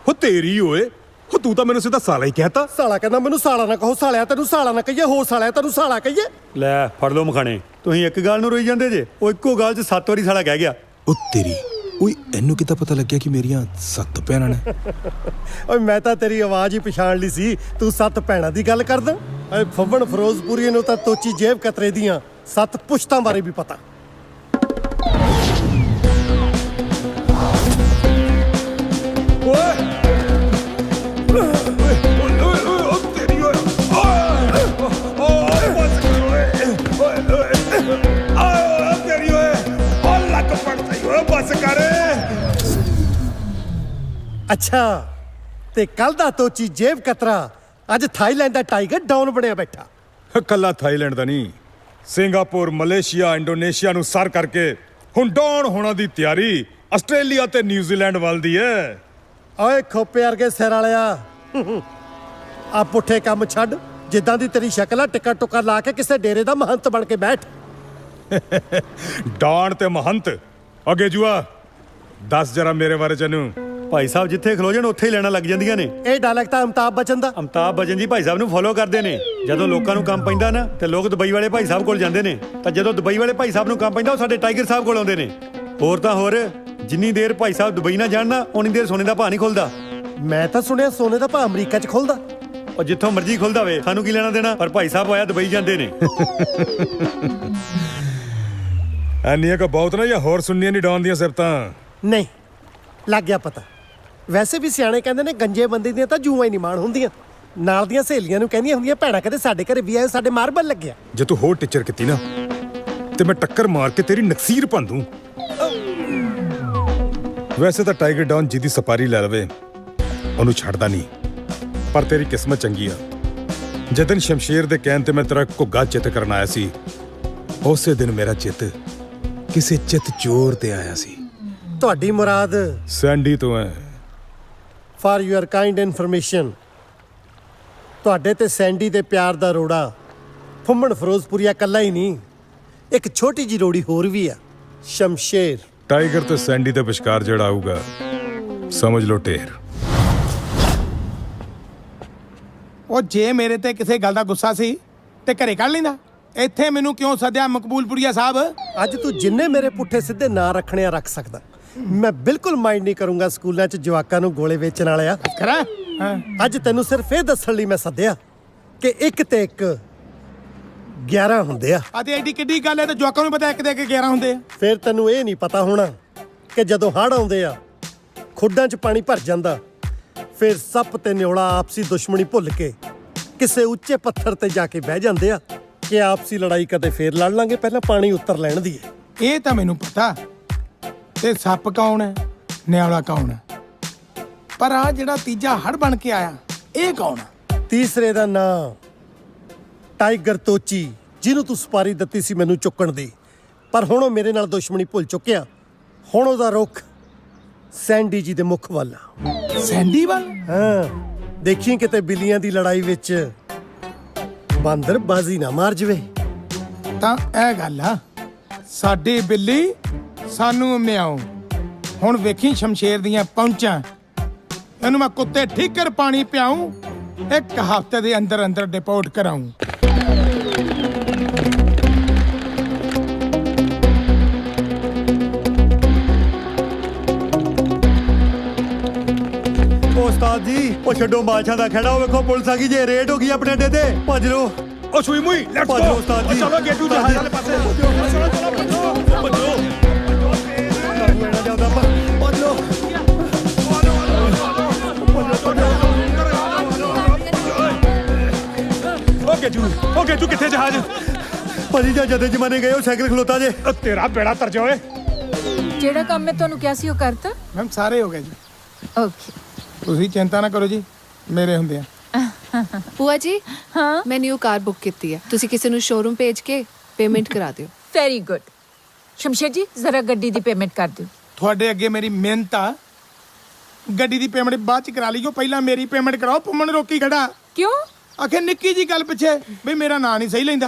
ਉਹ ਤੇਰੀ ਓਏ, ਉਹ ਤੂੰ ਤਾਂ ਮੈਨੂੰ ਸਿੱਧਾ ਸਾਲਾ ਹੀ ਕਹਿਤਾ। ਸਾਲਾ ਕਹਿੰਦਾ ਮੈਨੂੰ ਸਾਲਾ ਨਾ ਕਹੋ, ਸਾਲਿਆ ਤੈਨੂੰ ਸਾਲਾ ਨਾ ਕਹੀਏ, ਹੋਰ ਸਾਲਿਆ ਤੈਨੂੰ ਸਾਲਾ ਕਹੀਏ। ਲੈ ਫੜ ਲਓ ਮਖਾਣੇ, ਤੁਸੀਂ ਇੱਕ ਗੱਲ ਨੂੰ ਰੋਈ ਜਾਂਦੇ ਜੇ, ਉਹ ਇੱਕੋ ਗੱਲ 'ਚ 7 ਵਾਰੀ ਸਾਲਾ ਕਹਿ ਗਿਆ। ਉਹ ਤੇਰੀ, ਓਏ ਇਹਨੂੰ ਕਿੱਦਾਂ ਪਤਾ ਲੱਗਿਆ ਕਿ ਮੇਰੀਆਂ 7 ਭੈਣਾਂ ਨੇ? ਓਏ ਮੈਂ ਤਾਂ ਤੇਰੀ ਆਵਾਜ਼ ਹੀ ਪਛਾਣ ਲਈ ਸੀ, ਤੂੰ 7 ਭੈਣਾਂ ਦੀ ਗੱਲ ਕਰਦਾ। ਓਏ ਫੱਬਣ ਫਿਰੋਜ਼ਪੁਰੀ ਨੂੰ ਤਾਂ ਤੋਚੀ ਜੇਬ ਕਤਰੇ ਦੀਆਂ 7 ਪੁਸ਼ਤਾਂ ਬਾਰੇ ਵੀ ਪਤਾ। ਅੱਛਾ, ਤੇ ਕੱਲ ਦਾ ਤੋਚੀ ਜੇਬ ਕਤਰਾ ਅੱਜ ਥਾਈਲੈਂਡ ਦਾ ਟਾਈਗਰ ਡਾਊਨ ਬਣਿਆ ਬੈਠਾ। ਕੱਲਾ ਥਾਈਲੈਂਡ ਦਾ ਨਹੀਂ, ਸਿੰਗਾਪੁਰ, ਮਲੇਸ਼ੀਆ, ਇੰਡੋਨੇਸ਼ੀਆ ਨੂੰ ਸਰ ਕਰਕੇ ਹੁਣ ਡਾਊਨ ਹੋਣਾ ਦੀ ਤਿਆਰੀ ਆਸਟ੍ਰੇਲੀਆ ਤੇ ਨਿਊਜ਼ੀਲੈਂਡ ਵੱਲ ਦੀ ਹੈ। ਓਏ ਖੋਪੇ ਵਰਗੇ ਸਿਰ ਵਾਲਿਆ, ਆ ਪੁੱਠੇ ਕੰਮ ਛੱਡ। ਜਿੱਦਾਂ ਦੀ ਤੇਰੀ ਸ਼ਕਲ ਆ, ਟਿੱਕਾ ਟੁੱਕਾ ਲਾ ਕੇ ਕਿਸੇ ਡੇਰੇ ਦਾ ਮਹੰਤ ਬਣ ਕੇ ਬੈਠ। ਡਾਣ ਤੇ ਮਹੰਤ ਅੱਗੇ ਜੂਆ ਦੱਸ ਜਰਾ ਮੇਰੇ ਬਾਰੇ ਚਨੂੰ। ਭਾਈ ਸਾਹਿਬ ਜਿੱਥੇ ਖਲੋ ਜਾਣ ਉੱਥੇ ਹੀ ਲੈਣਾ ਲੱਗ ਜਾਂਦੀਆਂ ਨੇ। ਇਹ ਡਾਇਲੌਗ ਤਾਂ ਅਮਤਾਬ ਬਚਨ ਦਾ। ਅਮਤਾਬ ਬਚਨ ਜੀ ਭਾਈ ਸਾਹਿਬ ਨੂੰ ਫੋਲੋ ਕਰਦੇ ਨੇ। ਜਦੋਂ ਲੋਕਾਂ ਨੂੰ ਕੰਮ ਪੈਂਦਾ ਨਾ ਤੇ ਲੋਕ ਦੁਬਈ ਵਾਲੇ ਭਾਈ ਸਾਹਿਬ ਕੋਲ ਜਾਂਦੇ ਨੇ, ਤਾਂ ਜਦੋਂ ਦੁਬਈ ਵਾਲੇ ਭਾਈ ਸਾਹਿਬ ਨੂੰ ਕੰਮ ਪੈਂਦਾ ਉਹ ਸਾਡੇ ਟਾਈਗਰ ਸਾਹਿਬ ਕੋਲ ਆਉਂਦੇ ਨੇ। ਹੋਰ ਤਾਂ ਹੋਰ, ਜਿੰਨੀ ਦੇਰ ਭਾਈ ਸਾਹਿਬ ਦੁਬਈ ਨਾ ਜਾਣ ਨਾ ਉਨੀ ਦੇਰ ਸੋਨੇ ਦਾ ਭਾਅ ਨਹੀਂ ਖੁੱਲਦਾ। ਮੈਂ ਤਾਂ ਸੁਣਿਆ ਸੋਨੇ ਦਾ ਭਾਅ ਅਮਰੀਕਾ 'ਚ ਖੁੱਲਦਾ। ਉਹ ਜਿੱਥੋਂ ਮਰਜ਼ੀ ਖੁੱਲਦਾ ਵੇ, ਸਾਨੂੰ ਕੀ ਲੈਣਾ ਦੇਣਾ। ਪਰ ਭਾਈ ਸਾਹਿਬ ਆਇਆ ਦੁਬਈ ਜਾਂਦੇ ਨੇ। ਐਨੀਆਂ ਕੋ ਬਹੁਤ ਨਾ ਜਾਂ ਹੋਰ ਸੁਣਨੀਆਂ ਨਹੀਂ ਡਾਉਣ ਦੀਆਂ ਸਿਫਤਾਂ? ਨਹੀਂ, ਲੱਗ ਗਿਆ ਪਤਾ। ਵੈਸੇ ਵੀ ਸਿਆਣੇ ਕਹਿੰਦੇ ਨੇ ਗੰਜੇ ਬੰਦੇ ਦੀਆਂ ਤਾਂ ਜੂਆਂ ਹੀ ਨਹੀਂ ਮਾਣ ਹੁੰਦੀਆਂ। ਨਾਲ ਦੀਆਂ ਸਹੇਲੀਆਂ ਨੂੰ ਕਹਿੰਦੀਆਂ ਹੁੰਦੀਆਂ, ਭੈਣਾ ਕਦੇ ਸਾਡੇ ਘਰੇ ਵੀ ਆਏ, ਸਾਡੇ ਮਾਰਬਲ ਲੱਗਿਆ। ਜੇ ਤੂੰ ਹੋਰ ਟੀਚਰ ਕੀਤੀ ਨਾ ਤੇ ਮੈਂ ਟੱਕਰ ਮਾਰ ਕੇ ਤੇਰੀ ਨਕਸੀਰ ਭੰਨ ਦੂੰ। ਵੈਸੇ ਤਾਂ ਟਾਈਗਰ ਡਾਊਨ ਜਿਹਦੀ ਸਪਾਰੀ ਲੈ ਲਵੇ ਉਹਨੂੰ ਛੱਡਦਾ ਨਹੀਂ, ਪਰ ਤੇਰੀ ਕਿਸਮਤ ਚੰਗੀ ਆ। ਜਦੋਂ ਸ਼ਮਸ਼ੇਰ ਦੇ ਕਹਿਣ ਤੇ ਮੈਂ ਤੇਰਾ ਘੁੱਗਾ ਚਿੱਤ ਕਰਨ ਆਇਆ ਸੀ, ਉਸੇ ਦਿਨ ਮੇਰਾ ਚਿੱਤ ਕਿਸੇ ਚਿੱਤ ਚੋਰ ਤੇ ਆਇਆ ਸੀ। ਤੁਹਾਡੀ ਮੁਰਾਦ ਸੈਂਡੀ ਤੋਂ ਹੈ। ਫਾਰ ਯੂਅਰ ਕਾਈਂਡ ਇਨਫੋਰਮੇਸ਼ਨ, ਤੁਹਾਡੇ ਤੇ ਸੈਂਡੀ ਦੇ ਪਿਆਰ ਦਾ ਰੋੜਾ ਫੁੰਮਣ ਫਿਰੋਜ਼ਪੁਰੀਆ ਕੱਲਾ ਹੀ ਨਹੀਂ, ਇੱਕ ਛੋਟੀ ਜੀ ਰੋੜੀ ਹੋਰ ਵੀ ਆ, ਸ਼ਮਸ਼ੇਰ। ਟਾਈਗਰ ਤੇ ਸੈਂਡੀ ਦੇ ਵਿਚਕਾਰ ਜਿਹੜਾ ਆਊਗਾ ਸਮਝ ਲਓ ਢੇਰ। ਉਹ ਜੇ ਮੇਰੇ ਤੇ ਕਿਸੇ ਗੱਲ ਦਾ ਗੁੱਸਾ ਸੀ ਤੇ ਘਰੇ ਕੱਢ ਲੈਂਦਾ। ਇੱਥੇ ਮੈਨੂੰ ਕਿਉਂ ਸੱਦਿਆ ਮਕਬੂਲਪੁਰੀਆ ਸਾਹਿਬ? ਅੱਜ ਤੂੰ ਜਿੰਨੇ ਮੇਰੇ ਪੁੱਠੇ ਸਿੱਧੇ ਨਾਂ ਰੱਖਣੇ ਆ ਰੱਖ ਸਕਦਾ। ਮੈਂ ਬਿਲਕੁਲ ਮਾਈਂਡ ਨਹੀਂ ਕਰੂੰਗਾ ਸਕੂਲਾਂ 'ਚ ਜਵਾਕਾਂ ਨੂੰ ਗੋਲੇ ਵੇਚਣ ਵਾਲਿਆ। ਕਰਾਂ ਅੱਜ ਤੈਨੂੰ ਸਿਰਫ ਇਹ ਦੱਸਣ ਲਈ ਮੈਂ ਸੱਦਿਆ ਕਿ ਇੱਕ ਤੇ ਇੱਕ 11 ਹੁੰਦੇ ਆ। ਅਤੇ ਐਡੀ ਕਿੱਡੀ ਗੱਲ ਹੈ ਤੇ ਜਵਾਕਾਂ ਨੂੰ ਪਤਾ ਇੱਕ ਦੇ ਕੇ 11 ਹੁੰਦੇ ਆ। ਫਿਰ ਤੈਨੂੰ ਇਹ ਨਹੀਂ ਪਤਾ ਹੋਣਾ ਕਿ ਜਦੋਂ ਹੜ੍ਹ ਆਉਂਦੇ ਆ, ਖੁੱਡਾਂ 'ਚ ਪਾਣੀ ਭਰ ਜਾਂਦਾ, ਫਿਰ ਸੱਪ ਤੇ ਨਿਓਲਾ ਆਪਸੀ ਦੁਸ਼ਮਣੀ ਭੁੱਲ ਕੇ ਕਿਸੇ ਉੱਚੇ ਪੱਥਰ ਤੇ ਜਾ ਕੇ ਬਹਿ ਜਾਂਦੇ ਆ ਕਿ ਆਪਸੀ ਲੜਾਈ ਕਦੇ ਫੇਰ ਲੜ ਲਾਂਗੇ, ਪਹਿਲਾਂ ਪਾਣੀ ਉਤਰ ਲੈਣ ਦੀ। ਇਹ ਤਾਂ ਮੈਨੂੰ ਪਤਾ। ਤੇ ਸੱਪ ਕੌਣ ਹੈ, ਨਿਆਲਾ ਕੌਣ ਹੈ, ਪਰ ਆ ਜਿਹੜਾ ਤੀਜਾ ਹੜ ਬਣ ਕੇ ਆਇਆ ਇਹ ਕੌਣ ਹੈ? ਤੀਸਰੇ ਦਾ ਨਾਂ ਟਾਈਗਰ ਤੋਚੀ, ਜਿਹਨੂੰ ਤੂੰ ਸਪਾਰੀ ਦਿੱਤੀ ਸੀ ਮੈਨੂੰ ਚੁੱਕਣ ਦੀ, ਪਰ ਹੁਣ ਉਹ ਮੇਰੇ ਨਾਲ ਦੁਸ਼ਮਣੀ ਭੁੱਲ ਚੁੱਕਿਆ। ਹੁਣ ਉਹਦਾ ਰੁੱਖ ਸੈਂਡੀ ਜੀ ਦੇ ਮੁੱਖ ਵੱਲ ਆ। ਸੈਂਡੀ ਵੱਲ? ਹਾਂ, ਦੇਖੀ ਕਿਤੇ ਬਿੱਲੀਆਂ ਦੀ ਲੜਾਈ ਵਿੱਚ ਬਾਂਦਰ ਬਾਜ਼ੀ ਨਾ ਮਾਰ ਜਵੇ। ਤਾਂ ਇਹ ਗੱਲ ਆ, ਸਾਡੀ ਬਿੱਲੀ ਸਾਨੂੰ ਮਿਆਉ। ਹੁਣ ਵੇਖੀ ਸ਼ਮਸ਼ੇਰ ਦੀਆਂ ਪਹੁੰਚਾਂ, ਇਹਨੂੰ ਮੈਂ ਕੁੱਤੇ ਠੀਕਰ ਪਾਣੀ ਪਿਆਉਂ, 1 ਹਫ਼ਤੇ ਦੇ ਅੰਦਰ ਅੰਦਰ ਡਿਪੋਰਟ ਕਰਾਉਂ। ਉਸਤਾਦ ਜੀ, ਉਹ ਛੱਡੋ ਬਾਦਸ਼ਾਹ ਦਾ ਖੜਾ। ਉਹ ਵੇਖੋ ਪੁਲਿਸ ਆ ਗਈ ਜੇ, ਰੇਡ ਹੋ ਗਈ ਆਪਣੇ ਅੱਡੇ ਤੇ। ਭੱਜ ਲੋ। ਉਹ ਸੂਈ ਮੂਈ, ਲੈਟਸ ਗੋ। ਭੱਜੋ ਉਸਤਾਦ ਜੀ। ਚਲੋ ਗੇਟੂ ਜਹਾਜ਼ ਵਾਲੇ ਪਾਸੇ। ਓਕੇ ਤੂੰ ਕਿੱਥੇ ਜਹਾਜ਼? ਭਾਜੀ ਜਾਂ ਜਦੇ ਜਮਾਨੇ ਗਏ ਉਹ ਸਾਈਕਲ ਖਲੋਤਾ ਜੇ। ਤੇਰਾ ਬੇੜਾ ਤਰ ਜਾ ਓਏ। ਜਿਹੜਾ ਕੰਮ ਮੈਂ ਤੁਹਾਨੂੰ ਕਿਹਾ ਸੀ ਉਹ ਕਰਤਾ? ਮੈਮ ਸਾਰੇ ਹੋ ਗਏ ਜੀ। ਓਕੇ, ਤੁਸੀਂ ਚਿੰਤਾ ਨਾ ਕਰੋ ਜੀ, ਮੇਰੇ ਹੁੰਦੇ ਆ। ਭੂਆ ਜੀ, ਹਾਂ, ਮੈਂ ਨਿਊ ਕਾਰ ਬੁੱਕ ਕੀਤੀ ਹੈ। ਤੁਸੀਂ ਕਿਸੇ ਨੂੰ ਸ਼ੋਰੂਮ ਭੇਜ ਕੇ ਪੇਮੈਂਟ ਕਰਾ ਦਿਓ। Very good. ਸ਼ਮਸ਼ੇਰ ਜੀ, ਜ਼ਰਾ ਗੱਡੀ ਦੀ ਪੇਮੈਂਟ ਕਰ ਦਿਓ। ਤੁਹਾਡੇ ਅੱਗੇ ਮੇਰੀ ਮਿਹਨਤ ਆ। ਗੱਡੀ ਦੀ ਪੇਮੈਂਟ ਬਾਅਦ ਚ ਕਰਾ ਲਈਓ, ਪਹਿਲਾਂ ਮੇਰੀ ਪੇਮੈਂਟ ਕਰਾਓ। ਪੁੰਮਣ ਰੋਕੀ ਖੜਾ ਕਿਉਂ? ਆਖੇ ਨਿੱਕੀ ਜੀ ਗੱਲ ਪਿੱਛੇ ਵੀ ਮੇਰਾ ਨਾਂ ਨਹੀਂ ਸਹੀ ਲੈਂਦਾ।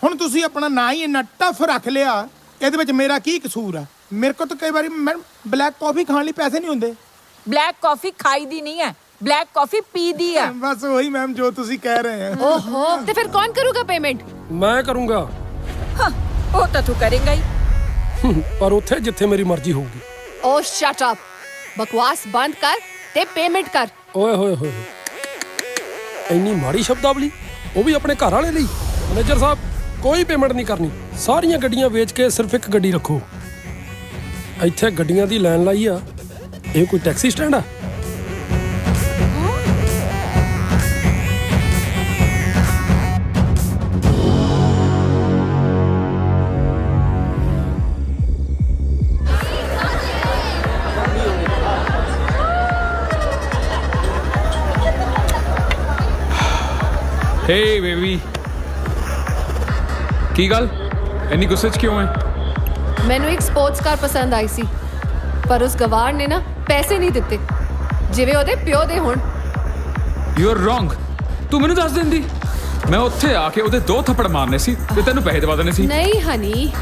ਹੁਣ ਤੁਸੀਂ ਆਪਣਾ ਨਾਂ ਹੀ ਇੰਨਾ ਟਫ ਰੱਖ ਲਿਆ, ਇਹਦੇ ਵਿੱਚ ਮੇਰਾ ਕੀ ਕਸੂਰ ਆ? ਮੇਰੇ ਕੋਲ ਤਾਂ ਕਈ ਵਾਰੀ ਮੈਡਮ ਬਲੈਕ ਕਾਫੀ ਖਾਣ ਲਈ ਪੈਸੇ ਨਹੀਂ ਹੁੰਦੇ। ਬਲੈਕ ਕਾਫੀ ਖਾਈ ਦੀ ਨਹੀਂ ਹੈ, ਬਲੈਕ ਕਾਫੀ ਪੀ ਦੀ ਆ। ਬਸ ਉਹੀ ਮੈਮ ਜੋ ਤੁਸੀਂ ਕਹਿ ਰਹੇ ਆ। ਓਹੋ, ਤੇ ਫਿਰ ਕੌਣ ਕਰੂਗਾ ਪੇਮੈਂਟ? ਮੈਂ ਕਰੂੰਗਾ। ਹਾਂ, ਉਹ ਤਾਂ ਤੂੰ ਕਰੇਂਗਾ ਹੀ। ਪਰ ਉੱਥੇ ਜਿੱਥੇ ਮੇਰੀ ਮਰਜ਼ੀ ਹੋਊਗੀ। ਓ ਸ਼ਟ ਅਪ ਬਕਵਾਸ ਬੰਦ ਕਰ ਤੇ ਪੇਮੈਂਟ ਕਰ। ਓਏ ਹੋਏ ਹੋਏ, ਇੰਨੀ ਮਾੜੀ ਸ਼ਬਦਾਵਲੀ, ਉਹ ਵੀ ਆਪਣੇ ਘਰ ਵਾਲੇ ਲਈ। ਮੈਨੇਜਰ ਸਾਹਿਬ, ਕੋਈ ਪੇਮੈਂਟ ਨਹੀਂ ਕਰਨੀ, ਸਾਰੀਆਂ ਗੱਡੀਆਂ ਵੇਚ ਕੇ ਸਿਰਫ ਇੱਕ ਗੱਡੀ ਰੱਖੋ। ਇੱਥੇ ਗੱਡੀਆਂ ਦੀ ਲਾਈਨ ਲਾਈ ਆ, ਇਹ ਕੋਈ ਟੈਕਸੀ ਸਟੈਂਡ ਆ? ਹੇ ਬੇਬੀ, ਕੀ ਗੱਲ ਇੰਨੀ ਗੁੱਸੇ 'ਚ ਕਿਉਂ ਹੈ? ਮੈਨੂੰ ਇੱਕ ਸਪੋਰਟਸ ਕਾਰ ਪਸੰਦ ਆਈ ਸੀ, ਪਰ ਉਸ ਗਵਾਰ ਨੇ ਨਾ ਪੈਸੇ ਨਹੀਂ ਦਿੱਤੇ ਜਿਵੇਂ ਉਹਦੇ ਪਿਓ ਦੇ ਹੋਣ। You are wrong. ਤੂੰ ਮੈਨੂੰ ਦੱਸ ਦਿੰਦੀ, ਮੈਂ ਉੱਥੇ ਆ ਕੇ ਉਹਦੇ 2 ਥੱਪੜ ਮਾਰਨੇ ਸੀ ਤੇ ਤੈਨੂੰ ਪੈਸੇ ਦਵਾ ਦੇਣੇ ਸੀ। ਨਹੀਂ ਹਨੀ,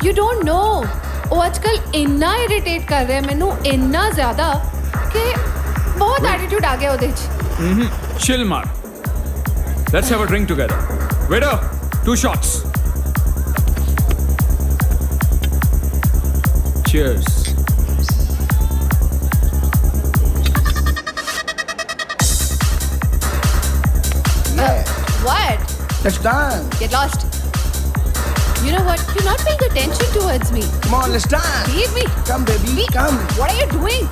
ਯੂ ਡੋਂਟ ਨੋ, ਉਹ ਅੱਜਕੱਲ ਇੰਨਾ ਇਰੀਟੇਟ ਕਰ ਰਿਹਾ ਮੈਨੂੰ, ਇੰਨਾ ਜ਼ਿਆਦਾ ਕਿ ਬਹੁਤ ਐਟੀਟਿਊਡ ਆ ਗਿਆ ਉਹਦੇ 'ਚ। ਚਿਲ ਮਾਰ, let's have a drink together. Waiter, 2 shots. Cheers. What? Let's dance. Get lost. You know what? You're not paying attention towards me. Come on, let's dance. Leave me. Come, baby, come. What are you doing?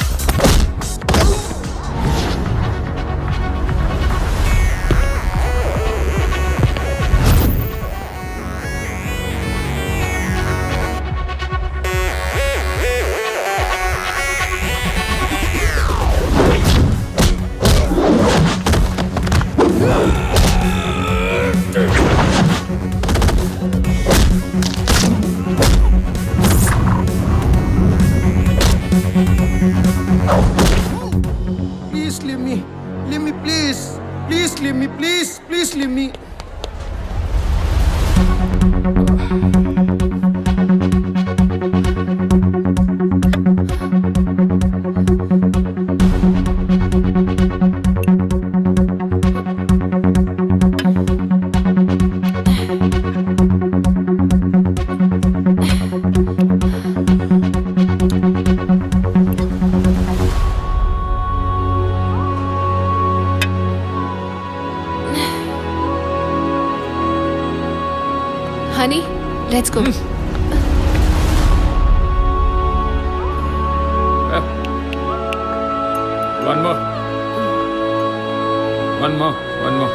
Please leave me. Leave me, please. Please leave me, please. Please leave me. Honey, let's go. One more. One more. One more.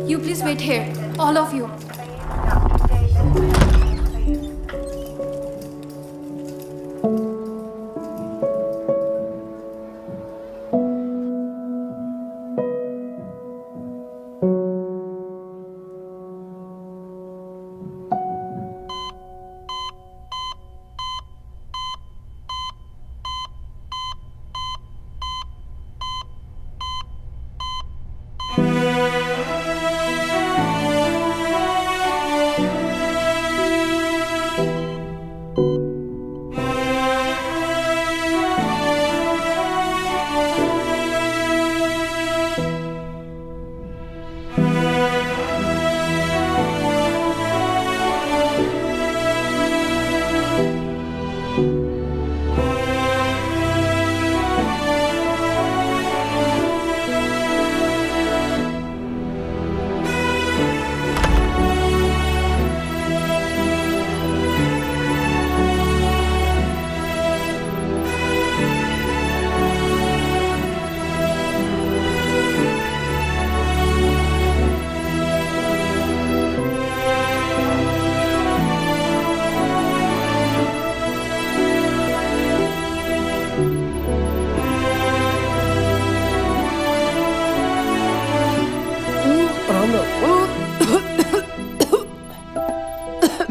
You please wait here, all of you.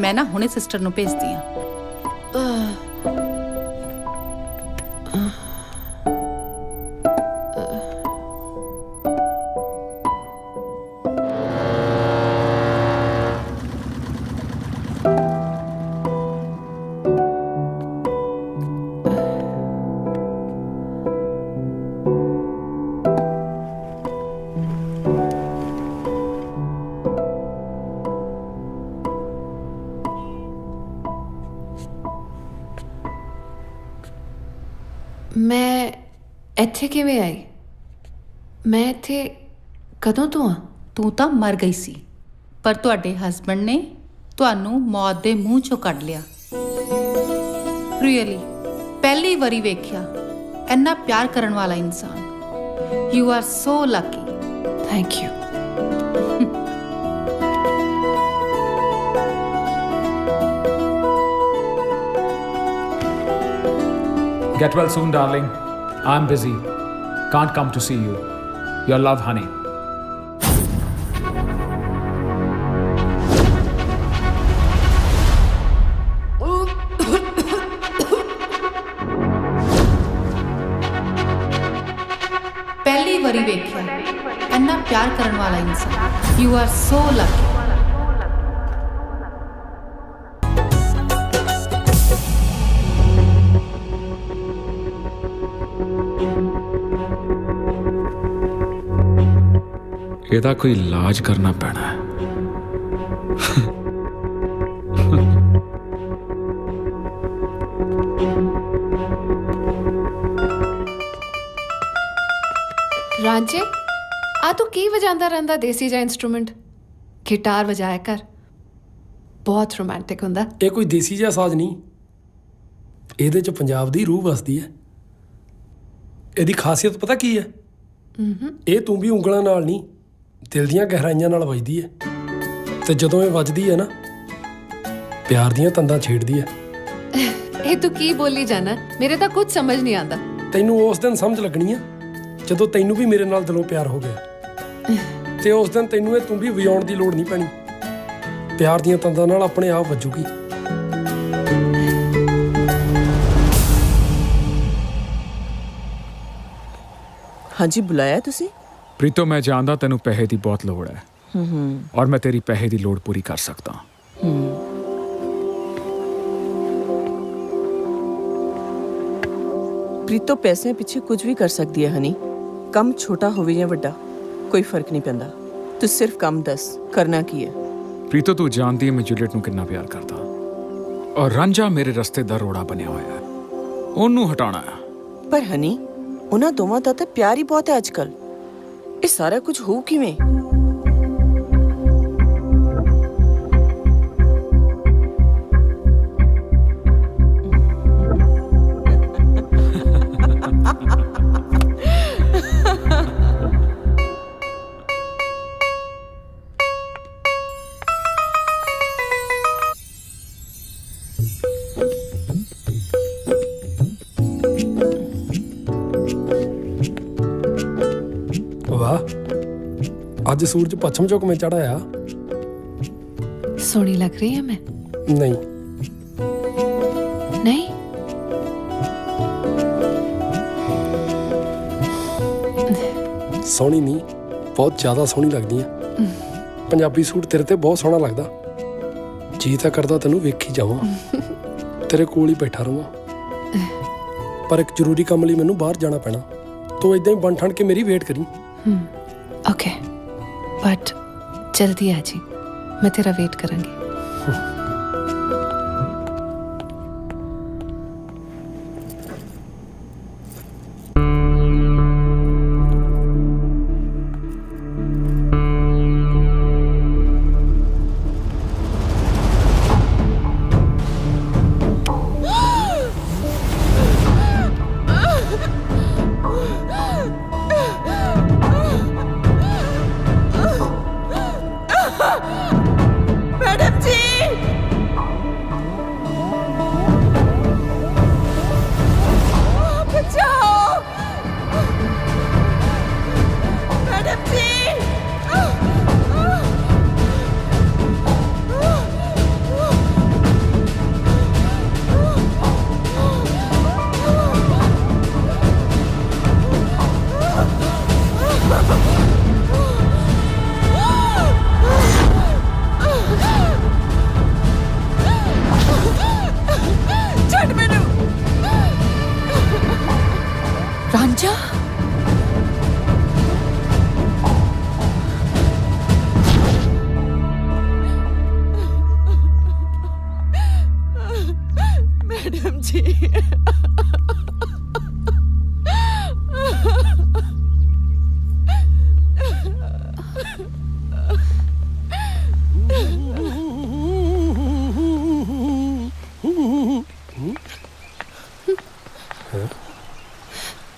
ਮੈਂ ਨਾ ਹੁਣੇ sister ਨੂੰ ਭੇਜਦੀ ਹਾਂ। ਮੈਂ ਇੱਥੇ ਕਿਵੇਂ ਆਈ? ਮੈਂ ਇੱਥੇ ਕਦੋਂ ਤੋਂ ਆ? ਤੂੰ ਤਾਂ ਮਰ ਗਈ ਸੀ, ਪਰ ਤੁਹਾਡੇ ਹਸਬੰਡ ਨੇ ਤੁਹਾਨੂੰ ਮੌਤ ਦੇ ਮੂੰਹ ਚੋਂ ਕੱਢ ਲਿਆ। ਰੀਅਲੀ ਪਹਿਲੀ ਵਾਰੀ ਵੇਖਿਆ ਇੰਨਾ ਪਿਆਰ ਕਰਨ ਵਾਲਾ ਇਨਸਾਨ। You are so Lucky. Thank you. Get well soon, darling. I'm busy. Can't come to see you. Your love, honey. ਪਹਿਲੀ ਵਾਰੀ ਵੇਖਿਆ ਇੰਨਾ ਪਿਆਰ ਕਰਨ ਵਾਲਾ ਇਨਸਾਨ। You are so Lucky. ਇਹਦਾ ਕੋਈ ਇਲਾਜ ਕਰਨਾ ਪੈਣਾ ਹੈ। ਰਾਂਝੇ, ਆ ਤੂੰ ਕੀ ਵਜਾਉਂਦਾ ਰਹਿੰਦਾ ਦੇਸੀ ਜਿਹਾ ਇੰਸਟਰੂਮੈਂਟ? ਗਿਟਾਰ ਵਜਾਇਆ ਕਰ, ਬਹੁਤ ਰੋਮਾਂਟਿਕ ਹੁੰਦਾ। ਇਹ ਕੋਈ ਦੇਸੀ ਜਿਹਾ ਸਾਜ਼ ਨਹੀਂ, ਇਹਦੇ 'ਚ ਪੰਜਾਬ ਦੀ ਰੂਹ ਵਸਦੀ ਹੈ। ਇਹਦੀ ਖਾਸੀਅਤ ਪਤਾ ਕੀ ਹੈ? ਇਹ ਤੂੰ ਵੀ ਉਂਗਲਾਂ ਨਾਲ ਨਹੀਂ, ਦਿਲ ਦੀਆਂ ਗਹਿਰਾਈਆਂ ਨਾਲ ਵੱਜਦੀ ਹੈ। ਤੇ ਜਦੋਂ ਇਹ ਵੱਜਦੀ ਹੈ ਨਾ, ਪਿਆਰ ਦੀਆਂ ਤੰਦਾਂ ਛੇੜਦੀ ਹੈ। ਇਹ ਤੂੰ ਕੀ ਬੋਲੀ ਜਾਣਾ? ਮੇਰੇ ਤਾਂ ਕੁਝ ਸਮਝ ਨਹੀਂ ਆਉਂਦਾ। ਤੈਨੂੰ ਉਸ ਦਿਨ ਸਮਝ ਲੱਗਣੀ ਆ ਜਦੋਂ ਤੈਨੂੰ ਵੀ ਮੇਰੇ ਨਾਲ ਦਿਲੋਂ ਪਿਆਰ ਹੋ ਗਿਆ। ਤੇ ਉਸ ਦਿਨ ਤੈਨੂੰ ਇਹ ਤੂੰ ਵੀ ਵਜਾਉਣ ਦੀ ਲੋੜ ਨਹੀਂ ਪੈਣੀ, ਪਿਆਰ ਦੀਆਂ ਤੰਦਾਂ ਨਾਲ ਆਪਣੇ ਆਪ ਵੱਜੂਗੀ। ਹਾਂਜੀ, ਬੁਲਾਇਆ ਤੁਸੀਂ? ਪ੍ਰੀਤੋ, ਮੈਂ ਜਾਣਦਾ ਤੈਨੂੰ ਪੈਸੇ ਦੀ ਬਹੁਤ ਲੋੜ ਹੈ। ਔਰ ਮੈਂ ਤੇਰੀ ਪੈਸੇ ਦੀ ਲੋੜ ਪੂਰੀ ਕਰ ਸਕਦਾ। ਪ੍ਰੀਤੋ ਪੈਸੇ ਪਿੱਛੇ ਕੁਝ ਵੀ ਕਰ ਸਕਦੀ ਹੈ ਹਨੀ। ਕੰਮ ਛੋਟਾ ਹੋਵੇ ਜਾਂ ਵੱਡਾ, ਕੋਈ ਫਰਕ ਨਹੀਂ ਪੈਂਦਾ। ਤੂੰ ਸਿਰਫ ਕੰਮ ਦੱਸ, ਕਰਨਾ ਕੀ ਹੈ। ਪ੍ਰੀਤੋ, ਤੂੰ ਜਾਣਦੀ ਹੈ ਮੈਂ ਜੂਲੀਅਟ ਨੂੰ ਕਿੰਨਾ ਪਿਆਰ ਕਰਦਾ, ਔਰ ਰਾਂਝਾ ਮੇਰੇ ਰਸਤੇ ਦਾ ਰੋੜਾ ਬਣਿਆ ਹੋਇਆ ਹੈ। ਉਹਨੂੰ ਹਟਾਉਣਾ ਹੈ। ਪਰ ਹਨੀ, ਉਹਨਾਂ ਦੋਵਾਂ ਦਾ ਤਾਂ ਪਿਆਰ ਹੀ ਬਹੁਤ ਹੈ ਅੱਜਕੱਲ। ਇਹ ਸਾਰਾ ਕੁਝ ਹੋ ਕਿਵੇਂ? ਵਾਹ, ਅੱਜ ਸੂਰਜ ਪੱਛਮ ਚੋਂ ਕਿਵੇਂ ਚੜ੍ਹਾਇਆ। ਸੋਹਣੀ ਲੱਗ ਰਹੀ ਹੈ ਮੈਂ? ਨਹੀਂ ਨਹੀਂ, ਸੋਹਣੀ ਨਹੀਂ, ਬਹੁਤ ਜ਼ਿਆਦਾ ਸੋਹਣੀ ਲੱਗਦੀ ਆ। ਪੰਜਾਬੀ ਸੂਟ ਤੇਰੇ ਤੇ ਬਹੁਤ ਸੋਹਣਾ ਲੱਗਦਾ। ਜੀ ਤਾਂ ਕਰਦਾ ਤੈਨੂੰ ਵੇਖੀ ਜਾਵਾਂ, ਤੇਰੇ ਕੋਲ ਹੀ ਬੈਠਾ ਰਵਾਂ। ਪਰ ਇੱਕ ਜ਼ਰੂਰੀ ਕੰਮ ਲਈ ਮੈਨੂੰ ਬਾਹਰ ਜਾਣਾ ਪੈਣਾ। ਤੂੰ ਇਦਾਂ ਹੀ ਬਣ ਠਣ ਕੇ ਮੇਰੀ ਵੇਟ ਕਰੀ। ਓਕੇ, ਬਟ ਜਲਦੀ ਆ ਜੀ, ਮੈਂ ਤੇਰਾ ਵੇਟ ਕਰਾਂਗੀ। मैडम जी,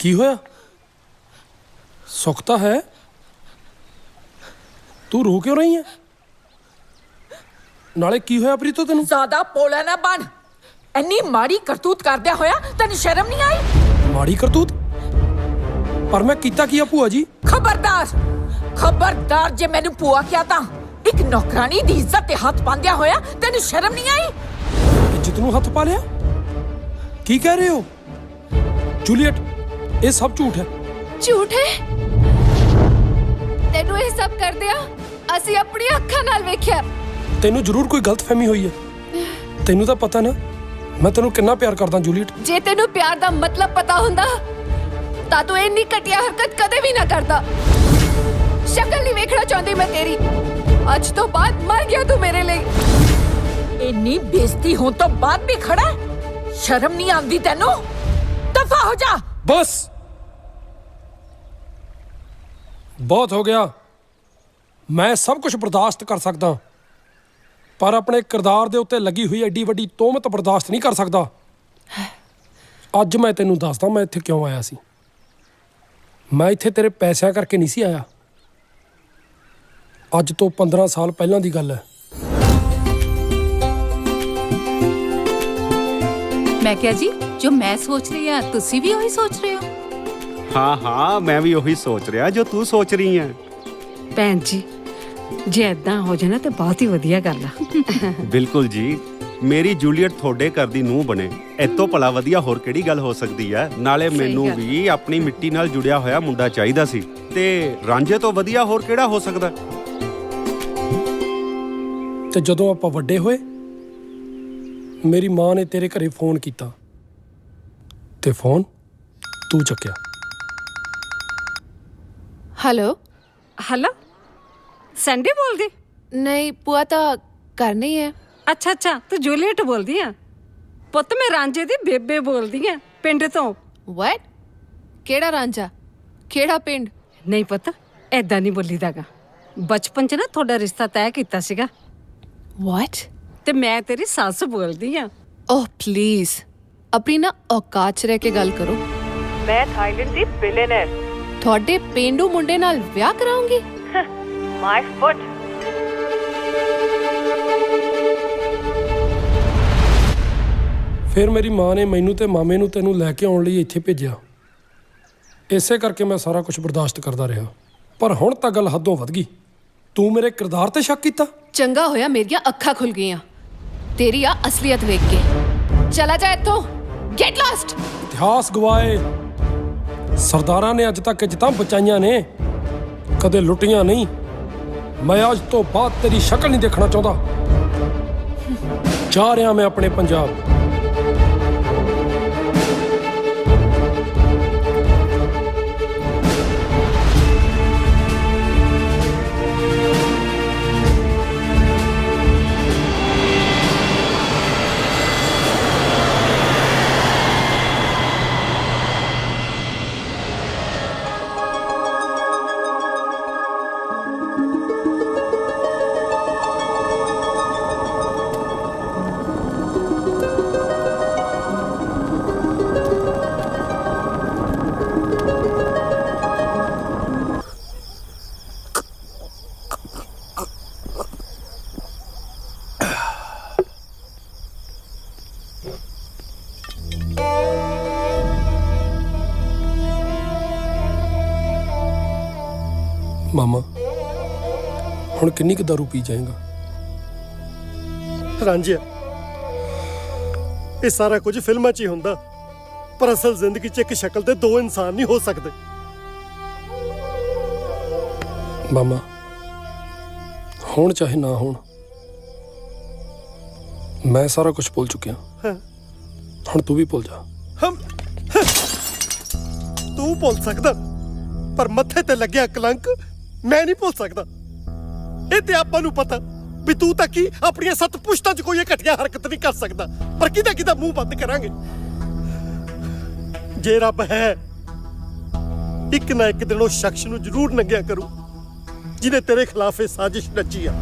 ਕੀ ਹੋਇਆ? ਸੁੱਖ ਤਾਂ ਹੈ, ਤੂੰ ਰੋ ਕਿਉਂ ਰਹੀ ਹੈ? ਨਾਲੇ ਕੀ ਹੋਇਆ ਪ੍ਰੀਤੋ ਤੈਨੂੰ? ਜ਼ਿਆਦਾ ਪੋਲਾ ਨਾ ਬਣ। ਇੰਨੀ ਮਾੜੀ ਕਰਤੂਤ ਕਰਦਿਆ ਹੋਇਆ ਤੈਨੂੰ ਸ਼ਰਮ ਨਹੀਂ ਆਈ? ਮਾੜੀ ਕਰਤੂਤ? ਪਰ ਮੈਂ ਕੀਤਾ ਕੀ ਆ ਭੂਆ ਜੀ? ਖਬਰਦਾਰ, ਖਬਰਦਾਰ, ਜੇ ਮੈਨੂੰ ਭੂਆ ਕਿਹਾ ਤਾਂ ਇੱਕ ਨੌਕਰਾਨੀ ਦੀ ਇੱਜ਼ਤ ਤੇ ਹੱਥ ਪਾਉਂਦਿਆ ਹੋਇਆ ਤੈਨੂੰ ਸ਼ਰਮ ਨਹੀਂ ਆਈ? ਇੱਜ਼ਤ ਨੂੰ ਹੱਥ ਪਾ ਲਿਆ? ਕੀ ਕਹਿ ਰਹੇ ਹੋ ਜੂਲੀਅਟ? ਇਹ ਸਭ ਝੂਠ ਹੈ। ਝੂਠ ਹੈ? ਤੈਨੂੰ ਇਹ ਸਭ ਕਰਦਿਆਂ ਅਸੀਂ ਆਪਣੀ ਅੱਖਾਂ ਨਾਲ ਵੇਖਿਆ। ਤੈਨੂੰ ਜ਼ਰੂਰ ਕੋਈ ਗਲਤਫਹਿਮੀ ਹੋਈ ਹੈ। ਤੈਨੂੰ ਤਾਂ ਪਤਾ ਨਾ ਮੈਂ ਤੈਨੂੰ ਕਿੰਨਾ ਪਿਆਰ ਕਰਦਾ ਜੂਲੀਅਟ। ਜੇ ਤੈਨੂੰ ਪਿਆਰ ਦਾ ਮਤਲਬ ਪਤਾ ਹੁੰਦਾ ਤਾਂ ਤੂੰ ਇੰਨੀ ਘਟੀਆ ਹਰਕਤ ਕਦੇ ਵੀ ਨਾ ਕਰਦਾ। ਸ਼ਕਲ ਨਹੀਂ ਵੇਖਣਾ ਚਾਹੁੰਦੀ ਮੈਂ ਤੇਰੀ। ਅੱਜ ਤੋਂ ਬਾਅਦ ਮਰ ਗਿਆ ਤੂੰ ਮੇਰੇ ਲਈ। ਇੰਨੀ ਬੇਇੱਜ਼ਤੀ ਹੋਣ ਤੋਂ ਬਾਅਦ ਵੀ ਖੜਾ ਹੈ? ਸ਼ਰਮ ਨਹੀਂ ਆਉਂਦੀ ਤੈਨੂੰ? ਦਫਾ ਹੋ ਜਾ। ਬਸ ਬਹੁਤ ਹੋ ਗਿਆ। ਮੈਂ ਸਭ ਕੁਝ ਬਰਦਾਸ਼ਤ ਕਰ ਸਕਦਾ, ਪਰ ਆਪਣੇ ਕਿਰਦਾਰ ਦੇ ਉੱਤੇ ਲੱਗੀ ਹੋਈ ਐਡੀ ਵੱਡੀ ਤੋਹਮਤ ਬਰਦਾਸ਼ਤ ਨਹੀਂ ਕਰ ਸਕਦਾ। ਅੱਜ ਮੈਂ ਤੈਨੂੰ ਦੱਸਦਾ ਮੈਂ ਇੱਥੇ ਕਿਉਂ ਆਇਆ ਸੀ। ਮੈਂ ਇੱਥੇ ਤੇਰੇ ਪੈਸਿਆਂ ਕਰਕੇ ਨਹੀਂ ਸੀ ਆਇਆ। ਅੱਜ ਤੋਂ 15 ਸਾਲ ਪਹਿਲਾਂ ਦੀ ਗੱਲ ਹੈ। ਮੈਂ ਕਿਹਾ ਜੀ, ਜੋ ਮੈਂ ਸੋਚ ਰਹੀ ਹਾਂ ਤੁਸੀਂ ਵੀ ਉਹੀ ਸੋਚ ਰਹੇ ਹੋ? ਹਾਂ ਹਾਂ, ਮੈਂ ਵੀ ਉਹੀ ਸੋਚ ਰਿਹਾ ਜੋ ਤੂੰ ਸੋਚ ਰਹੀ ਹੈ। ਭੈਣ ਜੀ, ਜੇ ਏਦਾਂ ਹੋ ਜਾਣਾ ਤੇ ਬਹੁਤ ਹੀ ਵਧੀਆ ਗੱਲ ਆ। ਬਿਲਕੁਲ ਜੀ, ਮੇਰੀ ਜੂਲੀਅਟ ਤੁਹਾਡੇ ਘਰ ਦੀ ਨੂੰਹ ਬਣੇ, ਇਤੋਂ ਭਲਾ ਵਧੀਆ ਹੋਰ ਕਿਹੜੀ ਗੱਲ ਹੋ ਸਕਦੀ ਹੈ। ਨਾਲੇ ਮੈਨੂੰ ਵੀ ਆਪਣੀ ਮਿੱਟੀ ਨਾਲ ਜੁੜਿਆ ਹੋਇਆ ਮੁੰਡਾ ਚਾਹੀਦਾ ਸੀ, ਤੇ ਰਾਂਝੇ ਤੋਂ ਵਧੀਆ ਹੋਰ ਕਿਹੜਾ ਹੋ ਸਕਦਾ। ਤੇ ਜਦੋਂ ਆਪਾਂ ਵੱਡੇ ਹੋਏ ਮੇਰੀ ਮਾਂ ਨੇ ਤੇਰੇ ਘਰੇ ਫੋਨ ਕੀਤਾ ਤੇ ਫੋਨ ਤੂੰ ਚੱਕਿਆ। ਹੈਲੋ ਹੈਲੋ, ਸੈਂਡੀ ਬੋਲਦੀ? ਨਹੀਂ ਭੂਆ ਤਾਂ ਘਰ ਨਹੀਂ ਹੈ। ਅੱਛਾ ਅੱਛਾ, ਤੂੰ ਜੂਲੀਅਟ ਬੋਲਦੀ ਆ? ਪੁੱਤ ਮੈਂ ਰਾਂਝੇ ਦੀ ਬੇਬੇ ਬੋਲਦੀ ਆ ਪਿੰਡ ਤੋਂ। ਵਾਟ? ਕਿਹੜਾ ਰਾਂਝਾ? ਕਿਹੜਾ ਪਿੰਡ? ਨਹੀਂ ਪੁੱਤ, ਐਦਾਂ ਨਹੀਂ ਬੋਲੀਦਾਗਾ। ਬਚਪਨ 'ਚ ਨਾ ਤੁਹਾਡਾ ਰਿਸ਼ਤਾ ਤੈਅ ਕੀਤਾ ਸੀਗਾ। ਵਾਟ? ਤੇ ਮੈਂ ਤੇਰੀ ਸੱਸ ਬੋਲਦੀ ਆ। ਓਹ ਪਲੀਜ਼ ਆਪਣੀ ਨਾ ਔਕਾਤ 'ਚ ਰਹਿ ਕੇ ਗੱਲ ਕਰੋ। ਮੈਂ ਥਾਈਲੈਂਡ ਦੀ ਬਿਲੀਅਨਰ। ਤੁਹਾਡੇ ਪੇਂਡੂ ਮੁੰਡੇ ਨਾਲ ਵਿਆਹ ਕਰਾਉਂਗੀ? ਮਾਈ ਫੁੱਟ। ਫਿਰ ਮੇਰੀ ਮਾਂ ਨੇ ਮੈਨੂੰ ਤੇ ਮਾਮੇ ਨੂੰ ਤੈਨੂੰ ਲੈ ਕੇ ਆਉਣ ਲਈ ਇੱਥੇ ਭੇਜਿਆ। ਇਸੇ ਕਰਕੇ ਮੈਂ ਸਾਰਾ ਕੁਝ ਬਰਦਾਸ਼ਤ ਕਰਦਾ ਰਿਹਾ, ਪਰ ਹੁਣ ਤਾਂ ਗੱਲ ਹੱਦੋਂ ਵੱਧ ਗਈ। ਤੂੰ ਮੇਰੇ ਕਿਰਦਾਰ ਤੇ ਸ਼ੱਕ ਕੀਤਾ? ਚੰਗਾ ਹੋਇਆ ਮੇਰੀਆਂ ਅੱਖਾਂ ਖੁੱਲ ਗਈਆਂ ਤੇਰੀ ਆ ਅਸਲੀਅਤ ਵੇਖ ਕੇ। ਚਲਾ ਜਾ ਇੱਥੋਂ, ਗੈਟ ਲਾਸਟ। ਇਤਿਹਾਸ ਗਵਾਏ ਸਰਦਾਰਾਂ ਨੇ ਅੱਜ ਤੱਕ ਇੱਜ਼ਤਾਂ ਬਚਾਈਆਂ ਨੇ, ਕਦੇ ਲੁੱਟੀਆਂ ਨਹੀਂ। ਮੈਂ ਅੱਜ ਤੋਂ ਬਾਅਦ ਤੇਰੀ ਸ਼ਕਲ ਨਹੀਂ ਦੇਖਣਾ ਚਾਹੁੰਦਾ। ਜਾ ਰਿਹਾ ਮੈਂ ਆਪਣੇ ਪੰਜਾਬ। ਮਾਮਾ, ਹੁਣ ਕਿੰਨੀ ਕੁ ਦਾਰੂ ਪੀ ਜਾਏਗਾ? ਰਾਂਝਿਆ, ਇਹ ਸਾਰਾ ਕੁਝ ਫਿਲਮਾਂ 'ਚ ਹੀ ਹੁੰਦਾ, ਪਰ ਅਸਲ ਜ਼ਿੰਦਗੀ 'ਚ ਇੱਕ ਸ਼ਕਲ ਦੇ ਦੋ ਇਨਸਾਨ ਨਹੀਂ ਹੋ ਸਕਦੇ। ਮਾਮਾ, ਹੁਣ ਚਾਹੇ ਨਾ ਹੋਣ, ਮੈਂ ਸਾਰਾ ਕੁਝ ਭੁੱਲ ਚੁੱਕਿਆ। ਹੁਣ ਤੂੰ ਵੀ ਭੁੱਲ ਜਾ। ਤੂੰ ਭੁੱਲ ਸਕਦਾ, ਪਰ ਮੱਥੇ ਤੇ ਲੱਗਿਆ ਕਲੰਕ ਮੈਂ ਨਹੀਂ ਭੁੱਲ ਸਕਦਾ। ਇਹ ਤੇ ਆਪਾਂ ਨੂੰ ਪਤਾ ਵੀ ਤੂੰ ਤਾਂ ਕੀ ਆਪਣੀਆਂ 7 ਪੁਸ਼ਤਾਂ 'ਚ ਕੋਈ ਘਟੀਆ ਹਰਕਤ ਨਹੀਂ ਕਰ ਸਕਦਾ, ਪਰ ਕਿਹਦਾ ਮੂੰਹ ਬੰਦ ਕਰਾਂਗੇ। ਜੇ ਰੱਬ ਹੈ, ਇੱਕ ਨਾ ਇੱਕ ਦਿਨ ਉਹ ਸ਼ਖਸ ਨੂੰ ਜ਼ਰੂਰ ਨੰਗਿਆ ਕਰੂ ਜਿਹਨੇ ਤੇਰੇ ਖਿਲਾਫ ਇਹ ਸਾਜ਼ਿਸ਼ ਰਚੀ ਆ।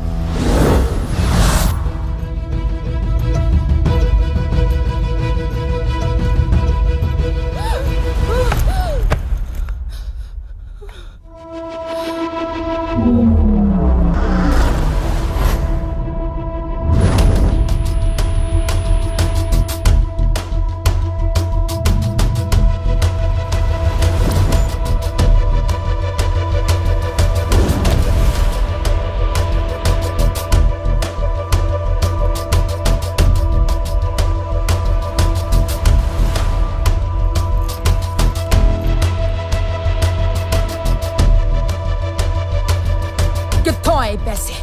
ਕਿੱਥੋਂ ਆਏ ਪੈਸੇ?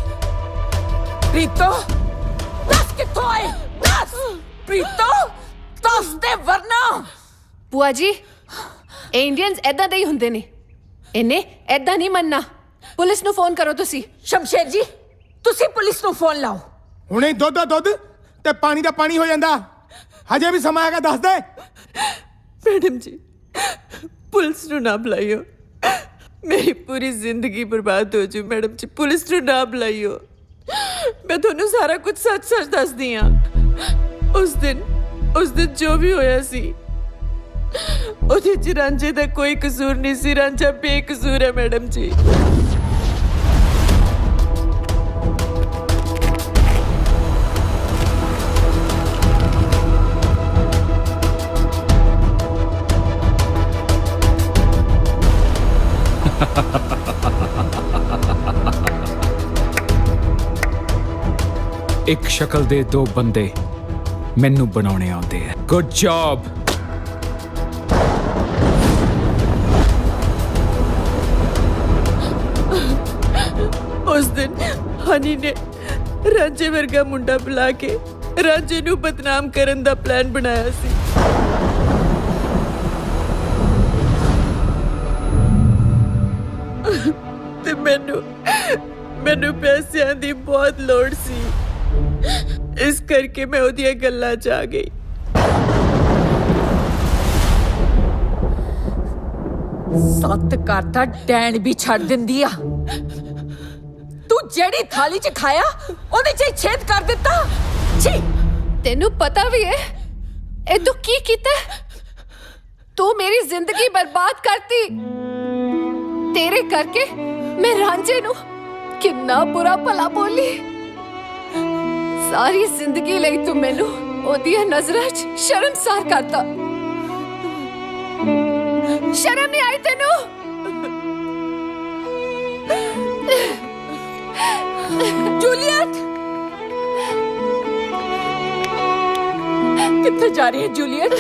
ਪ੍ਰੀਤੋ ਦੱਸ ਕਿੱਥੋਂ ਆਏ? ਦੱਸ ਪ੍ਰੀਤੋ, ਦੱਸ ਦੇ ਵਰਨਾ। ਭੂਆ ਜੀ, ਇਹ ਇੰਡੀਅਨਸ ਐਦਾਂ ਦੇ ਹੀ ਹੁੰਦੇ ਨੇ। ਇਹਨੇ ਐਦਾਂ ਨਹੀਂ ਮੰਨਣਾ। ਪੁਲਿਸ ਨੂੰ ਫੋਨ ਕਰੋ ਤੁਸੀਂ। ਸ਼ਮਸ਼ੇਰ ਜੀ, ਤੁਸੀਂ ਪੁਲਿਸ ਨੂੰ ਫੋਨ ਲਾਓ। ਹੁਣੇ ਦੁੱਧ ਦਾ ਦੁੱਧ ਤੇ ਪਾਣੀ ਦਾ ਪਾਣੀ ਹੋ ਜਾਂਦਾ। ਹਜੇ ਵੀ ਸਮਾਂ ਹੈਗਾ, ਦੱਸ ਦੇ। मैडम जी, पुलिस नू ना बुलाइयो, मेरी पूरी जिंदगी बर्बाद हो जू। मैडम जी, पुलिस नू ना बुलाइयो, मैं थोनू सारा कुछ सच सच दस दी हाँ। उस दिन जो भी होया सी ओदे च रांझे दा कोई कसूर नहीं सी। रांझा बेकसूर है मैडम जी। ਇੱਕ ਸ਼ਕਲ ਦੇ ਦੋ ਬੰਦੇ ਮੈਨੂੰ ਬਣਾਉਣੇ ਆਉਂਦੇ ਆ। Good job. उस दिन हनी ने रांझे वर्गा मुंडा बुला के रांझे नू बदनाम करन दा प्लान बनाया सी। ते मैनू पैसिਆਂ ਦੀ बहुत लोड़ सी, इस करके मैं ओदियां गल्लां च आ गई। सत घर दा डैन भी छड़ दिंदी आ। तू जेड़ी थाली च खाया ओदे च छेद कर दिता। छी, तेनू पता भी है ए तू की कीता? तू मेरी जिंदगी बर्बाद करती। तेरे करके मैं रांझे नू कितना बुरा भला बोली। सारी जिंदगी लई तू मैनू ओदियां नजरां च शर्मसार करता। शर्म नहीं आई तेनू? जूलियट, कित्थे जा रही है जूलियट?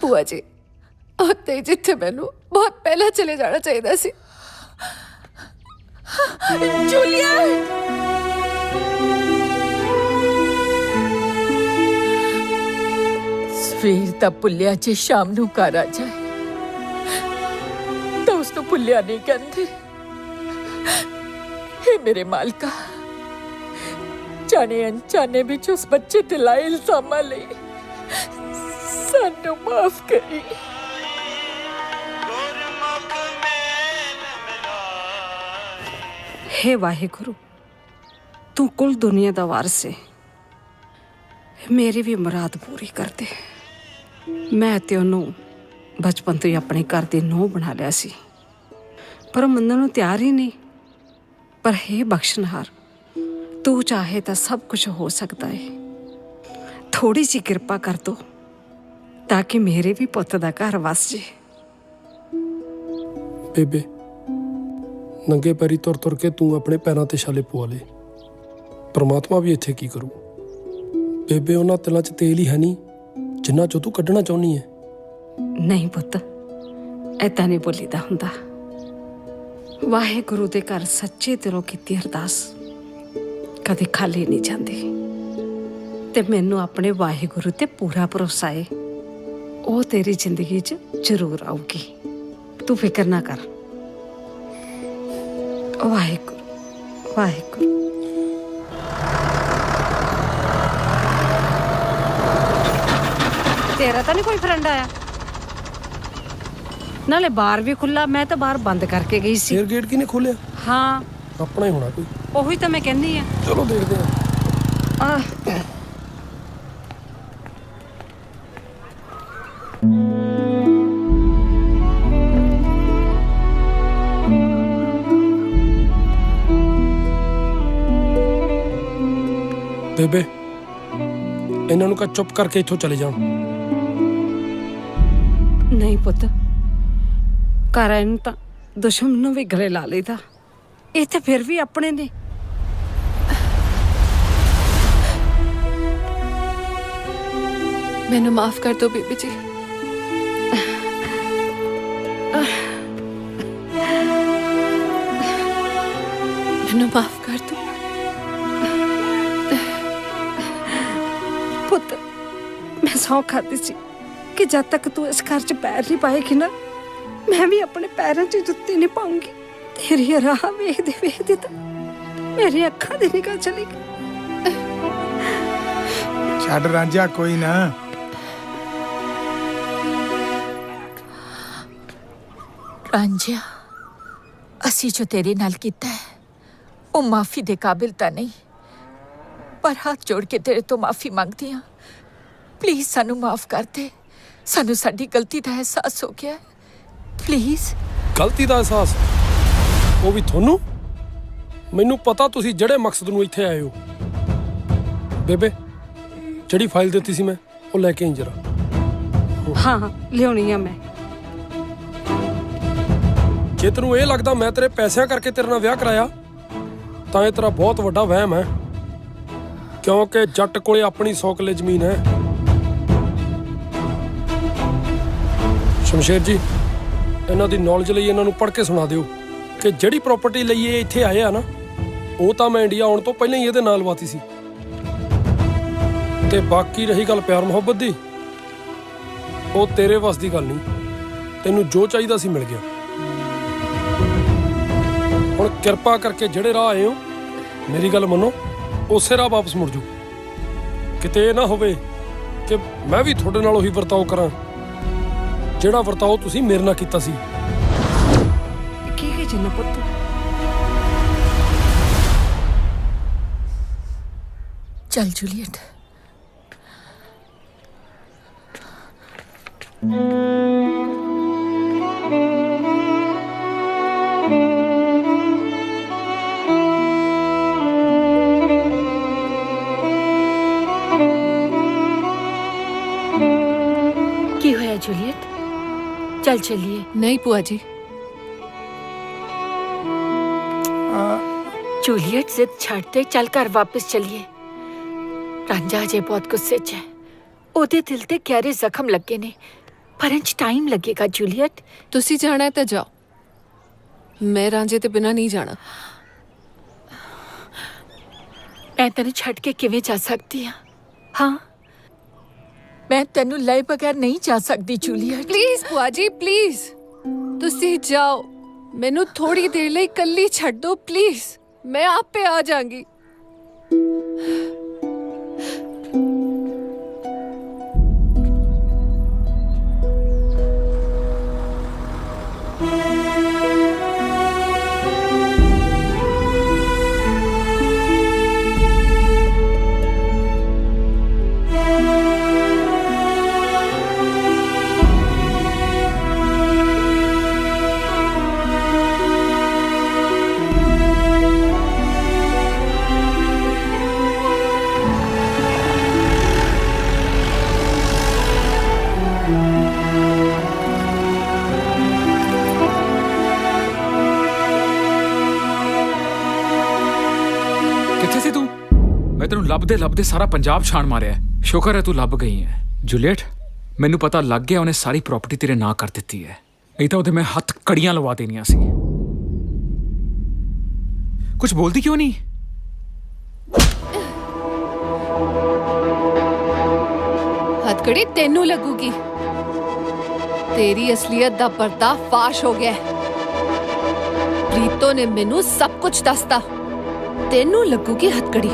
ਭੂਆ ਜੀ, ਉੱਥੇ ਜਿੱਥੇ ਮੈਨੂੰ ਬਹੁਤ ਪਹਿਲਾਂ ਚਲੇ ਜਾਣਾ ਚਾਹੀਦਾ ਸੀ। जूलियट, ਸਵੇਰ ਦਾ ਭੁੱਲਿਆ ਜੇ ਸ਼ਾਮ ਨੂੰ ਘਰ ਆ ਜਾਏ ਤਾਂ ਉਸ ਨੂੰ ਭੁੱਲਿਆ ਨਹੀਂ ਕਹਿੰਦੇ। हे मेरे मालिका, जाने अनजाने विच उस बच्चे ते लाए इल्जामां लई सानू माफ करी। हे वाहिगुरु, तू कुल दुनिया दा वारिस है, मेरी भी मुराद पूरी कर दे। मैं ते ओनू बचपन तो ही अपने घर दी नूंह बना लिया सी, पर मनण नूं तैयार ही नहीं। पर हे बख्शनहार, तू चाहे तो सब कुछ हो सकता है। थोड़ी सी कृपा कर दो ताकि मेरे भी पुत्त दा घर वस जे। ਬੇਬੇ, ਨੰਗੇ ਪੈਰੀ ਤੁਰ ਤੁਰ ਕੇ ਤੂੰ ਆਪਣੇ ਪੈਰਾਂ ਤੇ ਛਾਲੇ ਪਵਾ ਲੇ। ਪਰਮਾਤਮਾ ਵੀ ਇੱਥੇ ਕੀ ਕਰੂ? ਬੇਬੇ, ਉਹਨਾਂ ਤਿਲਾਂ 'ਚ ਤੇਲ ਹੀ ਹੈ ਨਹੀਂ ਜਿੰਨਾ ਚੋਂ ਤੂੰ ਕੱਢਣਾ ਚਾਹੁੰਦੀ ਹੈ। नहीं पुत्त, ऐदा नहीं बोलीदा हुंदा। वाहिगुरु दे घर सच्चे दिलों कीती अरदास कदे खाली नहीं जाती। ते मैनू अपने वाहिगुरु ते पूरा भरोसा है, वो तेरी जिंदगी च जरूर आऊगी। तू फिक्र ना कर। वाहिगुरु वाहिगुरु। तेरा तो नहीं कोई फ्रेंड आया? नाले बार भी खुला, मैं तो बाहर बंद करके गई सी। ਫੇਰ ਗੇਟ ਕਿਨੇ ਖੋਲਿਆ? हाँ, ਆਪਣਾ ਹੀ ਹੋਣਾ ਕੋਈ। ਉਹੀ ਤਾਂ ਮੈਂ ਕਹਿੰਦੀ ਆ। ਚਲੋ ਦੇਖਦੇ ਹਾਂ। ਬੇਬੇ, ਇਹਨਾਂ ਨੂੰ ਕਹ ਚੁੱਪ ਕਰਕੇ ਇੱਥੋਂ ਚਲੇ ਜਾਣ। ਨਹੀਂ ਪੁੱਤ, ਘਰ ਆਏ ਨੂੰ ਤਾਂ ਦੁਸ਼ਮਣ ਨੂੰ ਵੀ ਗਲੇ ਲਾ ਲਈਦਾ। ਇਹ ਤਾਂ ਫਿਰ ਵੀ ਆਪਣੇ ਨੇ। मैनू माफ कर दो बीबी जी। ਮੈਨੂੰ ਮਾਫ ਕਰ ਦੋ ਪੁੱਤ। ਮੈਂ ਸਹੁੰ ਖਾਦੀ ਸੀ ਕਿ ਜਦ ਤੱਕ ਤੂੰ ਇਸ ਘਰ 'ਚ ਪੈਰ ਨਹੀਂ ਪਾਏਗੀ ਨਾ, ਮੈਂ ਵੀ ਆਪਣੇ ਪੈਰਾਂ 'ਚ ਜੁੱਤੀ ਨਹੀਂ ਪਾਉਂਗੀ। ਤੇਰੀ ਰਾਹ ਵੇਖਦੇ ਵੇਖਦੇ ਤਾਂ ਮੇਰੀ ਅੱਖਾਂ ਦੀ ਨਿਗਾਹ ਚਲੀ ਗਈ। ਛੱਡ ਰਾਂਝਾ, ਕੋਈ ਨਾ। ਰਾਂਝਾ, ਅਸੀਂ ਜੋ ਤੇਰੇ ਨਾਲ ਕੀਤਾ ਹੈ ਉਹ ਮਾਫੀ ਦੇ ਕਾਬਿਲ ਤਾਂ ਨਹੀਂ, ਪਰ ਹੱਥ ਜੋੜ ਕੇ ਤੇਰੇ ਤੋਂ ਮਾਫੀ ਮੰਗਦੀ ਹਾਂ। ਪਲੀਜ਼ ਸਾਨੂੰ ਮਾਫ ਕਰ ਦੇ। ਸਾਨੂੰ ਸਾਡੀ ਗਲਤੀ ਦਾ ਅਹਿਸਾਸ ਹੋ ਗਿਆ ਹੈ। ਪਲੀਜ਼। ਗਲਤੀ ਦਾ ਅਹਿਸਾਸ? ਉਹ ਵੀ ਤੁਹਾਨੂੰ? ਮੈਨੂੰ ਪਤਾ ਤੁਸੀਂ ਜਿਹੜੇ ਮਕਸਦ ਨੂੰ ਇੱਥੇ ਆਏ ਹੋ। ਬੇਬੇ, ਜਿਹੜੀ ਫਾਈਲ ਦਿੱਤੀ ਸੀ ਮੈਂ ਉਹ ਲੈ ਕੇ ਆਈ ਜਰਾ। ਹਾਂ, ਲਿਆਉਣੀ ਆ ਮੈਂ। ਜੇ ਤੈਨੂੰ ਇਹ ਲੱਗਦਾ ਮੈਂ ਤੇਰੇ ਪੈਸਿਆਂ ਕਰਕੇ ਤੇਰੇ ਨਾਲ ਵਿਆਹ ਕਰਾਇਆ ਤਾਂ ਇਹ ਤੇਰਾ ਬਹੁਤ ਵੱਡਾ ਵਹਿਮ ਹੈ, ਕਿਉਂਕਿ ਜੱਟ ਕੋਲੇ ਆਪਣੀ 100 ਕਿੱਲੇ ਜ਼ਮੀਨ ਹੈ। ਸ਼ਮਸ਼ੇਰ ਜੀ, ਇਹਨਾਂ ਦੀ ਨੌਲੇਜ ਲਈ ਇਹਨਾਂ ਨੂੰ ਪੜ੍ਹ ਕੇ ਸੁਣਾ ਦਿਓ ਕਿ ਜਿਹੜੀ ਪ੍ਰਾਪਰਟੀ ਲਈ ਇਹ ਇੱਥੇ ਆਏ ਆ ਨਾ, ਉਹ ਤਾਂ ਮੈਂ ਇੰਡੀਆ ਆਉਣ ਤੋਂ ਪਹਿਲਾਂ ਹੀ ਇਹਦੇ ਨਾਲ ਲਵਾਤੀ ਸੀ। ਤੇ ਬਾਕੀ ਰਹੀ ਗੱਲ ਪਿਆਰ ਮੁਹੱਬਤ ਦੀ, ਉਹ ਤੇਰੇ ਵੱਸ ਦੀ ਗੱਲ ਨਹੀਂ। ਤੈਨੂੰ ਜੋ ਚਾਹੀਦਾ ਸੀ ਮਿਲ ਗਿਆ। ਹੁਣ ਕਿਰਪਾ ਕਰਕੇ ਜਿਹੜੇ ਰਾਹ ਆਏ ਹੋ, ਮੇਰੀ ਗੱਲ ਮੰਨੋ, ਉਸੇ ਰਾਹ ਵਾਪਸ ਮੁੜ ਜਾਓ। ਕਿਤੇ ਇਹ ਨਾ ਹੋਵੇ ਕਿ ਮੈਂ ਵੀ ਤੁਹਾਡੇ ਨਾਲ ਉਹੀ ਵਰਤਾਓ ਕਰਾਂ ਜਿਹੜਾ ਵਰਤਾਓ ਤੁਸੀਂ ਮੇਰੇ ਨਾਲ ਕੀਤਾ ਸੀ। ਕੀ ਜਿੰਨਾ ਪੁੱਤ? ਚੱਲ ਜੂਲੀਅਟ। ਕੀ ਹੋਇਆ ਜੂਲੀਅਟ? चल चलिए। नहीं बुआ जी। जूलियट जिद छाड़ते चल कर वापस चलिए। रांझा अजे बहुत गुस्से च है, ओदे दिल ते गहरे जख्म लगे ने, पर इंच टाइम लगेगा। जूलियट, तुसी जाना है तो जाओ, मैं रांझे ते बिना नहीं जाना। मैं तेन छड़ के किवें जा सकती हाँ? हाँ, मैं तेनू लाए बगैर नहीं जा सकती जूलियट। प्लीज बुआ जी, प्लीज तुसी जाओ, मैनू थोड़ी देर लिए कल्ली छड़ दो प्लीज, मैं आपे आ जाऊंगी। ਲੱਭਦੇ ਲੱਭਦੇ ਸਾਰਾ ਪੰਜਾਬ ਛਾਣ ਮਾਰਿਆ। ਸ਼ੁਕਰ ਹੈ ਤੂੰ ਲੱਭ ਗਈ ਹੈ। ਜੂਲੀਅਟ, ਮੈਨੂੰ ਪਤਾ ਲੱਗ ਗਿਆ ਉਹਨੇ ਸਾਰੀ ਪ੍ਰਾਪਰਟੀ ਤੇਰੇ ਨਾਂ ਕਰ ਦਿੱਤੀ ਹੈ, ਨਹੀਂ ਤਾਂ ਉਹਦੇ ਮੈਂ ਹੱਥ ਕੜੀਆਂ ਲਵਾ ਦੇਣੀਆਂ ਸੀ। ਕੁਝ ਬੋਲਦੀ ਕਿਉਂ ਨਹੀਂ? हथकड़ी तेनू लगूगी, तेरी असलियत दा पर्दाफाश हो गया। प्रीतो ने मैनू सब कुछ दसता, तेनू लगूगी हथकड़ी।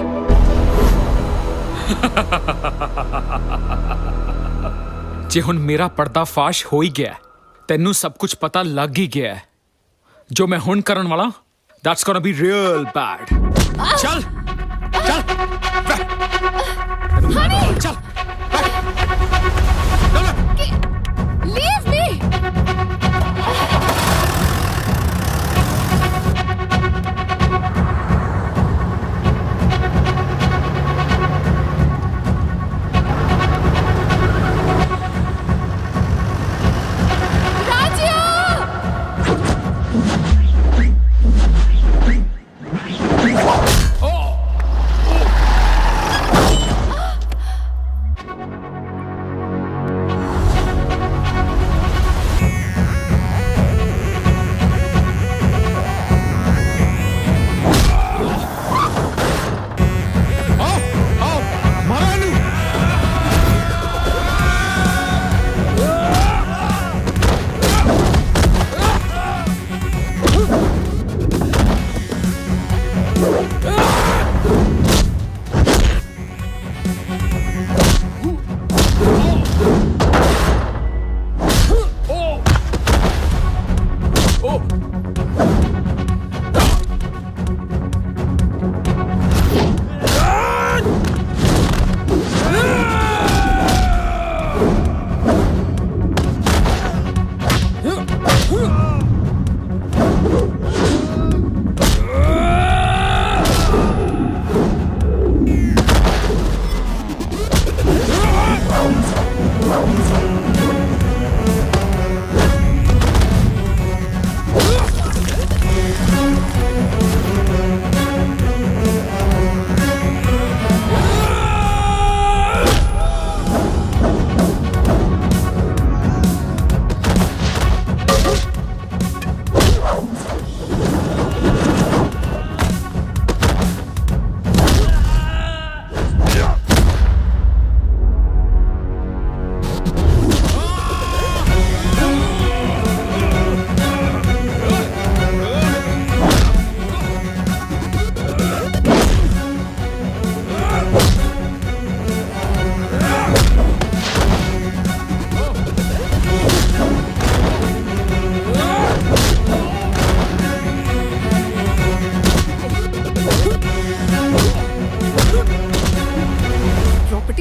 जे हुण मेरा पर्दाफाश हो ही गया, तेनू सब कुछ पता लग ही गया, जो मैं हुण करन वाला that's gonna be real bad. चल चल चल लीव मी।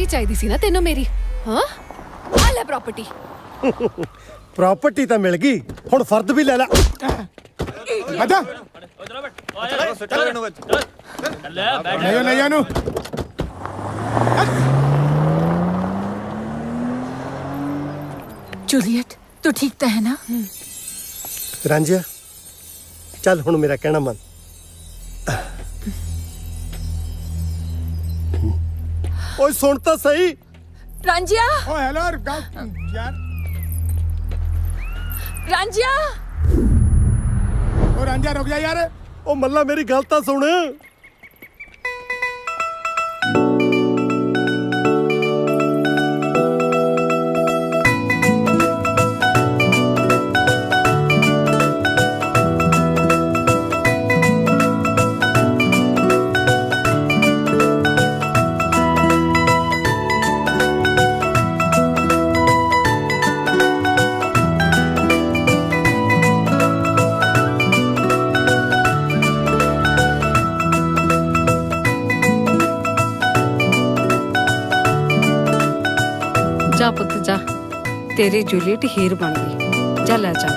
ਪ੍ਰਾਪਰਟੀ ਚਾਹੀਦੀ ਸੀ ਨਾ ਤੈਨੂੰ ਮੇਰੀ ਹਾਂ ਆ ਲੈ ਪ੍ਰਾਪਰਟੀ ਪ੍ਰਾਪਰਟੀ ਤਾਂ ਮਿਲ ਗਈ, ਹੁਣ ਫਰਦ ਵੀ ਲੈ ਲੈ। ਅੱਛਾ ਲੈ ਜਾ ਨੂੰ। जूलियट तू ठीक तो है ना? ਰਾਂਝਿਆ ਚੱਲ ਹੁਣ ਮੇਰਾ ਕਹਿਣਾ ਮੰਨ। ਓਏ ਸੁਣ ਤਾਂ ਸਹੀ। रांझिया ਓ ਹੈਲੋ ਯਾਰ रांझिया ਓ ਰਾਂਝਾ ਰੁਕ ਜਾ ਯਾਰ। ਓ ਮੱਲਾ ਮੇਰੀ ਗੱਲ ਤਾਂ ਸੁਣ। ਜਾ ਪੁੱਤ ਜਾ, ਤੇਰੀ ਜੂਲੀਅਟ ਹੀਰ ਬਣ ਗਈ। ਜਾ ਲੈ ਜਾ।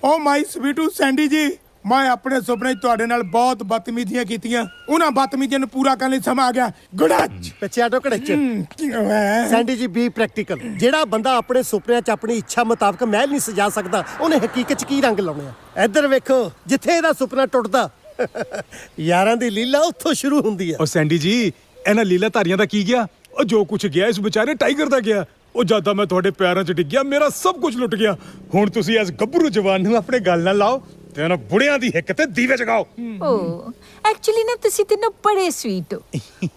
ਓ ਮਾਈ ਸਵੀਟੂ ਸੈਂਡੀ ਜੀ, ਮੈਂ ਆਪਣੇ ਸੁਪਨੇ 'ਚ ਤੁਹਾਡੇ ਨਾਲ ਬਹੁਤ ਬਦਤਮੀਜ਼ੀਆਂ ਕੀਤੀਆਂ। ਉਹਨਾਂ ਬਦਤਮੀਜ਼ੀਆਂ ਨੂੰ ਪੂਰਾ ਕਰਨ ਲਈ ਸਮਾਂ ਆ ਗਿਆ। ਗੁੜਾਚ ਪਿੱਛੇ ਆਟੋ ਘੜੇ ਚ। ਸੈਂਡੀ ਜੀ ਬੀ ਪ੍ਰੈਕਟੀਕਲ। ਜਿਹੜਾ ਬੰਦਾ ਆਪਣੇ ਸੁਪਨਿਆਂ 'ਚ ਆਪਣੀ ਇੱਛਾ ਮੁਤਾਬਕ ਮਹਿਲ ਨਹੀਂ ਸਜਾ ਸਕਦਾ, ਉਹਨੇ ਹਕੀਕਤ 'ਚ ਕੀ ਰੰਗ ਲਾਉਣੇ ਆ। ਇੱਧਰ ਵੇਖੋ, ਜਿੱਥੇ ਇਹਦਾ ਸੁਪਨਾ ਟੁੱਟਦਾ ਯਾਰਾਂ ਦੀ ਲੀਲਾ ਉੱਥੋਂ ਸ਼ੁਰੂ ਹੁੰਦੀ ਆ। ਉਹ ਸੈਂਡੀ ਜੀ, ਇਹਨਾਂ ਲੀਲਾ ਧਾਰੀਆਂ ਦਾ ਕੀ ਗਿਆ? ਉਹ ਜੋ ਕੁਝ ਗਿਆ ਇਸ ਵਿਚਾਰੇ ਟਾਈਗਰ ਦਾ ਗਿਆ। ਉਹ ਜਿਆਦਾ ਮੈਂ ਤੁਹਾਡੇ ਪੈਰਾਂ 'ਚ ਡਿੱਗਿਆ, ਮੇਰਾ ਸਭ ਕੁਝ ਲੁੱਟ ਗਿਆ। ਹੁਣ ਤੁਸੀਂ ਇਸ ਗੱਭਰੂ ਜਵਾਨ ਨੂੰ ਆਪਣੇ ਗੱਲ ਨਾਲ ਲਾਓ ਤੇ ਉਹਨਾਂ ਬੁੜਿਆਂ ਦੀ ਹਿੱਕ ਤੇ ਦੀਵੇ ਜਗਾਓ। ਓ ਐਕਚੁਅਲੀ ਨਾ ਤੁਸੀਂ ਤਿੰਨੋਂ ਬੜੇ ਸਵੀਟ ਹੋ,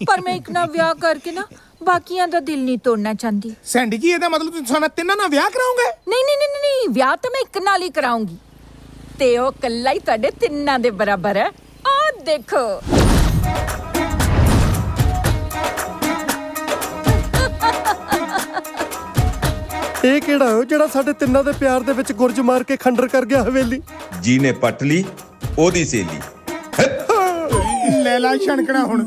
ਪਰ ਮੈਂ ਇੱਕ ਨਾਲ ਵਿਆਹ ਕਰਕੇ ਨਾ ਬਾਕੀਆਂ ਦਾ ਦਿਲ ਨਹੀਂ ਤੋੜਨਾ ਚਾਹੁੰਦੀ। ਸੈਂਡੀ ਜੀ, ਇਹਦਾ ਮਤਲਬ ਤੁਸੀਂ ਸਾਨੂੰ ਤਿੰਨਾਂ ਨਾਲ ਵਿਆਹ ਕਰਾਓਗੇ? ਨਹੀਂ ਨਹੀਂ ਨਹੀਂ ਨਹੀਂ, ਵਿਆਹ ਤਾਂ ਮੈਂ ਇੱਕ ਨਾਲ ਹੀ ਕਰਾਉਂਗੀ ਤੇ ਉਹ ਕੱਲਾ ਹੀ ਤੁਹਾਡੇ ਤਿੰਨਾਂ ਦੇ ਬਰਾਬਰ ਹੈ। ਆਹ ਦੇਖੋ। ਇਹ ਕਿਹੜਾ ਹੋ ਜਿਹੜਾ ਸਾਡੇ ਤਿੰਨਾਂ ਦੇ ਪਿਆਰ ਦੇ ਵਿੱਚ ਗੁਰਜ ਮਾਰ ਕੇ ਖੰਡਰ ਕਰ ਗਿਆ ਹਵੇਲੀ? ਜੀ ਨੇ ਪੱਟ ਲਈ ਉਹਦੀ ਸੇਲੀ। ਲੈ ਲਾ ਛਣਕਣਾ ਹੁਣ।